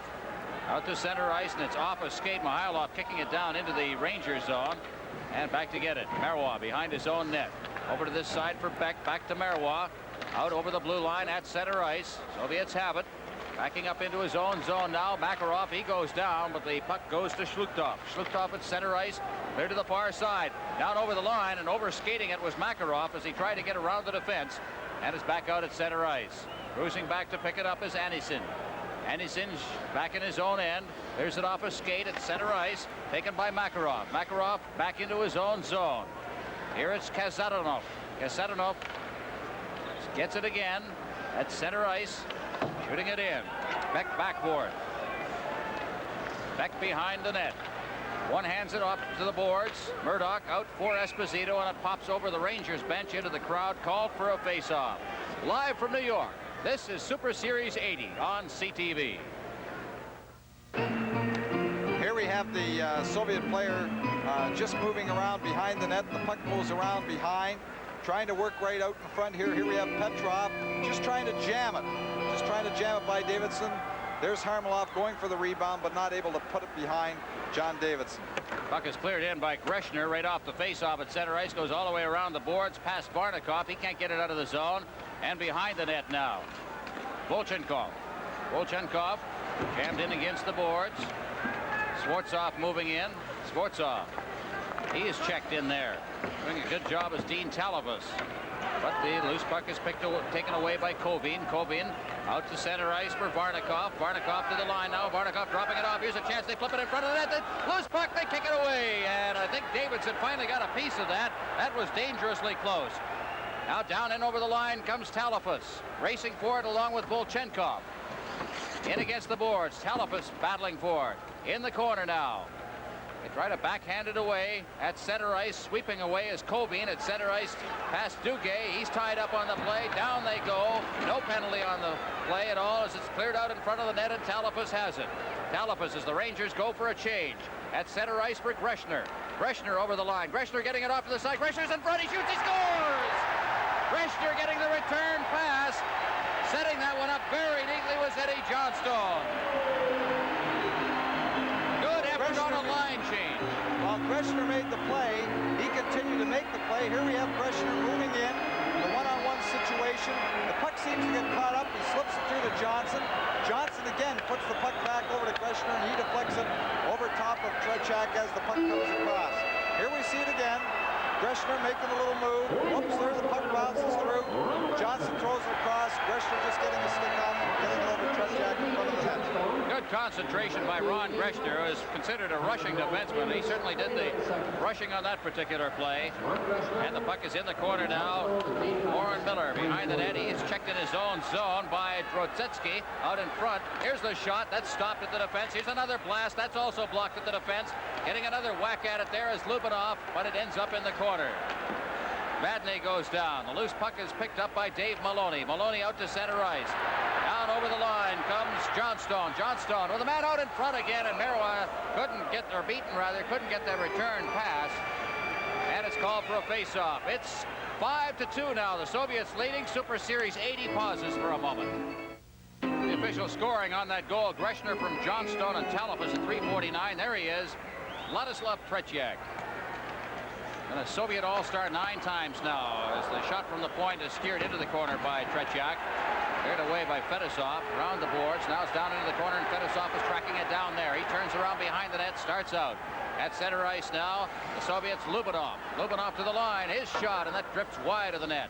out to center ice, and it's off a skate. Mihailov kicking it down into the Ranger zone, and back to get it. Merwa behind his own net. Over to this side for Beck. Back to Merwa. Out over the blue line at center ice. Soviets have it. Backing up into his own zone now. Makarov, he goes down, but the puck goes to Shlukhtov. Shlukhtov at center ice. Clear to the far side. Down over the line, and over skating it was Makarov as he tried to get around the defense, and is back out at center ice. Cruising back to pick it up is Anison. Anison's back in his own end. There's it off a skate at center ice. Taken by Makarov. Makarov back into his own zone. Here it's Kasatonov. Kasatonov gets it again at center ice. Shooting it in. Beck backboard. Beck behind the net. One hands it off to the boards. Murdoch out for Esposito, and it pops over the Rangers bench into the crowd. Called for a face-off. Live from New York, this is Super Series 80 on CTV. Here we have the Soviet player just moving around behind the net. The puck moves around behind, trying to work right out in front here. Here we have Petrov just trying to jam it. Just trying to jam it by Davidson. There's Harmelov going for the rebound, but not able to put it behind John Davidson. Puck is cleared in by Greshner right off the face-off at center ice. Goes all the way around the boards past Varnikov. He can't get it out of the zone. And behind the net now. Volchenkov. Volchenkov jammed in against the boards. Swartzov moving in. Swartzov. He is checked in there. Doing a good job as Dean Talavas. But the loose puck is taken away by Kovin. Kovin out to center ice for Varnikov. Varnikov to the line now. Varnikov dropping it off. Here's a chance. They flip it in front of the net. The loose puck, they kick it away. And I think Davidson finally got a piece of that. That was dangerously close. Now down and over the line comes Talafas. Racing for it along with Volchenkov. In against the boards. Talafas battling for it. In the corner now. They try to backhand it away at center ice. Sweeping away is Kovin at center ice past Duguay. He's tied up on the play. Down they go. No penalty on the play at all as it's cleared out in front of the net, and Talafas has it. Talafas as the Rangers go for a change. At center ice for Greshner. Greshner over the line. Greshner getting it off to the side. Greshner's in front. He shoots. He scores! Greshner getting the return pass. Setting that one up very neatly was Eddie Johnstone. Good effort on a line change. While Greshner made the play, he continued to make the play. Here we have Greshner moving in. The one-on-one situation. The puck seems to get caught up. He slips it through to Johnson. Johnson again puts the puck back over to Greshner, and he deflects it over top of Trechak as the puck comes across. Here we see it again. Greshner making a little move. Oops, there the puck bounces through. Johnson throws it across. Greshner just getting a stick on, getting it over Trechak in front of the net. Good concentration by Ron Greshner, who is considered a rushing defenseman. He certainly did the rushing on that particular play. And the puck is in the corner now. Warren Miller behind the net. He is checked in his own zone by Drodzetsky out in front. Here's the shot. That's stopped at the defense. Here's another blast. That's also blocked at the defense. Getting another whack at it there is Lubinov, but it ends up in the corner. Madney goes down. The loose puck is picked up by Dave Maloney. Maloney out to center ice. Down over the line comes Johnstone. Johnstone with a man out in front again, and Merwa couldn't get the return pass. And it's called for a face-off. It's 5-2 now. The Soviets leading. Super Series 80 pauses for a moment. The official scoring on that goal, Greshner from Johnstone and Talafas at 3:49. There he is, Vladislav Tretiak. And a Soviet All-Star 9 times now as the shot from the point is steered into the corner by Tretiak. Cleared away by Fedosov. Around the boards. Now it's down into the corner, and Fedosov is tracking it down there. He turns around behind the net, starts out. At center ice now, the Soviets, Lubinov. Lubinov to the line. His shot, and that drifts wide of the net.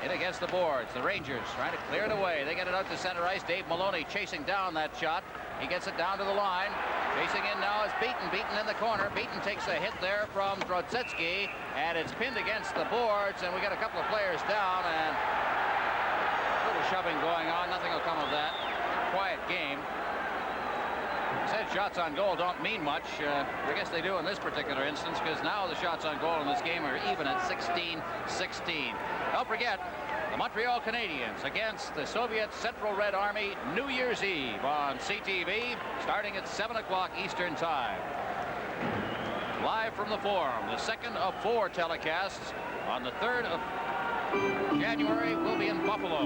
In against the boards. The Rangers trying to clear it away. They get it out to center ice. Dave Maloney chasing down that shot. He gets it down to the line. Chasing in now is Beaton. Beaton in the corner. Beaton takes a hit there from Drodzetsky, and it's pinned against the boards, and we got a couple of players down, and a little shoving going on. Nothing will come of that. Quiet game. Said shots on goal don't mean much. I guess they do in this particular instance, because now the shots on goal in this game are even at 16-16. Don't forget, the Montreal Canadiens against the Soviet Central Red Army, New Year's Eve on CTV, starting at 7 o'clock Eastern Time. Live from the Forum, the second of 4 telecasts on the 3rd of January will be in Buffalo.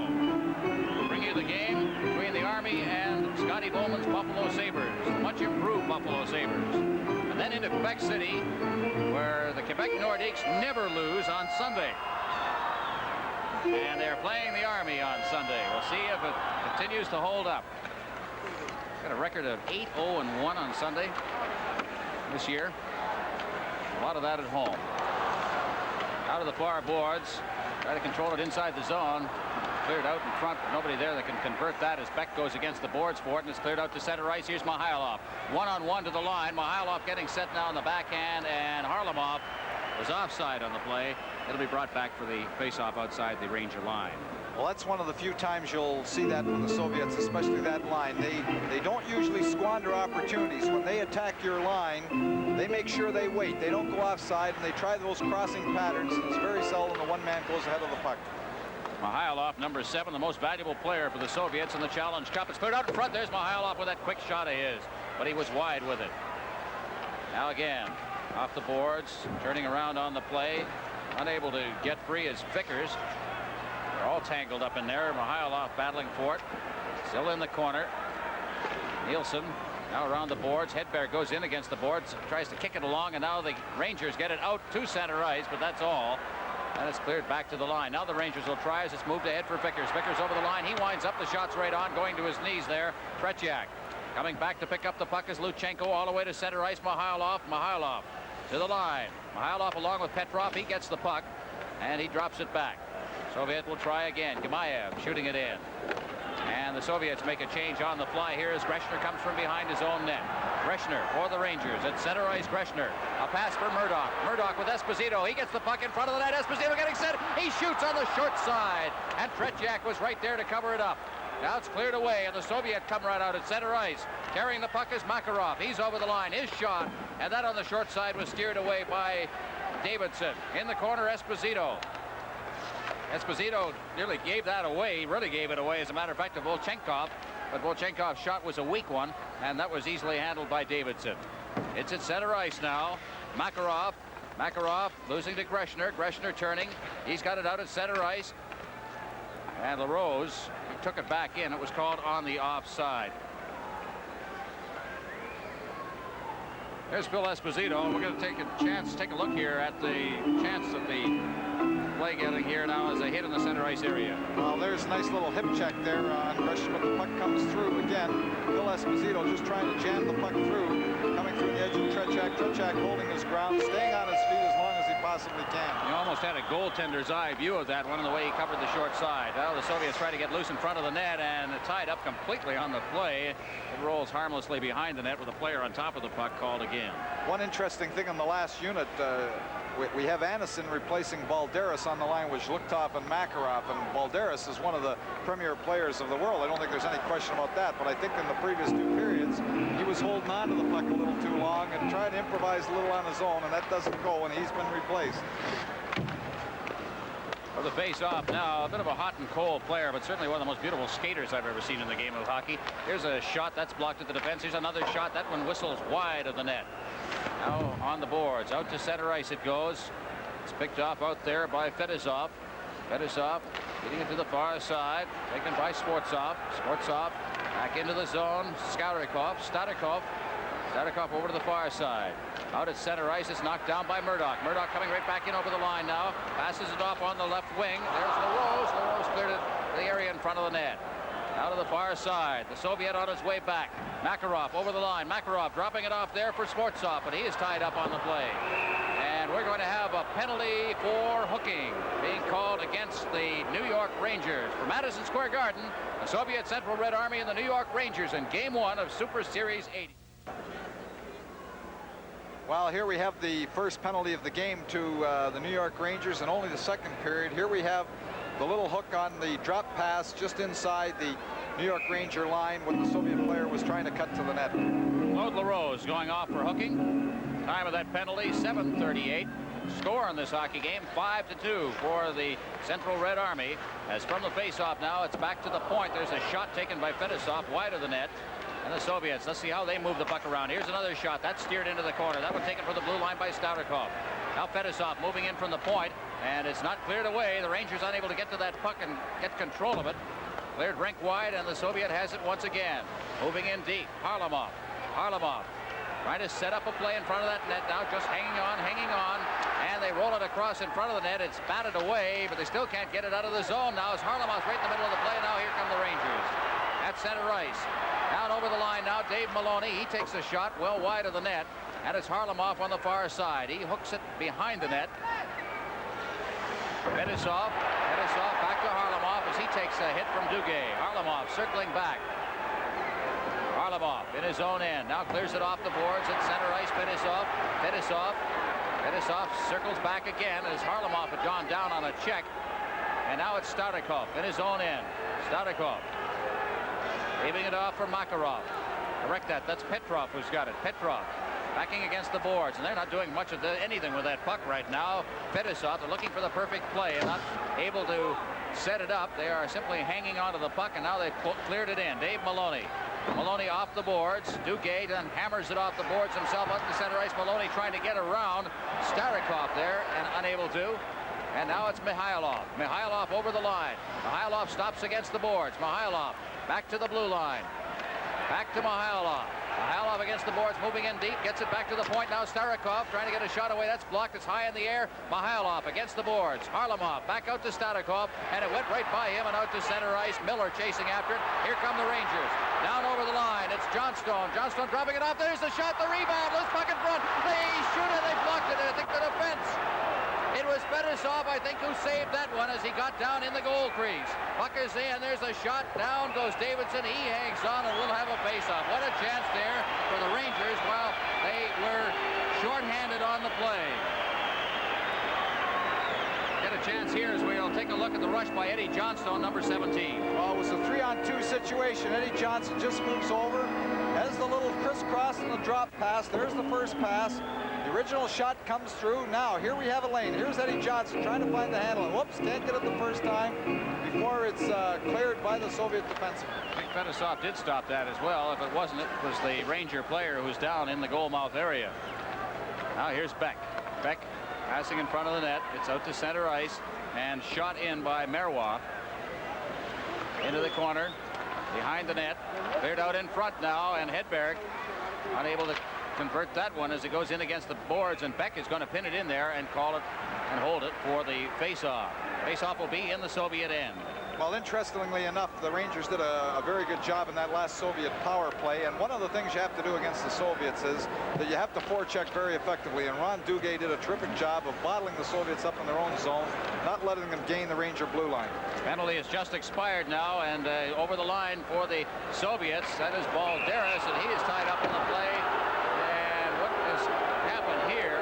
We'll bring you the game between the Army and Scotty Bowman's Buffalo Sabres, the much improved Buffalo Sabres. And then into Quebec City, where the Quebec Nordiques never lose on Sunday. And they're playing the Army on Sunday. We'll see if it continues to hold up. Got a record of 8-0-1 on Sunday this year. A lot of that at home. Out of the far boards. Try to control it inside the zone. Cleared out in front, but nobody there that can convert that as Beck goes against the boards for it, and it's cleared out to center ice. Here's Mihailov. One-on-one to the line. Mihailov getting set now on the backhand, and Harlamov was offside on the play. It'll be brought back for the face-off outside the Ranger line. Well, that's one of the few times you'll see that from the Soviets, especially that line. They don't usually squander opportunities. When they attack your line, they make sure they wait. They don't go offside, and they try those crossing patterns, and it's very seldom the one man goes ahead of the puck. Mihailov, number 7, the most valuable player for the Soviets in the Challenge Cup. It's cleared out in front. There's Mihailov with that quick shot of his, but he was wide with it. Now again, off the boards, turning around on the play. Unable to get free is Vickers. They're all tangled up in there. Mihailov battling for it. Still in the corner. Nielsen now around the boards. Hedberg goes in against the boards, tries to kick it along, and now the Rangers get it out to center ice, but that's all. And it's cleared back to the line. Now the Rangers will try as it's moved ahead for Vickers. Vickers over the line. He winds up. The shot's right on, going to his knees there. Tretiak coming back to pick up the puck is Luchenko all the way to center ice. Mihailov to the line. Mihailov along with Petrov. He gets the puck, and he drops it back. Soviet will try again. Gamayev shooting it in. And the Soviets make a change on the fly here as Greshner comes from behind his own net. Greshner for the Rangers at center ice. Greshner, a pass for Murdoch. Murdoch with Esposito. He gets the puck in front of the net. Esposito getting set. He shoots on the short side, and Tretiak was right there to cover it up. Now it's cleared away, and the Soviet come right out at center ice. Carrying the puck is Makarov. He's over the line. His shot, and that on the short side was steered away by Davidson. In the corner, Esposito. Esposito nearly gave that away. He really gave it away, as a matter of fact, to Volchenkov. But Volchenkov's shot was a weak one, and that was easily handled by Davidson. It's at center ice now. Makarov losing to Greshner. Greshner turning. He's got it out at center ice. And LaRose took it back in. It was called on the offside. There's Phil Esposito, and we're going to take a look here at the chance of the play getting here now as a hit in the center ice area. Well, there's a nice little hip check there on Greshner, but the puck comes through again. Phil Esposito just trying to jam the puck through, coming through the edge of Tretiak. Tretiak holding his ground, staying on his feet as long as he possibly can. You almost had a goaltender's eye view of that one in the way he covered the short side. Well, the Soviets try to get loose in front of the net, and it tied up completely on the play. It rolls harmlessly behind the net with a player on top of the puck called again. One interesting thing in the last unit, we have Anderson replacing Balderas on the line with Zhluktov and Makarov, and Balderas is one of the premier players of the world. I don't think there's any question about that, but I think in the previous 2 periods he was holding on to the puck a little too long and trying to improvise a little on his own, and that doesn't go, and he's been replaced. For the face-off now, a bit of a hot and cold player, but certainly one of the most beautiful skaters I've ever seen in the game of hockey. Here's a shot that's blocked at the defense. Here's another shot. That one whistles wide of the net. Now on the boards, out to center ice it goes. It's picked off out there by Fedosov. Fedosov getting it to the far side, taken by Sportsov. Sportsov back into the zone. Starikov over to the far side. Out at center ice, it's knocked down by Murdoch. Murdoch coming right back in over the line now. Passes it off on the left wing. There's LaRose. LaRose cleared it to the area in front of the net. Out of the far side. The Soviet on his way back. Makarov over the line. Makarov dropping it off there for Sportsov, but he is tied up on the play. And we're going to have a penalty for hooking being called against the New York Rangers. For Madison Square Garden, the Soviet Central Red Army and the New York Rangers in Game 1 of Super Series 80. Well, here we have the first penalty of the game to the New York Rangers, and only the second period. Here we have the little hook on the drop pass just inside the New York Ranger line when the Soviet player was trying to cut to the net. Claude LaRose going off for hooking. Time of that penalty, 7:38. Score on this hockey game, 5-2 for the Central Red Army. As from the face-off now, it's back to the point. There's a shot taken by Fedosov wide of the net. And the Soviets, let's see how they move the puck around. Here's another shot. That's steered into the corner. That one taken for the blue line by Starikov. Now Fedosov moving in from the point, and it's not cleared away. The Rangers unable to get to that puck and get control of it. Cleared rink wide, and the Soviet has it once again. Moving in deep. Harlamov. Harlamov trying to set up a play in front of that net now, just hanging on, and they roll it across in front of the net. It's batted away, but they still can't get it out of the zone now as Harlamov's right in the middle of the play. Now here come the Rangers. At center ice. Down over the line now, Dave Maloney. He takes a shot well wide of the net, and it's Harlamov on the far side. He hooks it behind the net. Fedosov back to Harlamov as he takes a hit from Duguay. Harlamov circling back. Harlamov in his own end. Now clears it off the boards at center ice. Fedosov circles back again as Harlamov had gone down on a check. And now it's Starikov in his own end. Starikov leaving it off for Makarov. Correct that. That's Petrov who's got it. Petrov backing against the boards, and they're not doing much of anything with that puck right now. Fedosov, they're looking for the perfect play and not able to set it up. They are simply hanging onto the puck, and now they've cleared it in. Dave Maloney. Maloney off the boards. Duguay then hammers it off the boards himself up the center ice. Maloney trying to get around Starikov there and unable to. And now it's Mihailov. Mihailov over the line. Mihailov stops against the boards. Mihailov back to the blue line. Back to Mihailov. Mihailov against the boards, moving in deep, gets it back to the point. Now Starikov trying to get a shot away. That's blocked. It's high in the air. Mihailov against the boards. Harlamov back out to Starikov, and it went right by him and out to center ice. Miller chasing after it. Here come the Rangers. Down over the line. It's Johnstone. Johnstone dropping it off. There's the shot. The rebound. Loose puck in front. They shoot it. They blocked it. I think the defense. It was Fedosov, I think, who saved that one as he got down in the goal crease. Puck is in. There's a shot. Down goes Davidson. He hangs on, and we'll have a face-off. What a chance there for the Rangers while they were shorthanded on the play. Get a chance here as we'll take a look at the rush by Eddie Johnstone, number 17. Well, it was a 3-on-2 situation. Eddie Johnson just moves over, has the little crisscross and the drop pass. There's the first pass. The original shot comes through. Now, here we have a lane. Here's Eddie Johnson trying to find the handle. Whoops, can't get it the first time before it's cleared by the Soviet defenseman. I think Fedosov did stop that as well. If it wasn't, it was the Ranger player who's down in the goal mouth area. Now here's Beck. Beck passing in front of the net. It's out to center ice and shot in by Merwa. Into the corner, behind the net. Cleared out in front now, and Hedberg unable to convert that one as it goes in against the boards, and Beck is going to pin it in there and call it and hold it for the face-off. Face-off will be in the Soviet end. Well, interestingly enough, the Rangers did a very good job in that last Soviet power play, and one of the things you have to do against the Soviets is that you have to forecheck very effectively, and Ron Duguay did a terrific job of bottling the Soviets up in their own zone, not letting them gain the Ranger blue line. Penalty has just expired now, and over the line for the Soviets, that is Balderas, and he is tied up in the play. Here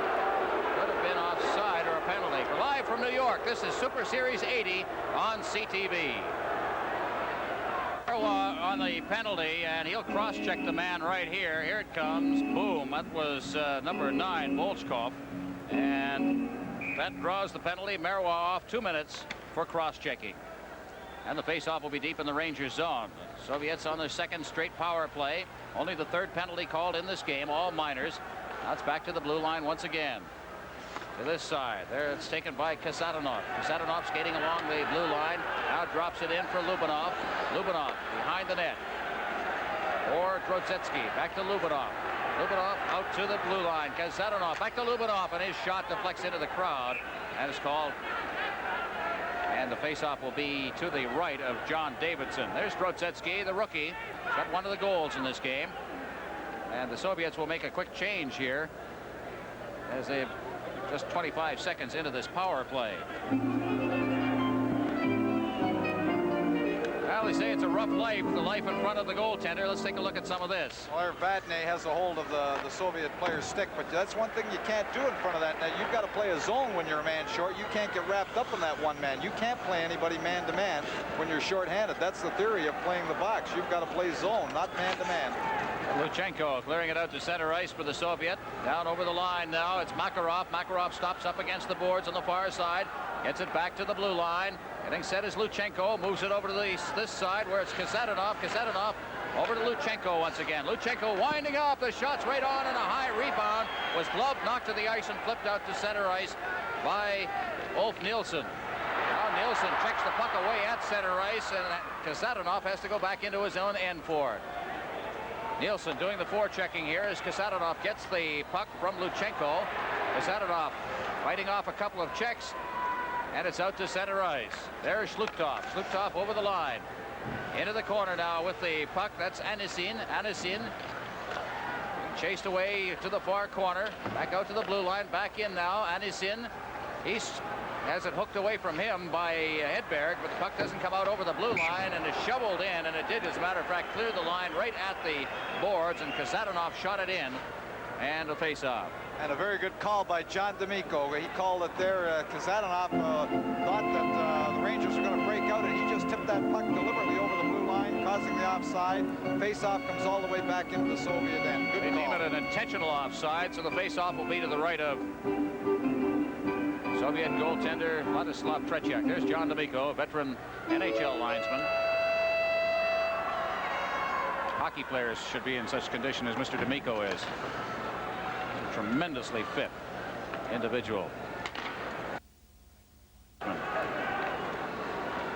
could have been offside or a penalty. Live from New York, this is Super Series 80 on CTV. On the penalty, and he'll cross-check the man right here. Here it comes. Boom. That was number 9, Volchkov. And that draws the penalty. Merwa off 2 minutes for cross-checking. And the face-off will be deep in the Rangers zone. The Soviets on their second straight power play. Only the third penalty called in this game, all minors. Now it's back to the blue line once again. To this side. There it's taken by Kasatonov. Kasatonov skating along the blue line. Now drops it in for Lubinov. Lubinov behind the net. Or Drodzetsky. Back to Lubinov. Lubinov out to the blue line. Kasatonov back to Lubinov, and his shot deflects into the crowd. And it's called. And And the faceoff will be to the right of John Davidson. There's Grozetsky, the rookie. Got one of the goals in this game. And the Soviets will make a quick change here as they've just 25 seconds into this power play. Well, they say it's a rough life, the life in front of the goaltender. Let's take a look at some of this. Well, Vadnais has a hold of the Soviet player's stick, but that's one thing you can't do in front of that net. You've got to play a zone when you're a man short. You can't get wrapped up in that one man. You can't play anybody man-to-man when you're short-handed. That's the theory of playing the box. You've got to play zone, not man-to-man. Luchenko clearing it out to center ice for the Soviet. Down over the line now. It's Makarov. Makarov stops up against the boards on the far side. Gets it back to the blue line. Getting set is Luchenko. Moves it over to this side where it's Kasatonov. Kasatonov over to Luchenko once again. Luchenko winding up. The shot's right on and a high rebound. Was gloved, knocked to the ice and flipped out to center ice by Ulf Nilsson. Now Nilsson checks the puck away at center ice, and Kasatonov has to go back into his own end for it. Nilsson doing the forechecking here as Kasatonov gets the puck from Luchenko. Kasatonov fighting off a couple of checks, and it's out to center ice. There's Shlukhtov. Shlukhtov over the line. Into the corner now with the puck. That's Anisin. Anisin chased away to the far corner. Back out to the blue line. Back in now. Anisin. He has it hooked away from him by Hedberg, but the puck doesn't come out over the blue line and is shoveled in, and it did, as a matter of fact, clear the line right at the boards, and Kasatonov shot it in, and a face-off. And a very good call by John D'Amico. He called it there. Kasatonov thought that the Rangers were going to break out, and he just tipped that puck deliberately over the blue line, causing the offside. Face-off comes all the way back into the Soviet end. Good call. They deem it an intentional offside, so the face-off will be to the right of Soviet goaltender Vladislav Tretiak. There's John D'Amico, veteran NHL linesman. Hockey players should be in such condition as Mr. D'Amico is. A tremendously fit individual.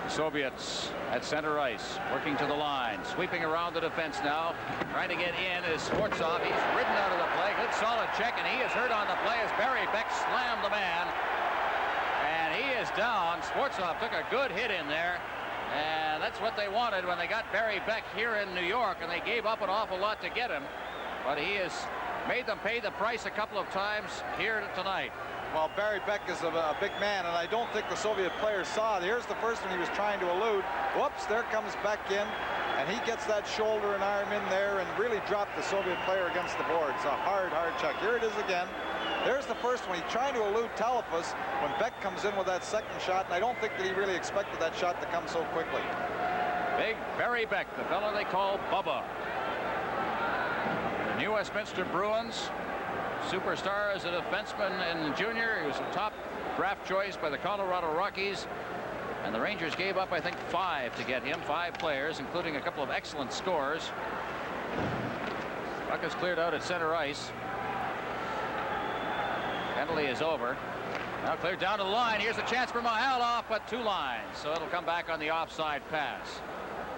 Soviets at center ice, working to the line, sweeping around the defense now, trying to get in is Sfortsov. He's ridden out of the play. Good solid check, and he is hurt on the play as Barry Beck slammed the man. And he is down. Sfortsov took a good hit in there, and that's what they wanted when they got Barry Beck here in New York, and they gave up an awful lot to get him, but he has made them pay the price a couple of times here tonight. Well, Barry Beck is a big man, and I don't think the Soviet players saw it. Here's the first one he was trying to elude. Whoops, there comes Beck in, and he gets that shoulder and arm in there and really dropped the Soviet player against the boards. A hard check. Here it is again. There's the first one. He's trying to elude Talafus when Beck comes in with that second shot, and I don't think that he really expected that shot to come so quickly. Big Barry Beck, the fellow they call Bubba. The New Westminster Bruins, superstar as a defenseman in junior. He was a top draft choice by the Colorado Rockies, and the Rangers gave up, I think, 5 to get him. 5 players, including a couple of excellent scorers. Puck is cleared out at center ice. Penalty is over. Now cleared down to the line. Here's a chance for Mihailov, but 2 lines, so it'll come back on the offside pass.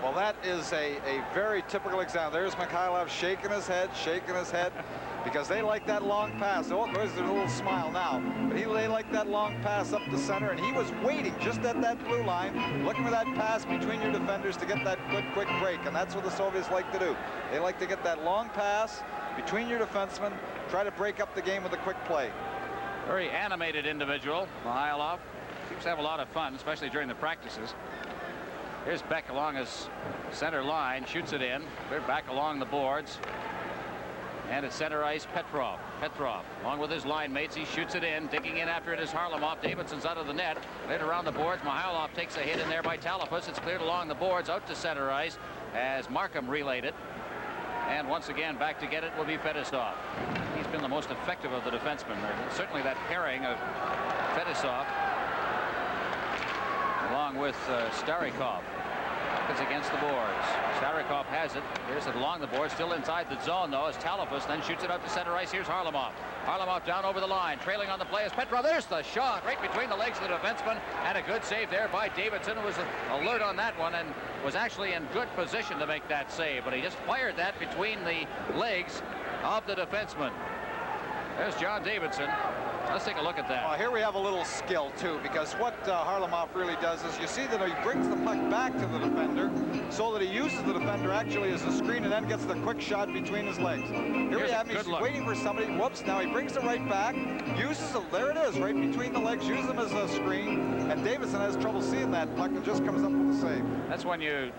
Well, that is a very typical example. There's Mikhailov shaking his head, because they like that long pass. Oh, there's a little smile now. But they like that long pass up the center, and he was waiting just at that blue line, looking for that pass between your defenders to get that good, quick break, and that's what the Soviets like to do. They like to get that long pass between your defensemen, try to break up the game with a quick play. Very animated individual, Mihailov. Seems to have a lot of fun, especially during the practices. Here's Beck along his center line, shoots it in. Cleared back along the boards. And at center ice, Petrov. Petrov, along with his line mates, he shoots it in. Digging in after it is Harlamov. Davidson's out of the net. Cleared around the boards. Mihailov takes a hit in there by Talafus. It's cleared along the boards, out to center ice as Markham relayed it. And once again, back to get it will be Fedosov. He's been the most effective of the defensemen. Certainly that pairing of Fedosov along with Starikov is against the boards. Starikov has it. Here's it along the board, still inside the zone though, as Talafus then shoots it out to center ice. Here's Harlamov. Harlamov down over the line, trailing on the play as Petrov. There's the shot right between the legs of the defenseman, and a good save there by Davidson, who was alert on that one and was actually in good position to make that save, but he just fired that between the legs of the defenseman. There's John Davidson. Let's take a look at that. Well, here we have a little skill, too, because what Harlamov really does is you see that he brings the puck back to the defender so that he uses the defender actually as a screen and then gets the quick shot between his legs. Here we have him. He's waiting for somebody. Whoops, now he brings it right back, uses it. There it is, right between the legs, uses him as a screen, and Davidson has trouble seeing that puck and just comes up with a save. That's when you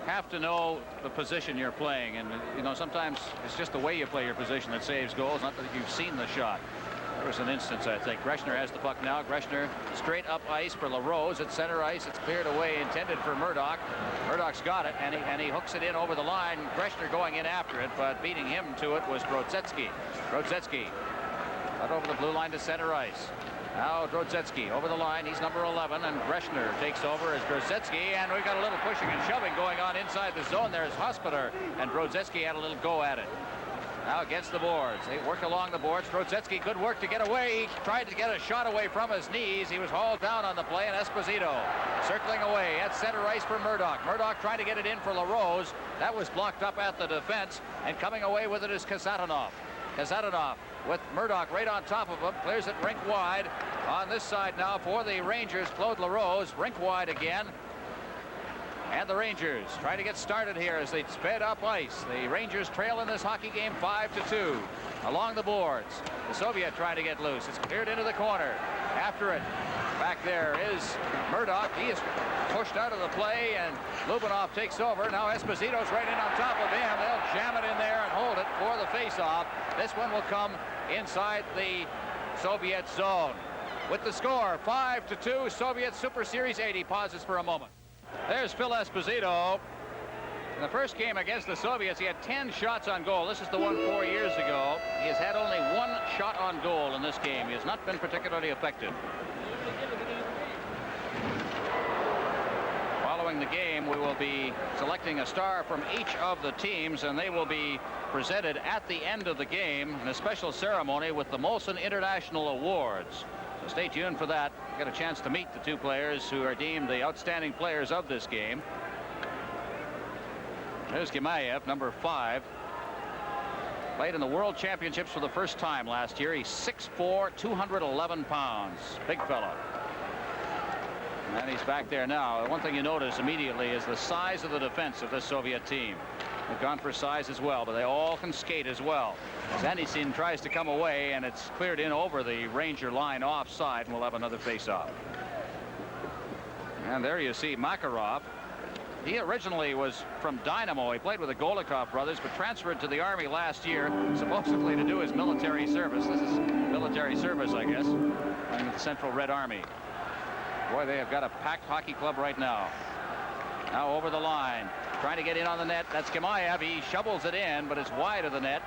have to know the position you're playing, and you know, sometimes it's just the way you play your position that saves goals, not that you've seen the shot. There was an instance, I think. Greshner has the puck now. Greshner straight up ice for LaRose at center ice. It's cleared away, intended for Murdoch. Murdoch's got it, and he hooks it in over the line. Greshner going in after it, but beating him to it was Brodzetsky. Brodzetsky out over the blue line to center ice. Now Brodzetsky over the line. He's number 11, and Greshner takes over as Brodzetsky, and we've got a little pushing and shoving going on inside the zone. There's Hospiter, and Brodzetsky had a little go at it. Now against the boards. They work along the boards. Brodzetsky, good work to get away. He tried to get a shot away from his knees. He was hauled down on the play, and Esposito circling away at center ice for Murdoch. Murdoch trying to get it in for LaRose. That was blocked up at the defense, and coming away with it is Kasatonov. Kasatonov with Murdoch right on top of him. Clears it rink wide. On this side now for the Rangers, Claude LaRose. Rink wide again. And the Rangers trying to get started here as they sped up ice. The Rangers trail in this hockey game 5-2. Along the boards, the Soviet trying to get loose. It's cleared into the corner. After it, back there is Murdoch. He is pushed out of the play, and Lubinov takes over. Now Esposito's right in on top of him. They'll jam it in there and hold it for the faceoff. This one will come inside the Soviet zone. With the score 5-2, Soviet Super Series 80. Pauses for a moment. There's Phil Esposito. In the first game against the Soviets, he had 10 shots on goal. This is the one 4 years ago. He has had only 1 shot on goal in this game. He has not been particularly effective. Following the game, we will be selecting a star from each of the teams, and they will be presented at the end of the game in a special ceremony with the Molson International Awards. So stay tuned for that. Get a chance to meet the 2 players who are deemed the outstanding players of this game. There's Gemayev, number 5. Played in the World Championships for the first time last year. He's 6'4", 211 pounds. Big fella. And he's back there now. One thing you notice immediately is the size of the defense of this Soviet team. They've gone for size as well, but they all can skate as well. Zanisin tries to come away, and it's cleared in over the Ranger line offside, and we'll have another face-off. And there you see Makarov. He originally was from Dynamo. He played with the Golikov brothers, but transferred to the Army last year, supposedly to do his military service. This is military service, I guess, in the Central Red Army. Boy, they have got a packed hockey club right now. Now over the line, trying to get in on the net. That's Gemayev. He shovels it in, but it's wide of the net.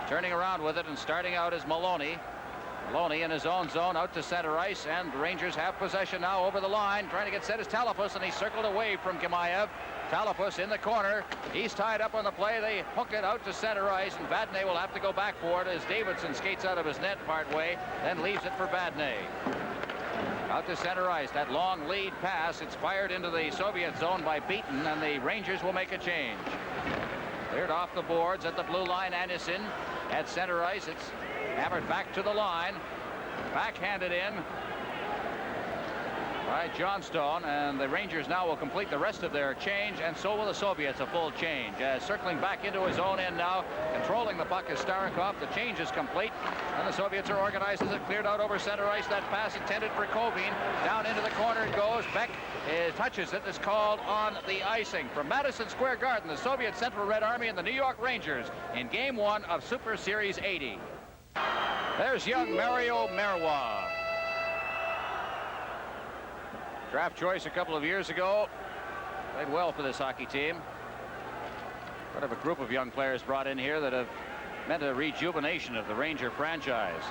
Turning around with it and starting out is Maloney. Maloney in his own zone out to center ice, and the Rangers have possession now over the line. Trying to get set is Talapus, and he's circled away from Gemayev. Talapus in the corner. He's tied up on the play. They hook it out to center ice, and Vadnais will have to go back for it as Davidson skates out of his net part way, then leaves it for Vadnais. Out to center ice. That long lead pass. It's fired into the Soviet zone by Beaton, and the Rangers will make a change. Cleared off the boards at the blue line. Anisin at center ice. It's hammered back to the line. Backhanded in by Johnstone, and the Rangers now will complete the rest of their change, and so will the Soviets, a full change. Circling back into his own end now, controlling the puck is Starikov. The change is complete, and the Soviets are organized as it cleared out over center ice. That pass intended for Kovin. Down into the corner it goes. Beck touches it. It's called on the icing. From Madison Square Garden, the Soviet Central Red Army and the New York Rangers in Game 1 of Super Series 80. There's young Mario Merwa. Draft choice a couple of years ago. Played well for this hockey team. Part of a group of young players brought in here that have meant a rejuvenation of the Ranger franchise.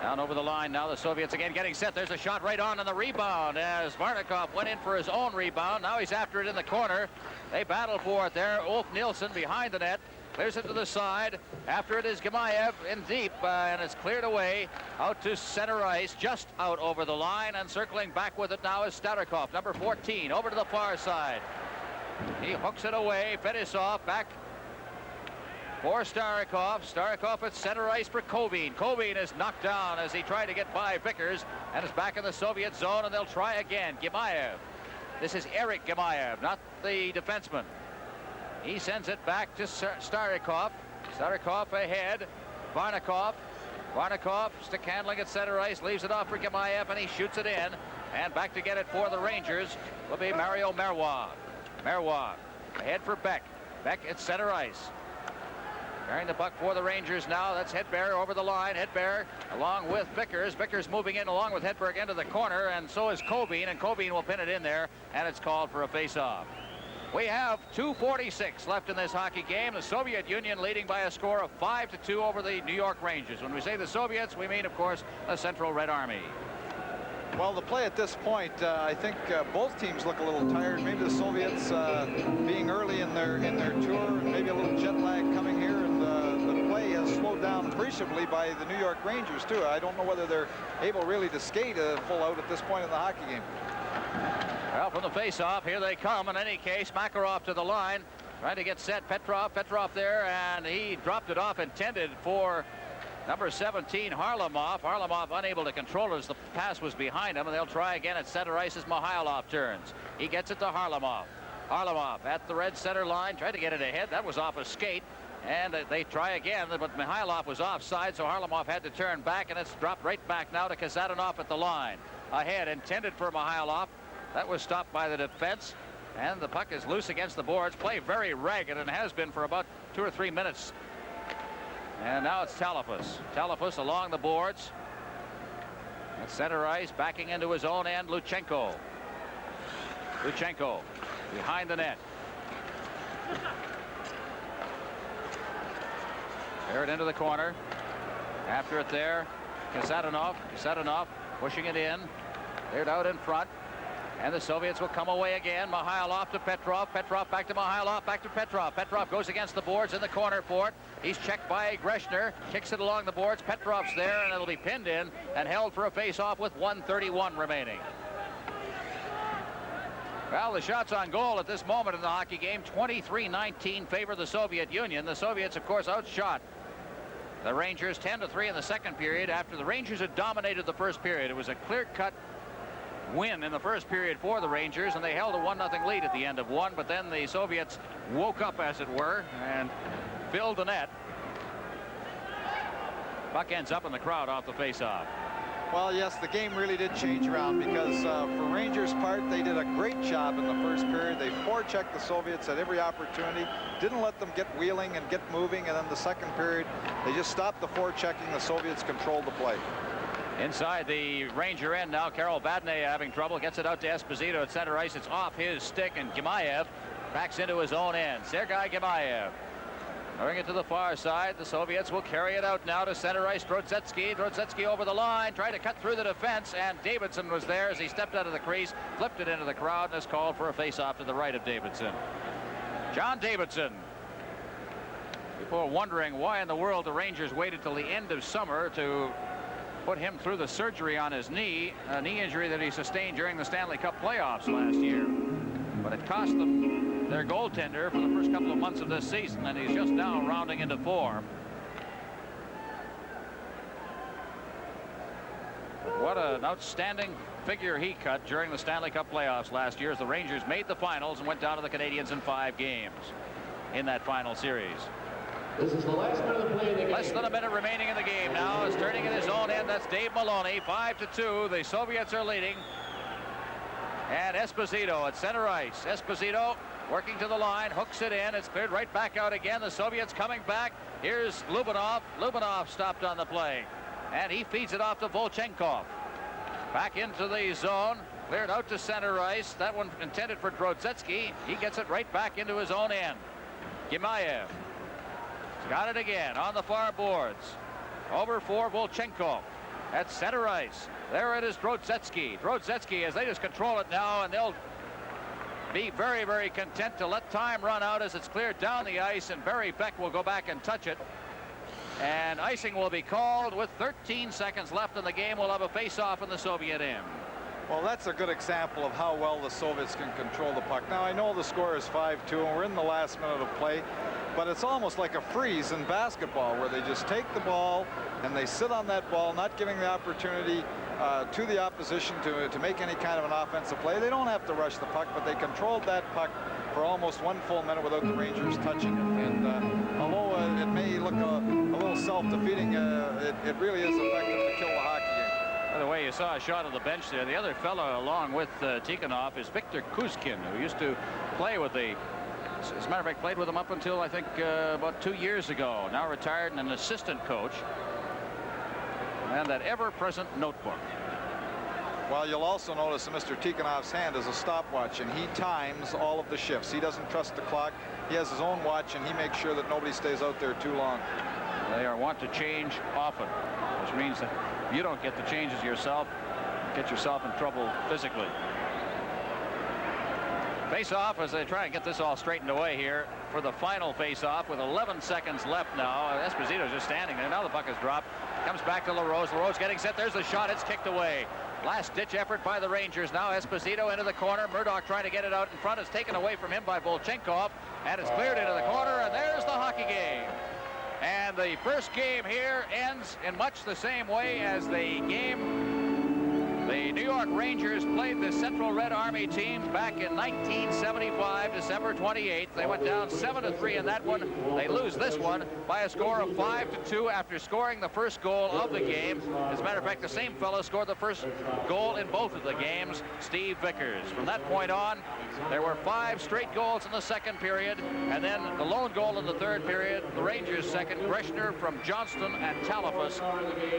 Down over the line now, the Soviets again getting set. There's a shot right on the rebound as Varnikov went in for his own rebound. Now he's after it in the corner. They battle for it there. Ulf Nilsson behind the net. Clears it to the side. After it is Gemayev in deep, and it's cleared away out to center ice, just out over the line, and circling back with it now is Starikov, number 14, over to the far side. He hooks it away. Fetisov back for Starikov. Starikov at center ice for Kovin. Kovin is knocked down as he tried to get by Vickers and is back in the Soviet zone, and they'll try again. Gimayev. This is Eric Gimayev, not the defenseman. He sends it back to Starikov. Starikov ahead. Varnikov. Varnikov stick handling at center ice, leaves it off for Gimayev, and he shoots it in. And back to get it for the Rangers will be Mario Marois. Marois ahead for Beck. Beck at center ice. Carrying the puck for the Rangers now. That's Hedberg over the line. Hedberg along with Vickers. Vickers moving in along with Hedberg into the corner, and so is Kovin, and Kovin will pin it in there, and it's called for a face-off. We have 2:46 left in this hockey game. The Soviet Union leading by a score of 5-2 over the New York Rangers. When we say the Soviets, we mean, of course, the Central Red Army. Well, the play at this point, I think both teams look a little tired. Maybe the Soviets being early in their tour, and maybe a little jet lag coming here, and the play has slowed down appreciably by the New York Rangers too. I don't know whether they're able really to skate full out at this point in the hockey game. Well, from the face-off, here they come. In any case, Makarov to the line, trying to get set. Petrov there, and he dropped it off, intended for number 17, Harlamov. Harlamov unable to control it as the pass was behind him, and they'll try again at center ice as Mihailov turns. He gets it to Harlamov. Harlamov at the red center line, tried to get it ahead. That was off a skate, and they try again, but Mihailov was offside, so Harlamov had to turn back, and it's dropped right back now to Kazadanov at the line. Ahead, intended for Mihailov. That was stopped by the defense, and the puck is loose against the boards. Play very ragged, and has been for about 2 or 3 minutes. And now it's Talafus. Talafus along the boards. At center ice, backing into his own end, Luchenko. Luchenko behind the net. Bear it into the corner. After it there, Kazadanov. Kazadanov pushing it in. Cleared out in front. And the Soviets will come away again. Mihailov to Petrov. Petrov back to Mihailov. Back to Petrov. Petrov goes against the boards in the corner for it. He's checked by Greshner. Kicks it along the boards. Petrov's there, and it'll be pinned in and held for a face-off with 1:31 remaining. Well, the shots on goal at this moment in the hockey game, 23-19 favor the Soviet Union. The Soviets, of course, outshot the Rangers 10-3 in the second period after the Rangers had dominated the first period. It was a clear-cut win in the first period for the Rangers, and they held a 1-0 lead at the end of one, but then the Soviets woke up, as it were, and filled the net. Puck ends up in the crowd off the face-off. Well, yes, the game really did change around because for Rangers' part, they did a great job in the first period. They forechecked the Soviets at every opportunity, didn't let them get wheeling and get moving, and then the second period, they just stopped the forechecking. The Soviets controlled the play. Inside the Ranger end now, Karol Vadnais having trouble, gets it out to Esposito at center ice. It's off his stick, and Gimayev backs into his own end. Sergei Gimayev throwing it to the far side. The Soviets will carry it out now to center ice. Drodzetsky. Drodzetsky over the line, trying to cut through the defense, and Davidson was there as he stepped out of the crease, flipped it into the crowd, and is called for a face-off to the right of Davidson. John Davidson. People are wondering why in the world the Rangers waited till the end of summer to put him through the surgery on his knee, a knee injury that he sustained during the Stanley Cup playoffs last year. But it cost them their goaltender for the first couple of months of this season, and he's just now rounding into form. What an outstanding figure he cut during the Stanley Cup playoffs last year as the Rangers made the finals and went down to the Canadiens in 5 games in that final series. This is the last minute of play in the game. Less than a minute remaining in the game now. Is turning in his own end. That's Dave Maloney. 5-2. The Soviets are leading. And Esposito at center ice. Esposito working to the line. Hooks it in. It's cleared right back out again. The Soviets coming back. Here's Lubinov. Lubinov stopped on the play. And he feeds it off to Volchenkov. Back into the zone. Cleared out to center ice. That one intended for Drodzetsky. He gets it right back into his own end. Gimayev. Got it again on the far boards. Over for Volchenkov at center ice. There it is, Drodzetsky. Drodzetsky, as they just control it now, and they'll be very, very content to let time run out as it's cleared down the ice, and Barry Beck will go back and touch it. And icing will be called with 13 seconds left in the game. We'll have a face-off in the Soviet end. Well, that's a good example of how well the Soviets can control the puck. Now, I know the score is 5-2, and we're in the last minute of play. but it's almost like a freeze in basketball where they just take the ball and they sit on that ball, not giving the opportunity to the opposition to make any kind of an offensive play. They don't have to rush the puck, but they controlled that puck for almost 1 full minute without the Rangers touching it. And although it may look a little self-defeating, it really is effective to kill the hockey game. By the way, you saw a shot of the bench there. The other fellow along with Tikhonov is Victor Kuzkin, who used to play with the, as a matter of fact, played with him up until I think about 2 years ago. Now retired and an assistant coach. And that ever-present notebook. Well, you'll also notice that Mr. Tikhonov's hand is a stopwatch, and he times all of the shifts. He doesn't trust the clock. He has his own watch, and he makes sure that nobody stays out there too long. They are wont to change often, which means that if you don't get the changes yourself, get yourself in trouble physically. Face-off as they try and get this all straightened away here for the final face-off with 11 seconds left now. Esposito's just standing there. Now the puck is dropped. Comes back to LaRose. LaRose getting set. There's the shot. It's kicked away. Last-ditch effort by the Rangers. Now Esposito into the corner. Murdoch trying to get it out in front. It's taken away from him by Volchenkov. And it's cleared into the corner. And there's the hockey game. And the first game here ends in much the same way as the game the New York Rangers played the Central Red Army team back in 1975, December 28th. They went down 7-3 in that one. They lose this one by a score of 5-2 after scoring the first goal of the game. As a matter of fact, the same fellow scored the first goal in both of the games, Steve Vickers. From that point on, there were 5 straight goals in the second period, and then the lone goal in the third period, the Rangers' second, Greshner from Johnston and Talifas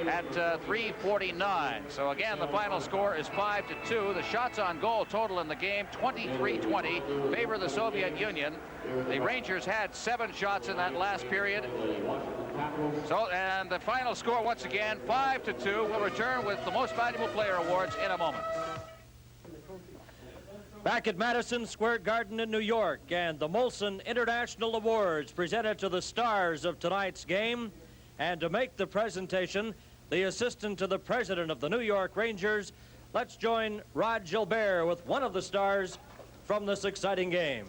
at 3:49. So again, the final score is 5-2. The shots on goal total in the game 23-20 favor the Soviet Union. The Rangers had 7 shots in that last period. So, and the final score once again 5-2. We'll return with the Most Valuable Player awards in a moment. Back at Madison Square Garden in New York, and the Molson International Awards presented to the stars of tonight's game. And to make the presentation, the assistant to the president of the New York Rangers, let's join Rod Gilbert with one of the stars from this exciting game.